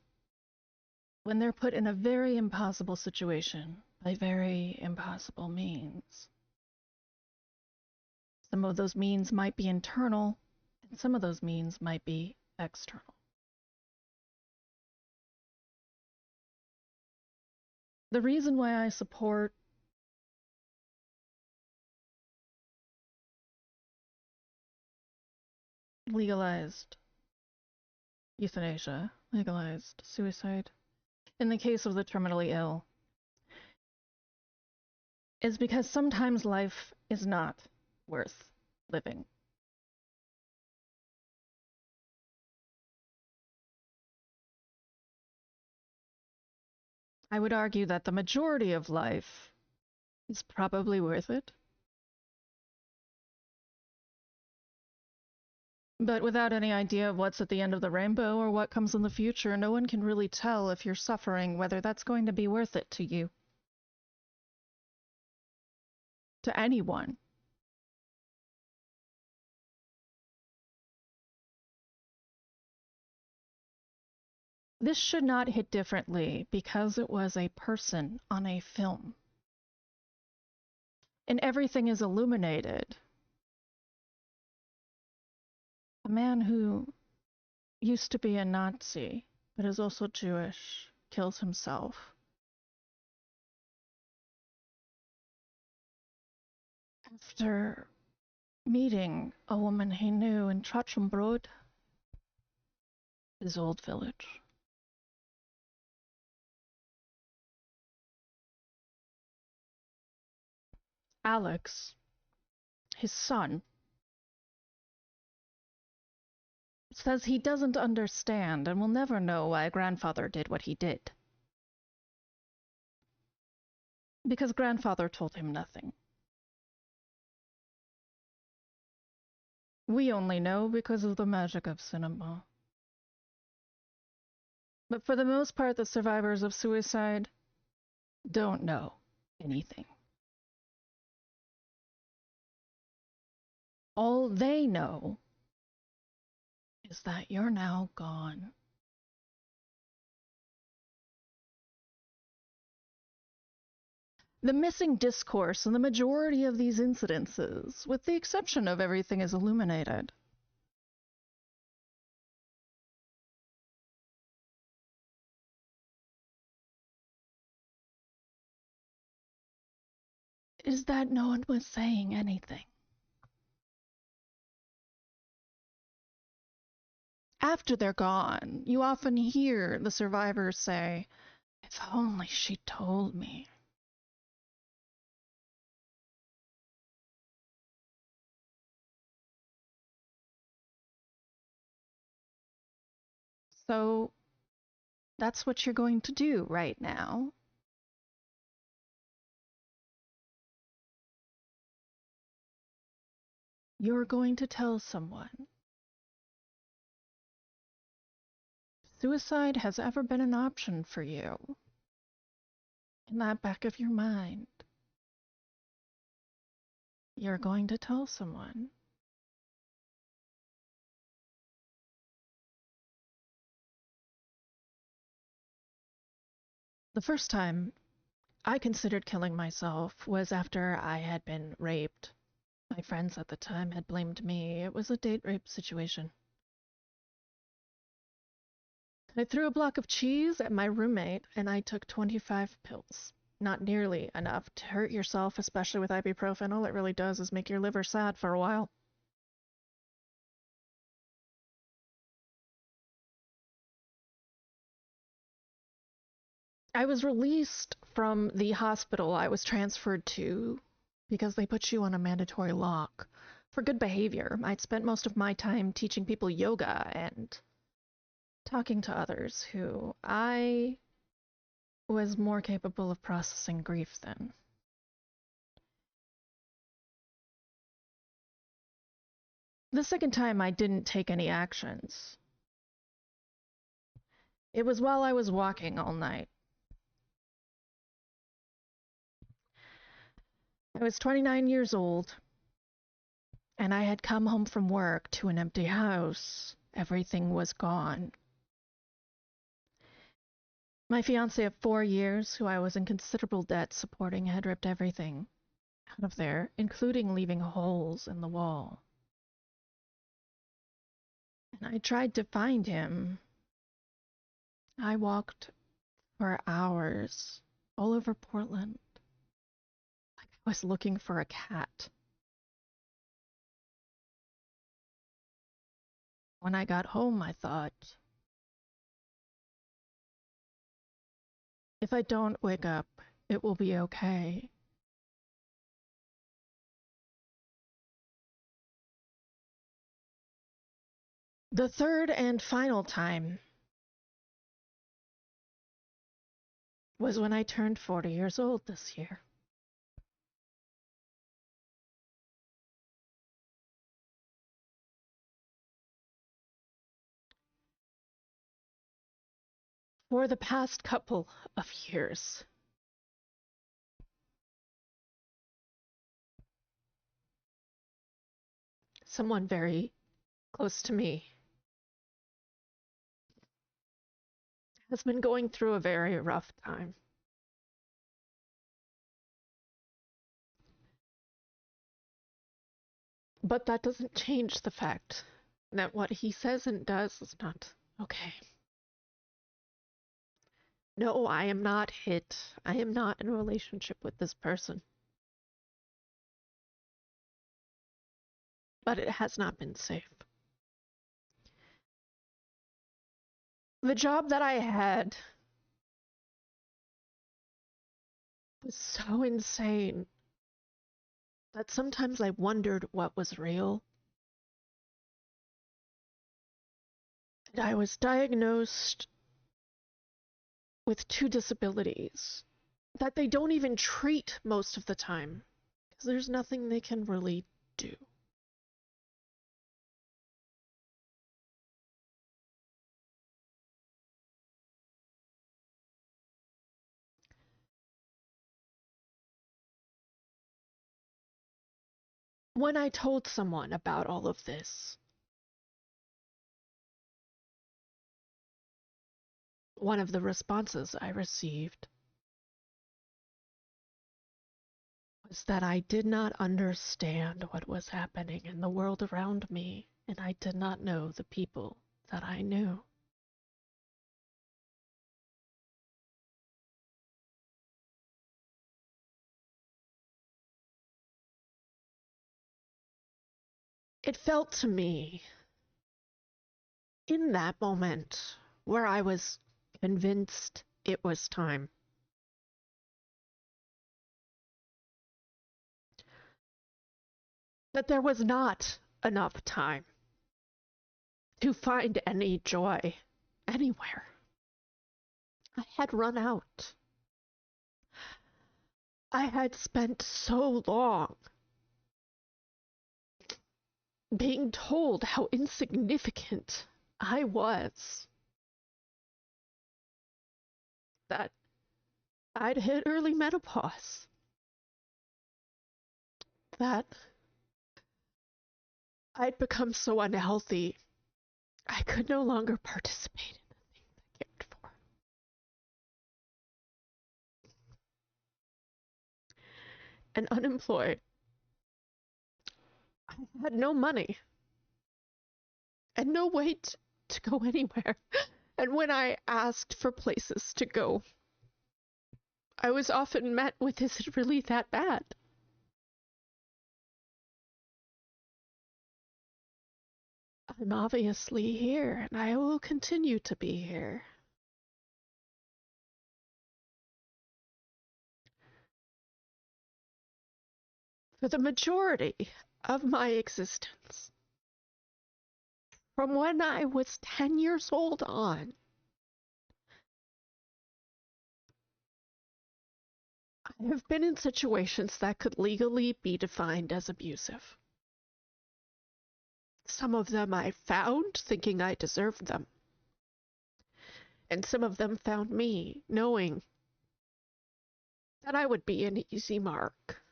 when they're put in a very impossible situation by very impossible means. Some of those means might be internal, and some of those means might be external. The reason why I support legalized euthanasia, legalized suicide, in the case of the terminally ill, is because sometimes life is not worth living. I would argue that the majority of life is probably worth it. But without any idea of what's at the end of the rainbow or what comes in the future, no one can really tell if you're suffering whether that's going to be worth it to you. To anyone. This should not hit differently because it was a person on a film. And everything is illuminated. A man who used to be a Nazi, but is also Jewish, kills himself. After meeting a woman he knew in Trachtenbrod, his old village. Alex, his son, says he doesn't understand and will never know why grandfather did what he did. Because grandfather told him nothing. We only know because of the magic of cinema. But for the most part, the survivors of suicide don't know anything. All they know is that you're now gone. The missing discourse in the majority of these incidences, with the exception of everything is illuminated, is that no one was saying anything. After they're gone, you often hear the survivors say, "If only she told me." So that's what you're going to do right now. You're going to tell someone. Suicide has ever been an option for you. In that back of your mind. you're going to tell someone. The first time I considered killing myself was after I had been raped. My friends at the time had blamed me. It was a date rape situation. I threw a block of cheese at my roommate, and I took 25 pills. Not nearly enough to hurt yourself, especially with ibuprofen. All it really does is make your liver sad for a while. I was released from the hospital I was transferred to because they put you on a mandatory lock for good behavior. I'd spent most of my time teaching people yoga and talking to others who I was more capable of processing grief than. The second time I didn't take any actions. It was while I was walking all night. I was 29 years old, and I had come home from work to an empty house. Everything was gone. My fiancé of 4 years, who I was in considerable debt supporting, had ripped everything out of there, including leaving holes in the wall. And I tried to find him. I walked for hours all over Portland, like I was looking for a cat. When I got home, I thought, if I don't wake up, it will be okay. The third and final time was when I turned 40 years old this year. For the past couple of years, someone very close to me has been going through a very rough time. But that doesn't change the fact that what he says and does is not okay. No, I am not hit. I am not in a relationship with this person. But it has not been safe. The job that I had was so insane that sometimes I wondered what was real. And I was diagnosed with 2 disabilities that they don't even treat most of the time, because there's nothing they can really do. When I told someone about all of this, one of the responses I received was that I did not understand what was happening in the world around me, and I did not know the people that I knew. It felt to me, in that moment, where I was convinced it was time, that there was not enough time to find any joy anywhere. I had run out. I had spent so long being told how insignificant I was, that I'd hit early menopause, that I'd become so unhealthy, I could no longer participate in the things I cared for. And unemployed, I had no money and no way to go anywhere. And when I asked for places to go, I was often met with, "Is it really that bad?" I'm obviously here, and I will continue to be here. For the majority of my existence, from when I was 10 years old on, I have been in situations that could legally be defined as abusive. Some of them I found thinking I deserved them. And some of them found me knowing that I would be an easy mark.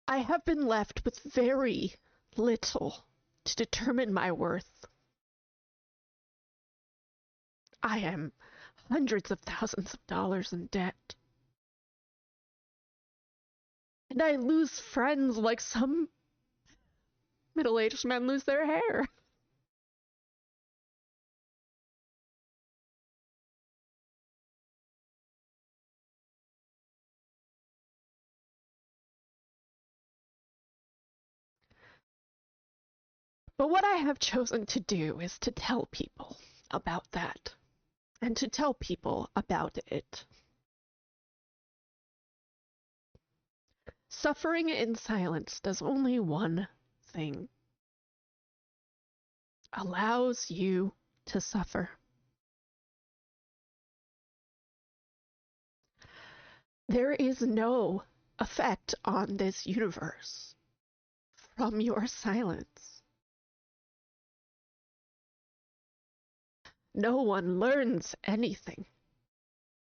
I have been left with very little to determine my worth. I am hundreds of thousands of dollars in debt. And I lose friends like some middle-aged men lose their hair. But what I have chosen to do is to tell people about that, and to tell people about it. Suffering in silence does only one thing. Allows you to suffer. There is no effect on this universe from your silence. No one learns anything.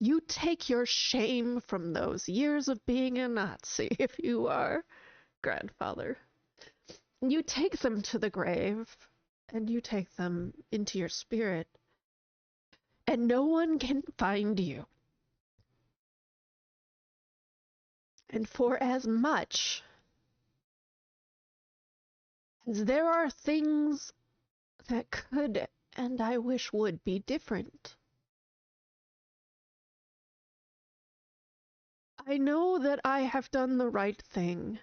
You take your shame from those years of being a Nazi, if you are grandfather. You take them to the grave, and you take them into your spirit, and no one can find you. And for as much as there are things that could, and I wish would, be different, I know that I have done the right thing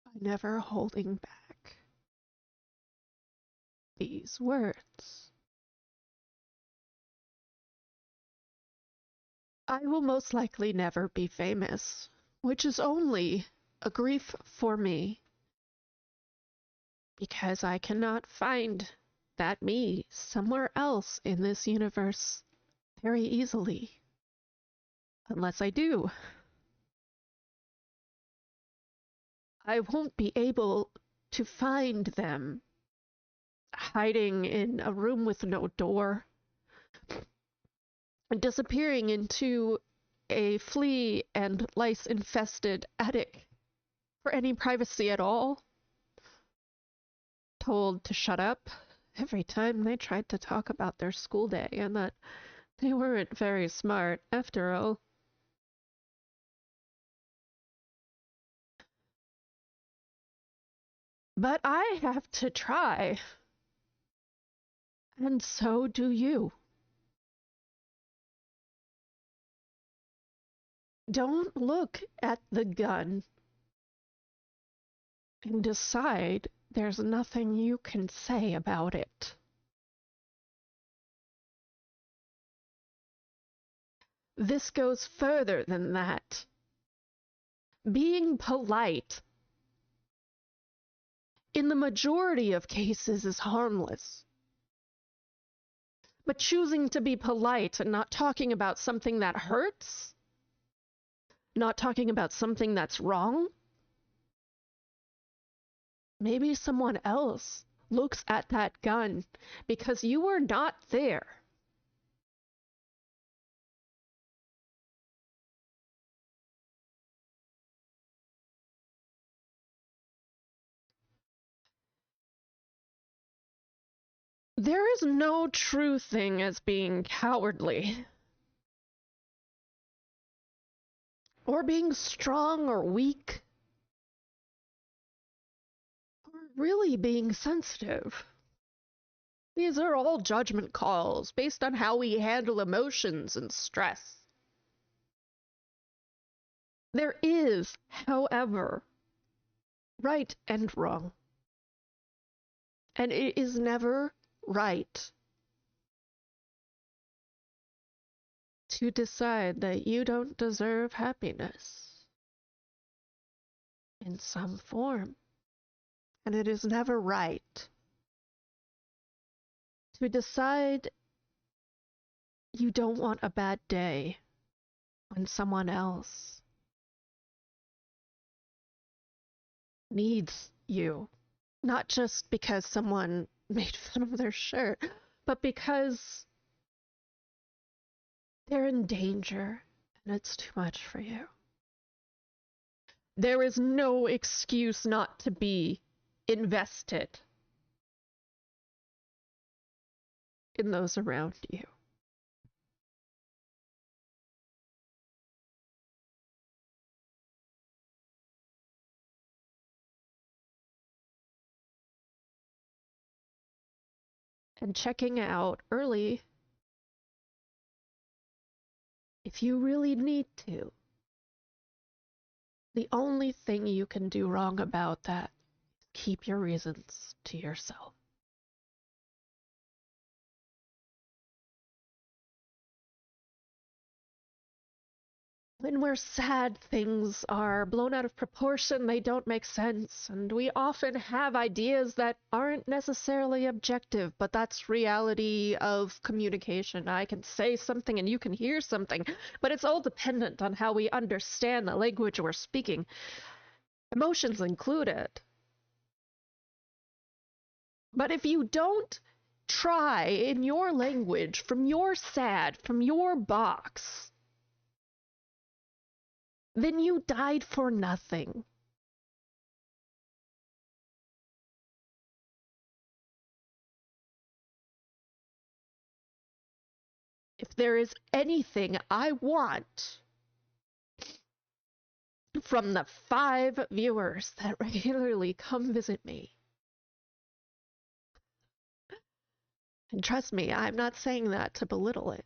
by never holding back these words. I will most likely never be famous, which is only a grief for me, because I cannot find that me somewhere else in this universe very easily, unless I do. I won't be able to find them hiding in a room with no door, disappearing into a flea and lice-infested attic for any privacy at all, told to shut up every time they tried to talk about their school day and that they weren't very smart after all. But I have to try, and so do you. Don't look at the gun and decide there's nothing you can say about it. This goes further than that. Being polite, in the majority of cases, is harmless. But choosing to be polite and not talking about something that hurts, not talking about something that's wrong, maybe someone else looks at that gun because you were not there. There is no true thing as being cowardly. Or being strong or weak. Or really being sensitive. These are all judgment calls based on how we handle emotions and stress. There is, however, right and wrong. And it is never right to decide that you don't deserve happiness in some form. And it is never right to decide you don't want a bad day when someone else needs you. Not just because someone made fun of their shirt, but because they're in danger and it's too much for you. There is no excuse not to be invested in those around you. And checking out early if you really need to. The only thing you can do wrong about that is keep your reasons to yourself. When we're sad, things are blown out of proportion, they don't make sense, and we often have ideas that aren't necessarily objective, but that's reality of communication. I can say something and you can hear something, but it's all dependent on how we understand the language we're speaking, emotions included. But if you don't try in your language, from your sad, from your box, then you died for nothing. If there is anything I want from the 5 viewers that regularly come visit me, and trust me, I'm not saying that to belittle it,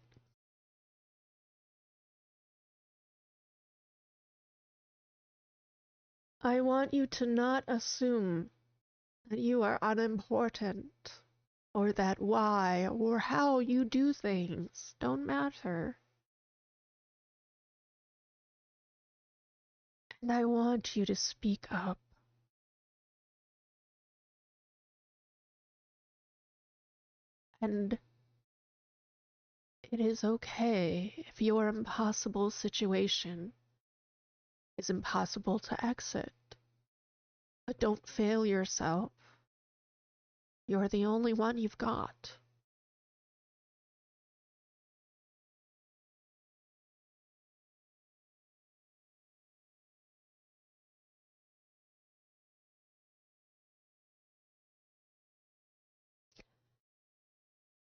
I want you to not assume that you are unimportant, or that why or how you do things don't matter. And I want you to speak up. And it is okay if your impossible situation is impossible to exit. But don't fail yourself. You're the only one you've got.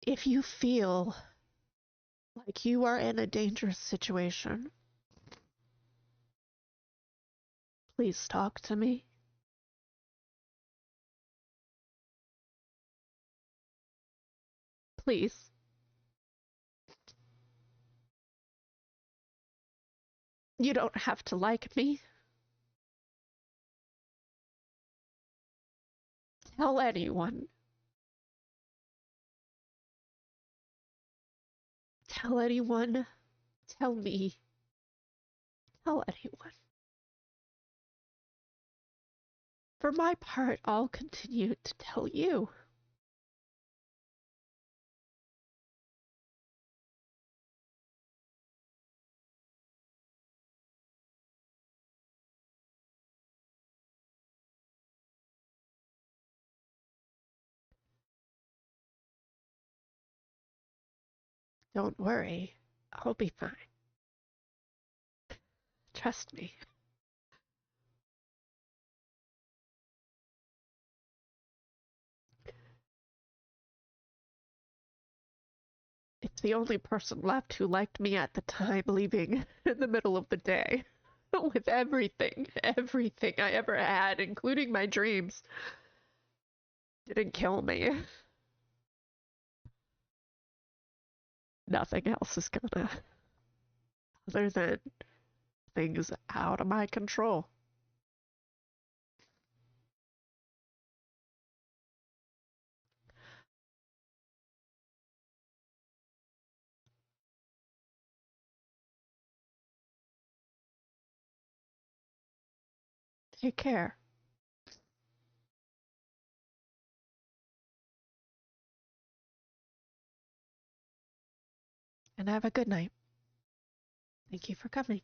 If you feel like you are in a dangerous situation, please talk to me. Please. You don't have to like me. Tell anyone. Tell anyone. Tell me. Tell anyone. For my part, I'll continue to tell you. Don't worry, I'll be fine. Trust me. the only person left who liked me at the time, leaving in the middle of the day. With everything I ever had, including my dreams, didn't kill me. Nothing else is gonna, other than things out of my control. Take care. And have a good night. Thank you for coming.